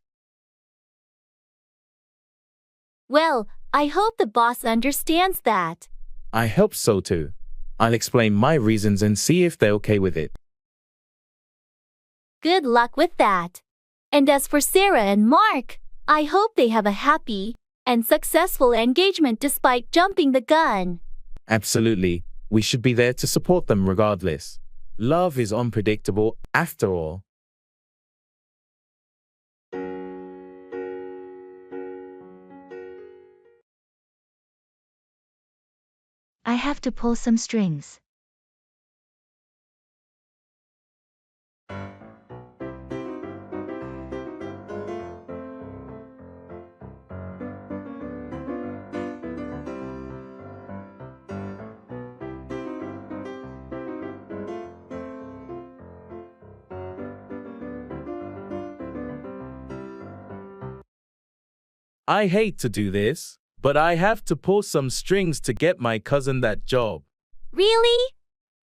Well, I hope the boss understands that. I hope so too. I'll explain my reasons and see if they're okay with it. Good luck with that. And as for Sarah and Mark, I hope they have a happy and successful engagement despite jumping the gun. Absolutely, we should be there to support them regardless. Love is unpredictable, after all. I have to pull some strings. I hate to do this, but I have to pull some strings to get my cousin that job. Really?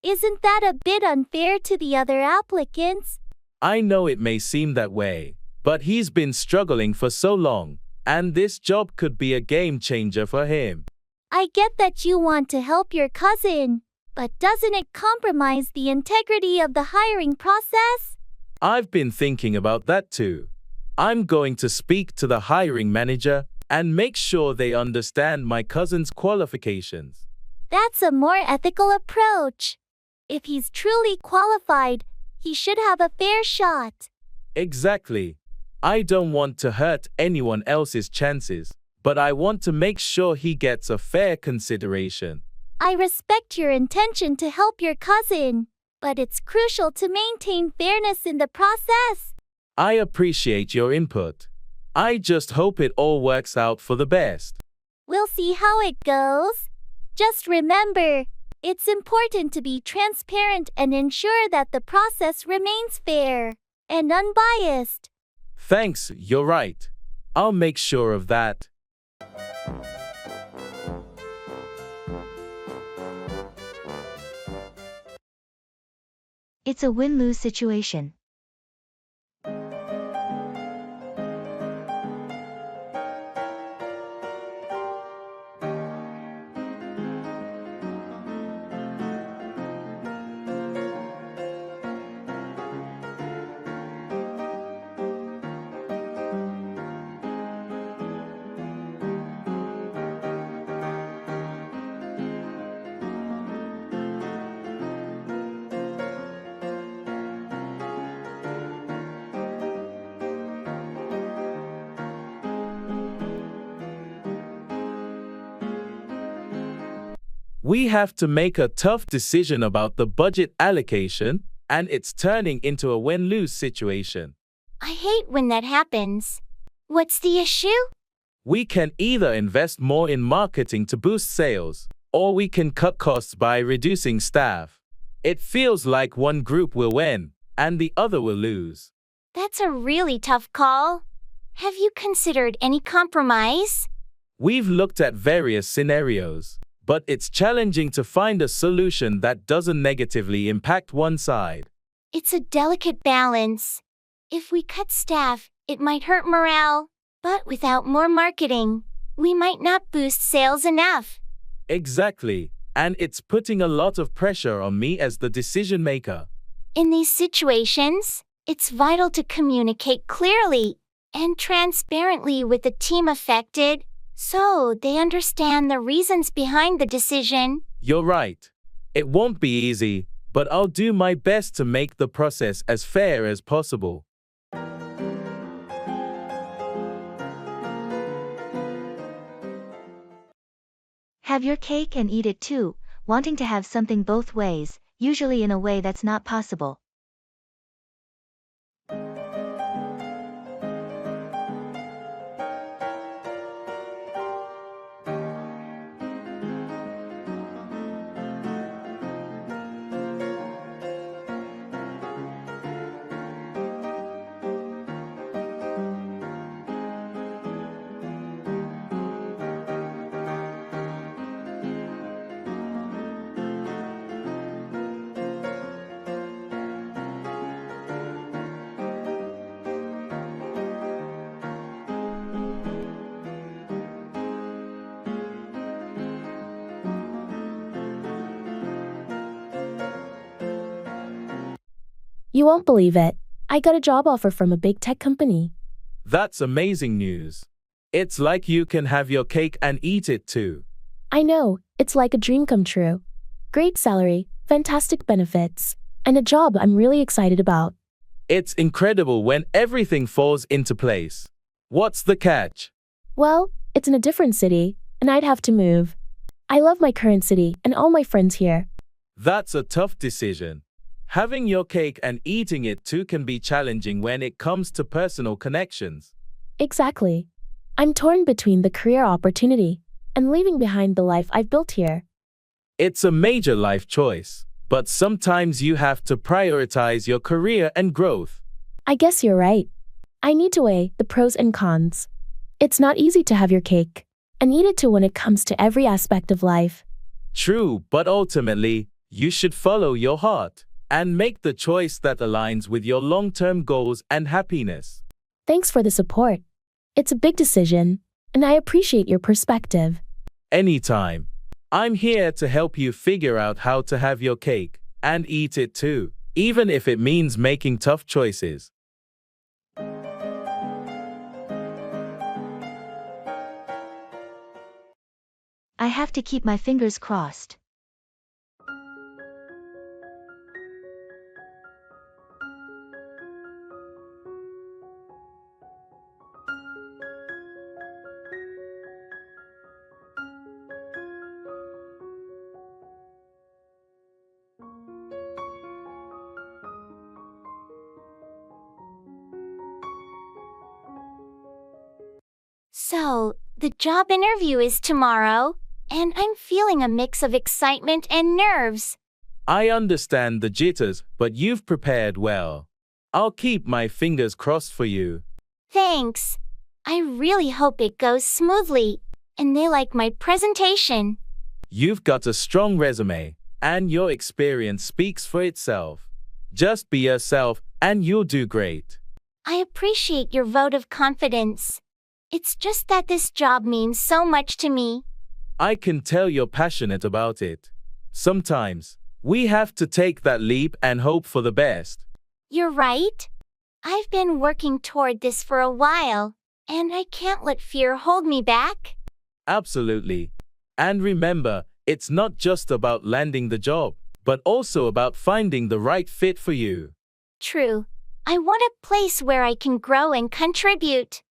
Isn't that a bit unfair to the other applicants? I know it may seem that way, but he's been struggling for so long, and this job could be a game changer for him. I get that you want to help your cousin, but doesn't it compromise the integrity of the hiring process? I've been thinking about that too. I'm going to speak to the hiring manager and make sure they understand my cousin's qualifications. That's a more ethical approach. If he's truly qualified, he should have a fair shot. Exactly. I don't want to hurt anyone else's chances, but I want to make sure he gets a fair consideration. I respect your intention to help your cousin, but it's crucial to maintain fairness in the process. I appreciate your input. I just hope it all works out for the best. We'll see how it goes. Just remember, it's important to be transparent and ensure that the process remains fair and unbiased. Thanks, you're right. I'll make sure of that. It's a win-lose situation. We have to make a tough decision about the budget allocation, and it's turning into a win-lose situation. I hate when that happens. What's the issue? We can either invest more in marketing to boost sales, or we can cut costs by reducing staff. It feels like one group will win, and the other will lose. That's a really tough call. Have you considered any compromise? We've looked at various scenarios, but it's challenging to find a solution that doesn't negatively impact one side. It's a delicate balance. If we cut staff, it might hurt morale, but without more marketing, we might not boost sales enough. Exactly, and it's putting a lot of pressure on me as the decision maker. In these situations, it's vital to communicate clearly and transparently with the team affected, so they understand the reasons behind the decision. You're right. It won't be easy, but I'll do my best to make the process as fair as possible. Have your cake and eat it too, wanting to have something both ways, usually in a way that's not possible. You won't believe it. I got a job offer from a big tech company. That's amazing news. It's like you can have your cake and eat it too. I know, it's like a dream come true. Great salary, fantastic benefits, and a job I'm really excited about. It's incredible when everything falls into place. What's the catch? Well, it's in a different city, and I'd have to move. I love my current city and all my friends here. That's a tough decision. Having your cake and eating it too can be challenging when it comes to personal connections. Exactly. I'm torn between the career opportunity and leaving behind the life I've built here. It's a major life choice, but sometimes you have to prioritize your career and growth. I guess you're right. I need to weigh the pros and cons. It's not easy to have your cake and eat it too when it comes to every aspect of life. True, but ultimately, you should follow your heart and make the choice that aligns with your long-term goals and happiness. Thanks for the support. It's a big decision, and I appreciate your perspective. Anytime. I'm here to help you figure out how to have your cake and eat it too, even if it means making tough choices. I have to keep my fingers crossed. So, the job interview is tomorrow, and I'm feeling a mix of excitement and nerves. I understand the jitters, but you've prepared well. I'll keep my fingers crossed for you. Thanks. I really hope it goes smoothly, and they like my presentation. You've got a strong resume, and your experience speaks for itself. Just be yourself and you'll do great. I appreciate your vote of confidence. It's just that this job means so much to me. I can tell you're passionate about it. Sometimes, we have to take that leap and hope for the best. You're right. I've been working toward this for a while, and I can't let fear hold me back. Absolutely. And remember, it's not just about landing the job, but also about finding the right fit for you. True. I want a place where I can grow and contribute.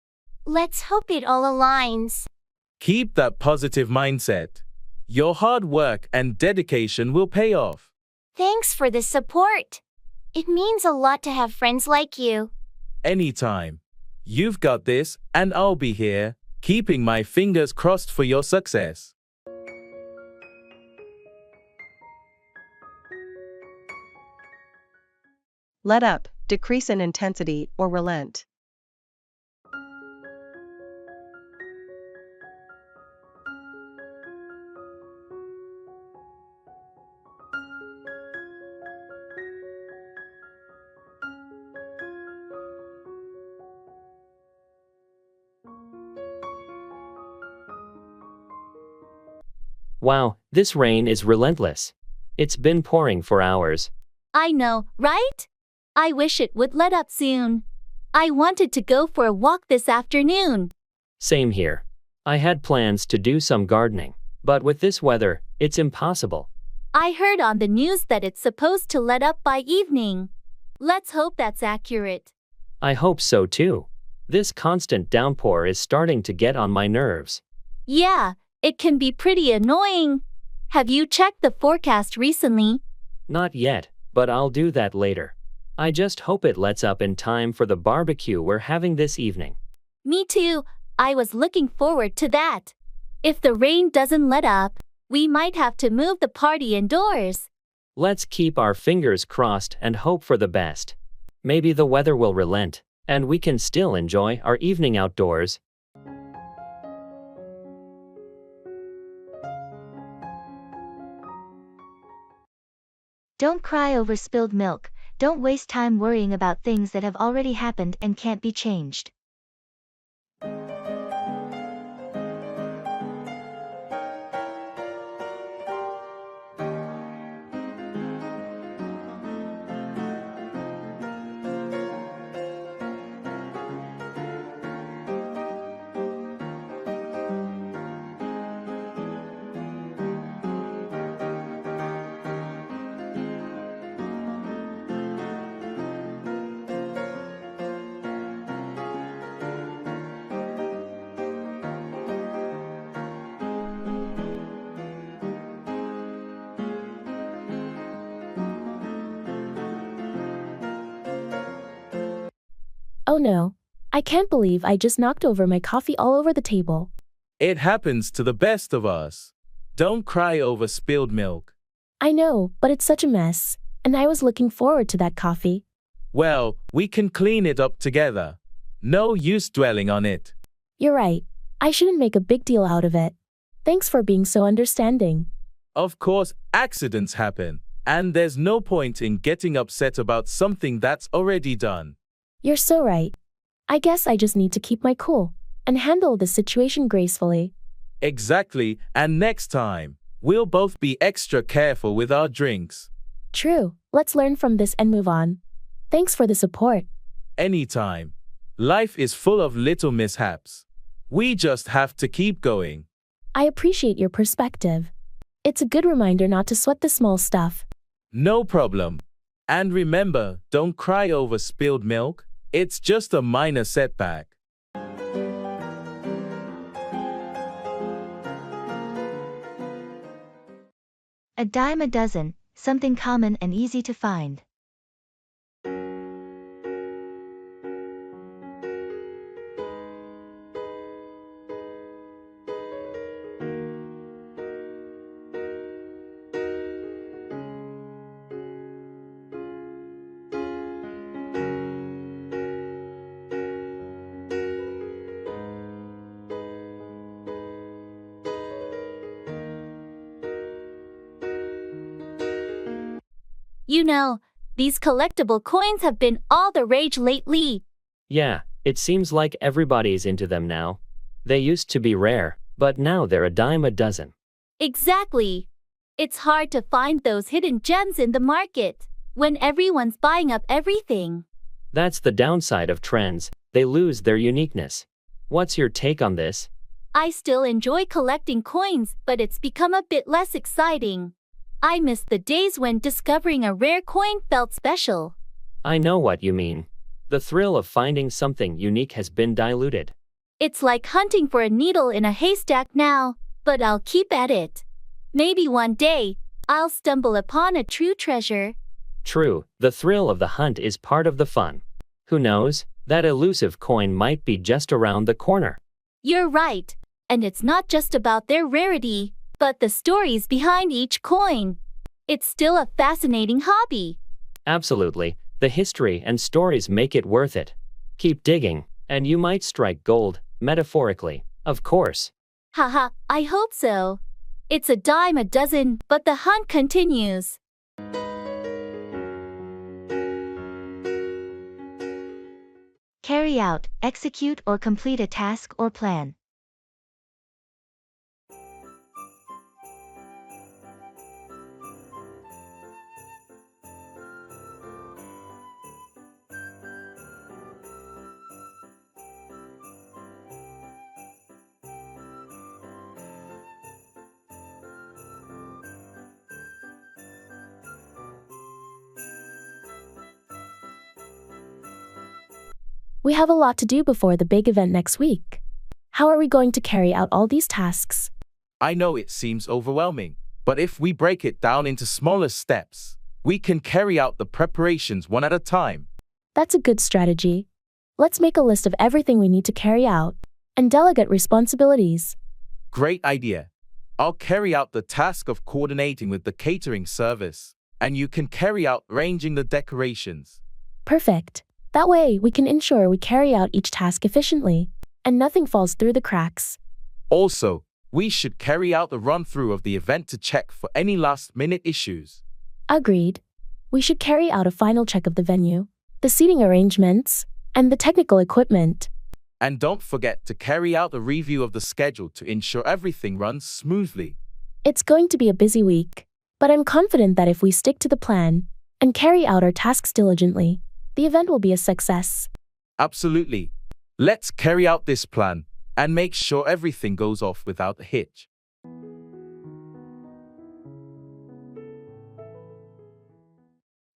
Let's hope it all aligns. Keep that positive mindset. Your hard work and dedication will pay off. Thanks for the support. It means a lot to have friends like you. Anytime. You've got this, and I'll be here, keeping my fingers crossed for your success. Let up, decrease in intensity, or relent. Wow, this rain is relentless. It's been pouring for hours. I know, right? I wish it would let up soon. I wanted to go for a walk this afternoon. Same here. I had plans to do some gardening, but with this weather, it's impossible. I heard on the news that it's supposed to let up by evening. Let's hope that's accurate. I hope so too. This constant downpour is starting to get on my nerves. Yeah, it can be pretty annoying. Have you checked the forecast recently? Not yet, but I'll do that later. I just hope it lets up in time for the barbecue we're having this evening. Me too. I was looking forward to that. If the rain doesn't let up, we might have to move the party indoors. Let's keep our fingers crossed and hope for the best. Maybe the weather will relent, and we can still enjoy our evening outdoors. Don't cry over spilled milk. Don't waste time worrying about things that have already happened and can't be changed. Oh no. I can't believe I just knocked over my coffee all over the table. It happens to the best of us. Don't cry over spilled milk. I know, but it's such a mess, and I was looking forward to that coffee. Well, we can clean it up together. No use dwelling on it. You're right. I shouldn't make a big deal out of it. Thanks for being so understanding. Of course, accidents happen, and there's no point in getting upset about something that's already done. You're so right. I guess I just need to keep my cool and handle the situation gracefully. Exactly, and next time, we'll both be extra careful with our drinks. True. Let's learn from this and move on. Thanks for the support. Anytime. Life is full of little mishaps. We just have to keep going. I appreciate your perspective. It's a good reminder not to sweat the small stuff. No problem. And remember, don't cry over spilled milk. It's just a minor setback. A dime a dozen, something common and easy to find. You know, These collectible coins have been all the rage lately. Yeah, it seems like everybody's into them now. They used to be rare, but now they're a dime a dozen. Exactly. It's hard to find those hidden gems in the market when everyone's buying up everything. That's the downside of trends, they lose their uniqueness. What's your take on this? I still enjoy collecting coins, but it's become a bit less exciting. I miss the days when discovering a rare coin felt special. I know what you mean. The thrill of finding something unique has been diluted. It's like hunting for a needle in a haystack now, but I'll keep at it. Maybe one day, I'll stumble upon a true treasure. True, the thrill of the hunt is part of the fun. Who knows, that elusive coin might be just around the corner. You're right, and it's not just about their rarity, but the stories behind each coin. It's still a fascinating hobby. Absolutely, the history and stories make it worth it. Keep digging, and you might strike gold, metaphorically, of course. Haha, I hope so. It's a dime a dozen, but the hunt continues. Carry out, execute or complete a task or plan. We have a lot to do before the big event next week. How are we going to carry out all these tasks? I know it seems overwhelming, but if we break it down into smaller steps, we can carry out the preparations one at a time. That's a good strategy. Let's make a list of everything we need to carry out and delegate responsibilities. Great idea. I'll carry out the task of coordinating with the catering service, and you can carry out arranging the decorations. Perfect. That way, we can ensure we carry out each task efficiently, and nothing falls through the cracks. Also, we should carry out the run-through of the event to check for any last-minute issues. Agreed. We should carry out a final check of the venue, the seating arrangements, and the technical equipment. And don't forget to carry out a review of the schedule to ensure everything runs smoothly. It's going to be a busy week, but I'm confident that if we stick to the plan and carry out our tasks diligently, the event will be a success. Absolutely. Let's carry out this plan and make sure everything goes off without a hitch.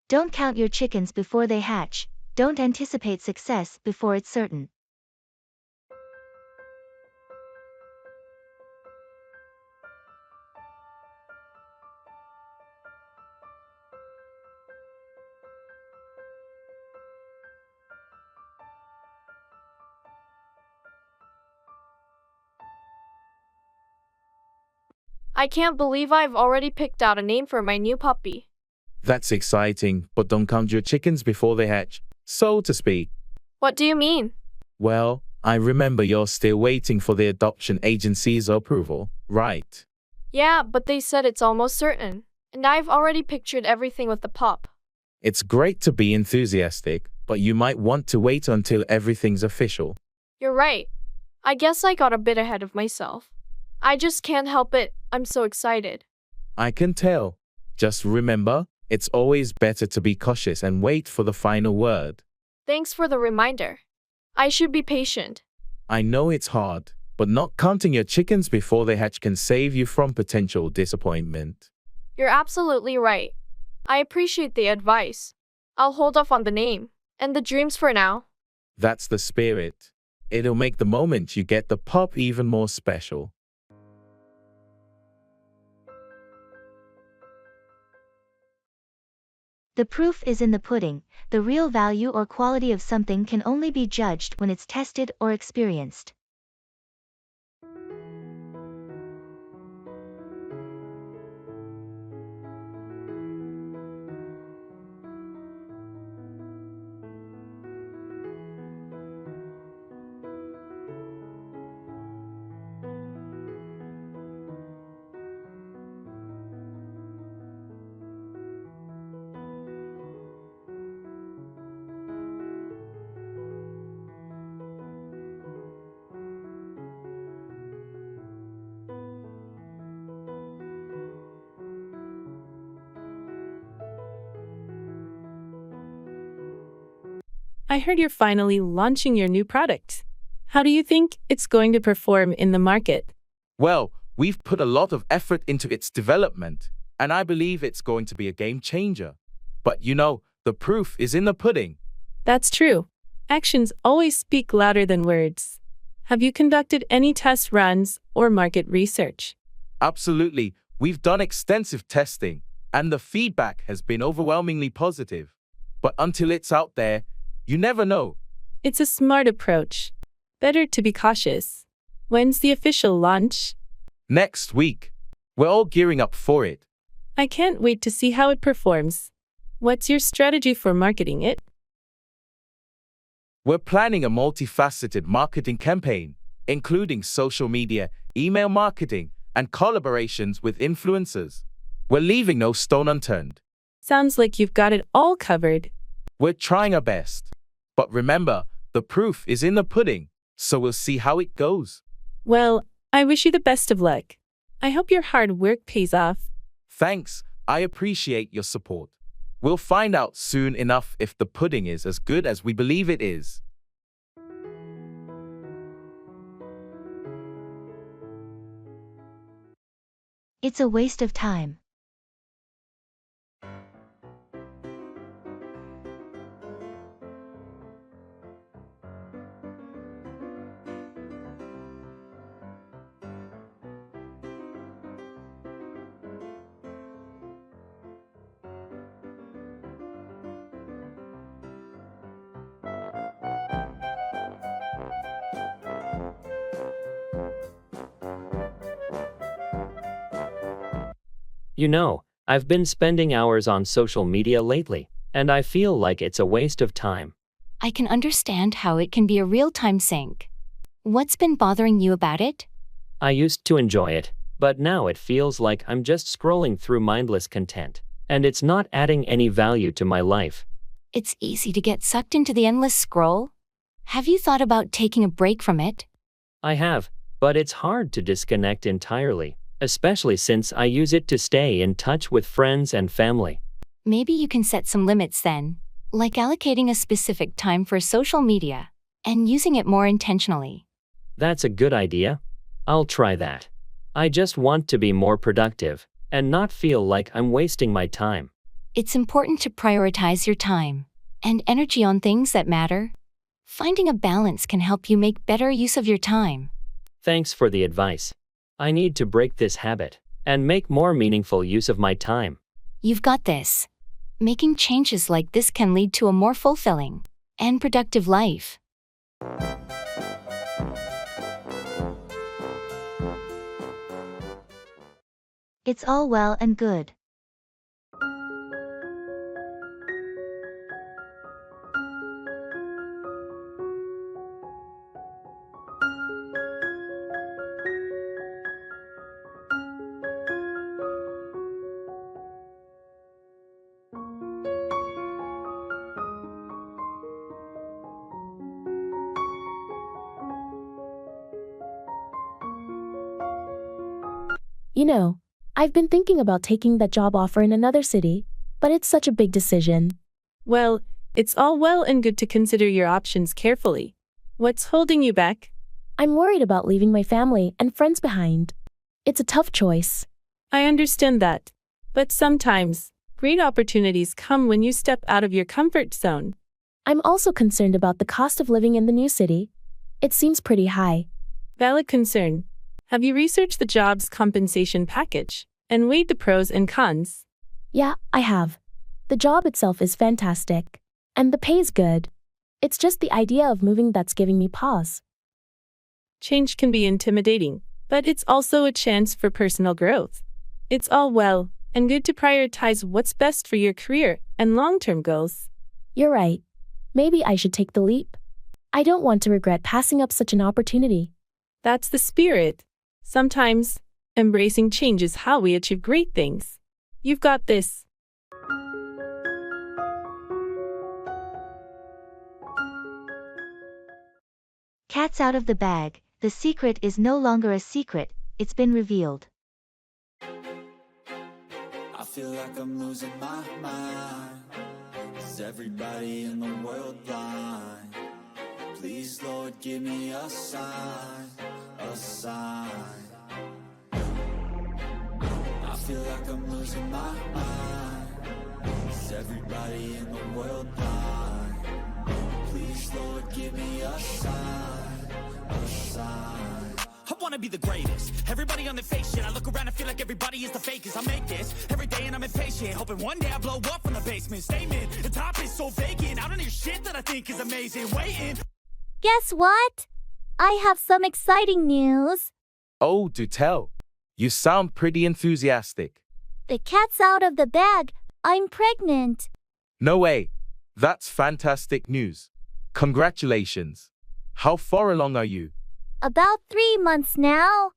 Don't count your chickens before they hatch. Don't anticipate success before it's certain. I can't believe I've already picked out a name for my new puppy. That's exciting, but don't count your chickens before they hatch, so to speak. What do you mean? Well, I remember you're still waiting for the adoption agency's approval, right? Yeah, but they said it's almost certain, and I've already pictured everything with the pup. It's great to be enthusiastic, but you might want to wait until everything's official. You're right. I guess I got a bit ahead of myself. I just can't help it. I'm so excited. I can tell. Just remember, it's always better to be cautious and wait for the final word. Thanks for the reminder. I should be patient. I know it's hard, but not counting your chickens before they hatch can save you from potential disappointment. You're absolutely right. I appreciate the advice. I'll hold off on the name and the dreams for now. That's the spirit. It'll make the moment you get the pup even more special. The proof is in the pudding. The real value or quality of something can only be judged when it's tested or experienced. I heard you're finally launching your new product. How do you think it's going to perform in the market? Well, we've put a lot of effort into its development, and I believe it's going to be a game changer. But the proof is in the pudding. That's true. Actions always speak louder than words. Have you conducted any test runs or market research? Absolutely. We've done extensive testing, and the feedback has been overwhelmingly positive. But until it's out there, you never know. It's a smart approach. Better to be cautious. When's the official launch? Next week. We're all gearing up for it. I can't wait to see how it performs. What's your strategy for marketing it? We're planning a multifaceted marketing campaign, including social media, email marketing, and collaborations with influencers. We're leaving no stone unturned. Sounds like you've got it all covered. We're trying our best. But remember, the proof is in the pudding, so we'll see how it goes. Well, I wish you the best of luck. I hope your hard work pays off. Thanks, I appreciate your support. We'll find out soon enough if the pudding is as good as we believe it is. It's a waste of time. I've been spending hours on social media lately, and I feel like it's a waste of time. I can understand how it can be a real-time sink. What's been bothering you about it? I used to enjoy it, but now it feels like I'm just scrolling through mindless content, and it's not adding any value to my life. It's easy to get sucked into the endless scroll. Have you thought about taking a break from it? I have, but it's hard to disconnect entirely, especially since I use it to stay in touch with friends and family. Maybe you can set some limits then, like allocating a specific time for social media and using it more intentionally. That's a good idea. I'll try that. I just want to be more productive and not feel like I'm wasting my time. It's important to prioritize your time and energy on things that matter. Finding a balance can help you make better use of your time. Thanks for the advice. I need to break this habit and make more meaningful use of my time. You've got this. Making changes like this can lead to a more fulfilling and productive life. It's all well and good. I've been thinking about taking that job offer in another city, but it's such a big decision. Well, it's all well and good to consider your options carefully. What's holding you back? I'm worried about leaving my family and friends behind. It's a tough choice. I understand that. But sometimes, great opportunities come when you step out of your comfort zone. I'm also concerned about the cost of living in the new city. It seems pretty high. Valid concern. Have you researched the job's compensation package and weighed the pros and cons? Yeah, I have. The job itself is fantastic. And the pay is good. It's just the idea of moving that's giving me pause. Change can be intimidating, but it's also a chance for personal growth. It's all well and good to prioritize what's best for your career and long-term goals. You're right. Maybe I should take the leap. I don't want to regret passing up such an opportunity. That's the spirit. Sometimes, embracing change is how we achieve great things. You've got this. Cat's out of the bag. The secret is no longer a secret, it's been revealed. I feel like I'm losing my mind. 'Cause Is everybody in the world blind? Please, Lord, give me a sign, a sign. I feel like I'm losing my mind. Is everybody in the world blind? Please, Lord, give me a sign, a sign. I wanna be the greatest. Everybody on the fake shit. I look around and feel like everybody is the fakest. I make this every day and I'm impatient, hoping one day I blow up from the basement. Statement, the top is so vacant. I don't hear shit that I think is amazing. Waiting. Guess what? I have some exciting news. Oh, do tell. You sound pretty enthusiastic. The cat's out of the bag. I'm pregnant. No way. That's fantastic news. Congratulations. How far along are you? About 3 months now.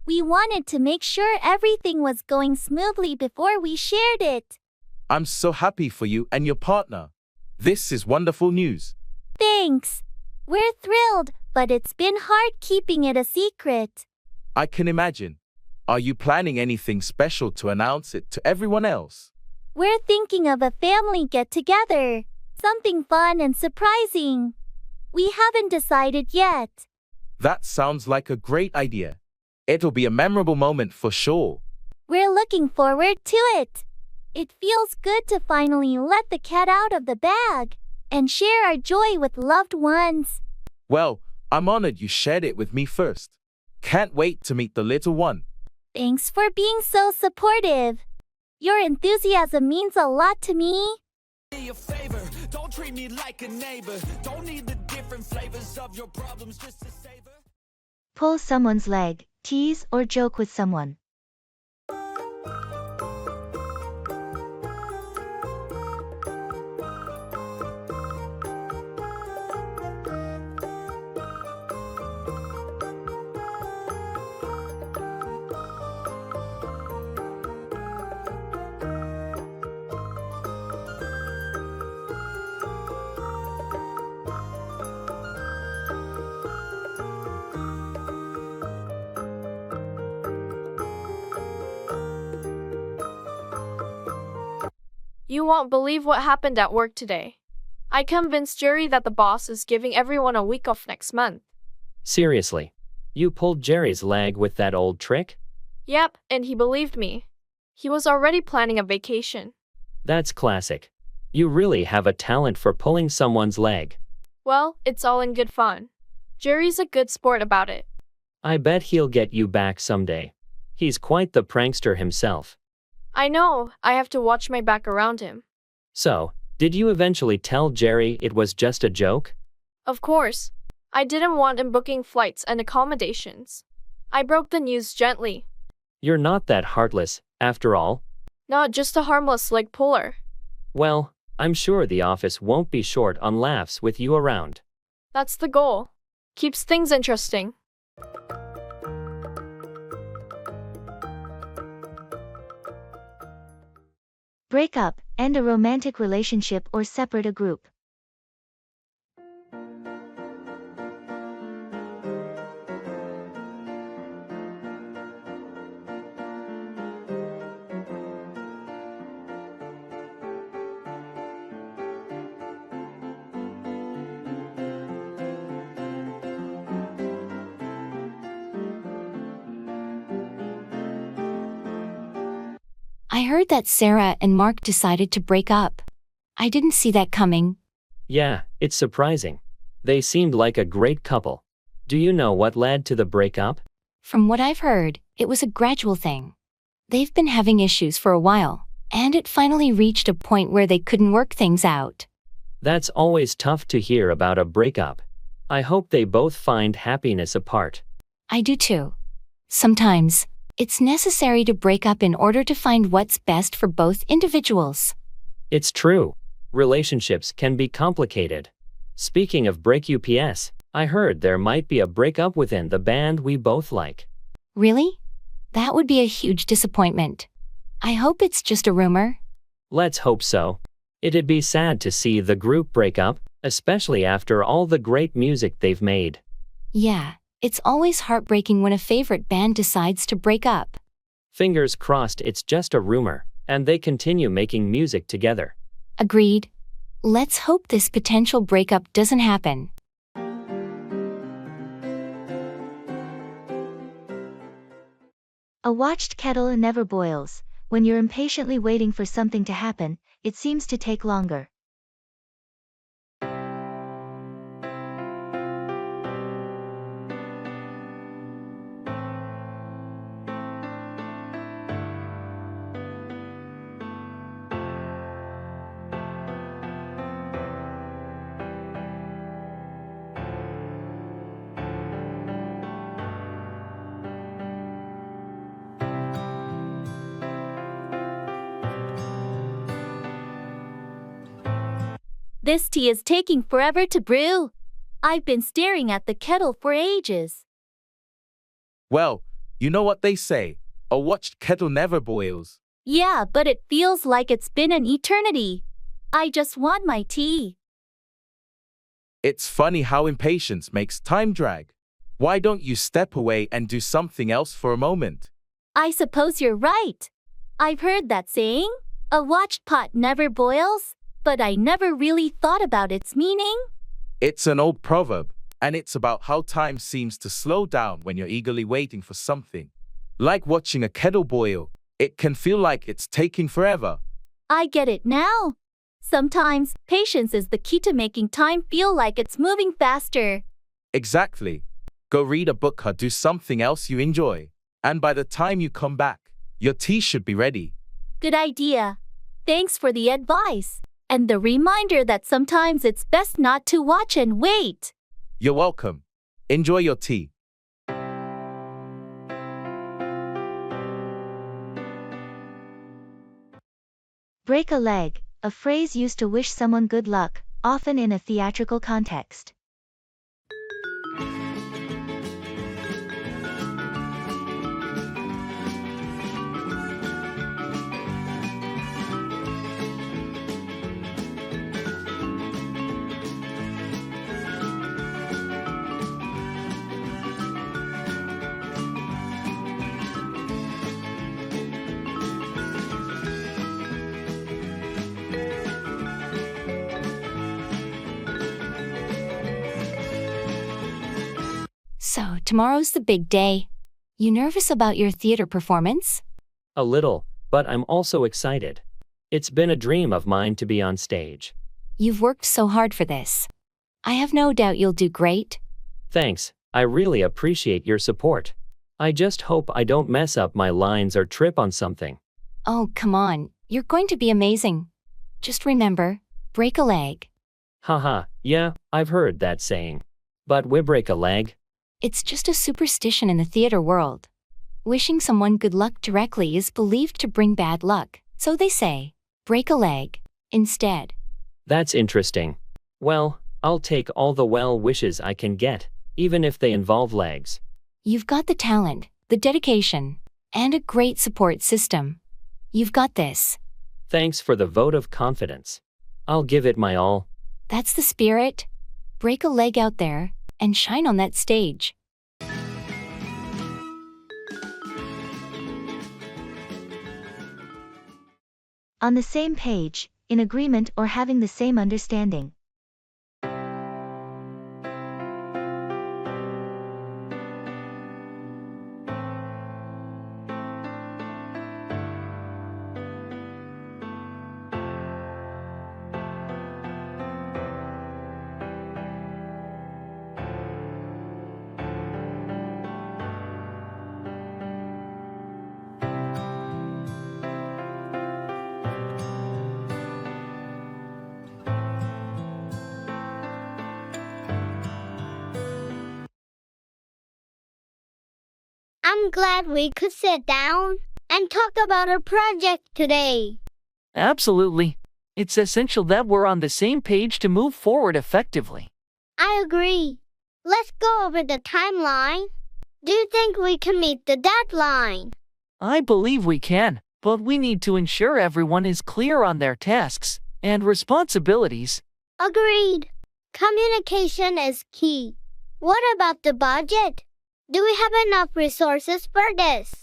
We wanted to make sure everything was going smoothly before we shared it. I'm so happy for you and your partner. This is wonderful news. Thanks. We're thrilled, but it's been hard keeping it a secret. I can imagine. Are you planning anything special to announce it to everyone else? We're thinking of a family get-together. Something fun and surprising. We haven't decided yet. That sounds like a great idea. It'll be a memorable moment for sure. We're looking forward to it. It feels good to finally let the cat out of the bag and share our joy with loved ones. Well, I'm honored you shared it with me first. Can't wait to meet the little one. Thanks for being so supportive. Your enthusiasm means a lot to me. Me a favor, don't treat me like a neighbor. Don't need the different flavors of your problems just to savor. Pull someone's leg, tease or joke with someone. You won't believe what happened at work today. I convinced Jerry that the boss is giving everyone a week off next month. Seriously? You pulled Jerry's leg with that old trick? Yep, and he believed me. He was already planning a vacation. That's classic. You really have a talent for pulling someone's leg. Well, it's all in good fun. Jerry's a good sport about it. I bet he'll get you back someday. He's quite the prankster himself. I know, I have to watch my back around him. So, did you eventually tell Jerry it was just a joke? Of course. I didn't want him booking flights and accommodations. I broke the news gently. You're not that heartless, after all. Not just a harmless leg puller. Well, I'm sure the office won't be short on laughs with you around. That's the goal. Keeps things interesting. Break up, end a romantic relationship or separate a group. I heard that Sarah and Mark decided to break up. I didn't see that coming. Yeah, it's surprising. They seemed like a great couple. Do you know what led to the breakup? From what I've heard, it was a gradual thing. They've been having issues for a while, and it finally reached a point where they couldn't work things out. That's always tough to hear about a breakup. I hope they both find happiness apart. I do too. Sometimes, it's necessary to break up in order to find what's best for both individuals. It's true. Relationships can be complicated. Speaking of break ups, I heard there might be a breakup within the band we both like. Really? That would be a huge disappointment. I hope it's just a rumor. Let's hope so. It'd be sad to see the group break up, especially after all the great music they've made. Yeah, it's always heartbreaking when a favorite band decides to break up. Fingers crossed it's just a rumor, and they continue making music together. Agreed. Let's hope this potential breakup doesn't happen. A watched kettle never boils. When you're impatiently waiting for something to happen, it seems to take longer. This tea is taking forever to brew. I've been staring at the kettle for ages. Well, you know what they say, a watched kettle never boils. Yeah, but it feels like it's been an eternity. I just want my tea. It's funny how impatience makes time drag. Why don't you step away and do something else for a moment? I suppose you're right. I've heard that saying, a watched pot never boils, but I never really thought about its meaning. It's an old proverb, and it's about how time seems to slow down when you're eagerly waiting for something. Like watching a kettle boil, it can feel like it's taking forever. I get it now. Sometimes, patience is the key to making time feel like it's moving faster. Exactly. Go read a book or do something else you enjoy. And by the time you come back, your tea should be ready. Good idea. Thanks for the advice. And the reminder that sometimes it's best not to watch and wait. You're welcome. Enjoy your tea. Break a leg, a phrase used to wish someone good luck, often in a theatrical context. So, tomorrow's the big day. You nervous about your theater performance? A little, but I'm also excited. It's been a dream of mine to be on stage. You've worked so hard for this. I have no doubt you'll do great. Thanks, I really appreciate your support. I just hope I don't mess up my lines or trip on something. Oh, come on, you're going to be amazing. Just remember, break a leg. Haha, yeah, I've heard that saying. But we break a leg? It's just a superstition in the theater world. Wishing someone good luck directly is believed to bring bad luck, so they say, break a leg, instead. That's interesting. Well, I'll take all the well wishes I can get, even if they involve legs. You've got the talent, the dedication, and a great support system. You've got this. Thanks for the vote of confidence. I'll give it my all. That's the spirit. Break a leg out there, and shine on that stage. On the same page, in agreement or having the same understanding. I'm glad we could sit down and talk about our project today. Absolutely. It's essential that we're on the same page to move forward effectively. I agree. Let's go over the timeline. Do you think we can meet the deadline? I believe we can, but we need to ensure everyone is clear on their tasks and responsibilities. Agreed. Communication is key. What about the budget? Do we have enough resources for this?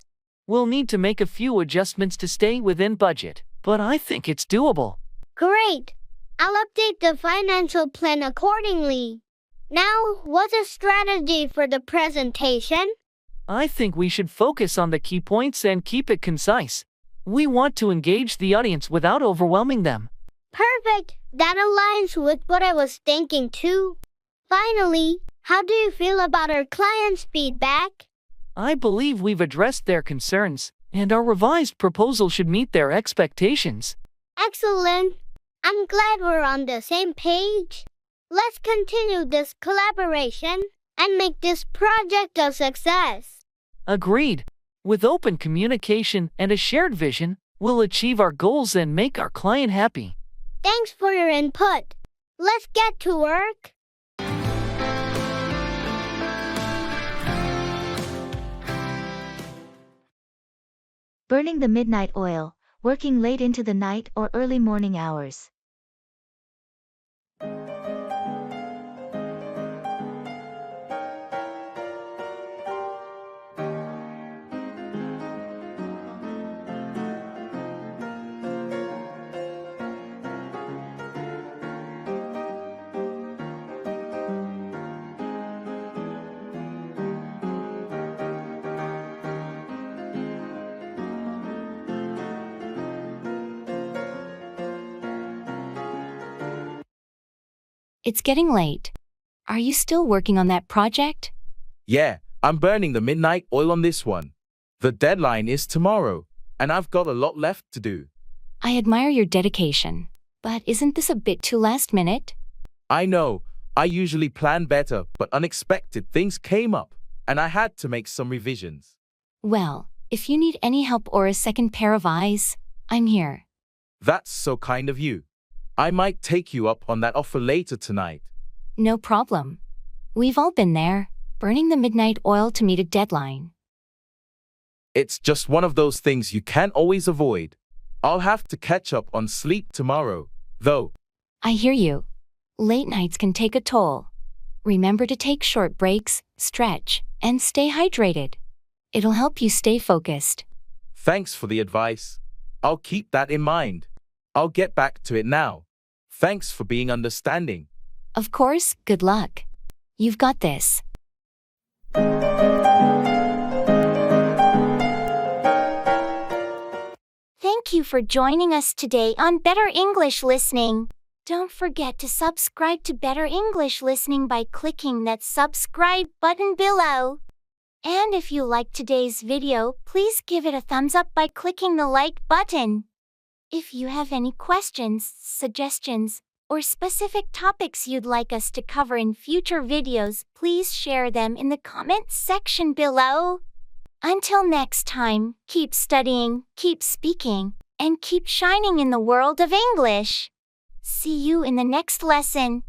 We'll need to make a few adjustments to stay within budget, but I think it's doable. Great. I'll update the financial plan accordingly. Now, what's a strategy for the presentation? I think we should focus on the key points and keep it concise. We want to engage the audience without overwhelming them. Perfect! That aligns with what I was thinking too. Finally, how do you feel about our clients' feedback? I believe we've addressed their concerns, and our revised proposal should meet their expectations. Excellent! I'm glad we're on the same page. Let's continue this collaboration and make this project a success. Agreed. With open communication and a shared vision, we'll achieve our goals and make our client happy. Thanks for your input. Let's get to work. Burning the midnight oil, working late into the night or early morning hours. It's getting late. Are you still working on that project? Yeah, I'm burning the midnight oil on this one. The deadline is tomorrow, and I've got a lot left to do. I admire your dedication, but isn't this a bit too last minute? I know, I usually plan better, but unexpected things came up, and I had to make some revisions. Well, if you need any help or a second pair of eyes, I'm here. That's so kind of you. I might take you up on that offer later tonight. No problem. We've all been there, burning the midnight oil to meet a deadline. It's just one of those things you can't always avoid. I'll have to catch up on sleep tomorrow, though. I hear you. Late nights can take a toll. Remember to take short breaks, stretch, and stay hydrated. It'll help you stay focused. Thanks for the advice. I'll keep that in mind. I'll get back to it now. Thanks for being understanding. Of course, good luck. You've got this. Thank you for joining us today on Better English Listening. Don't forget to subscribe to Better English Listening by clicking that subscribe button below. And if you liked today's video, please give it a thumbs up by clicking the like button. If you have any questions, suggestions, or specific topics you'd like us to cover in future videos, please share them in the comments section below. Until next time, keep studying, keep speaking, and keep shining in the world of English. See you in the next lesson.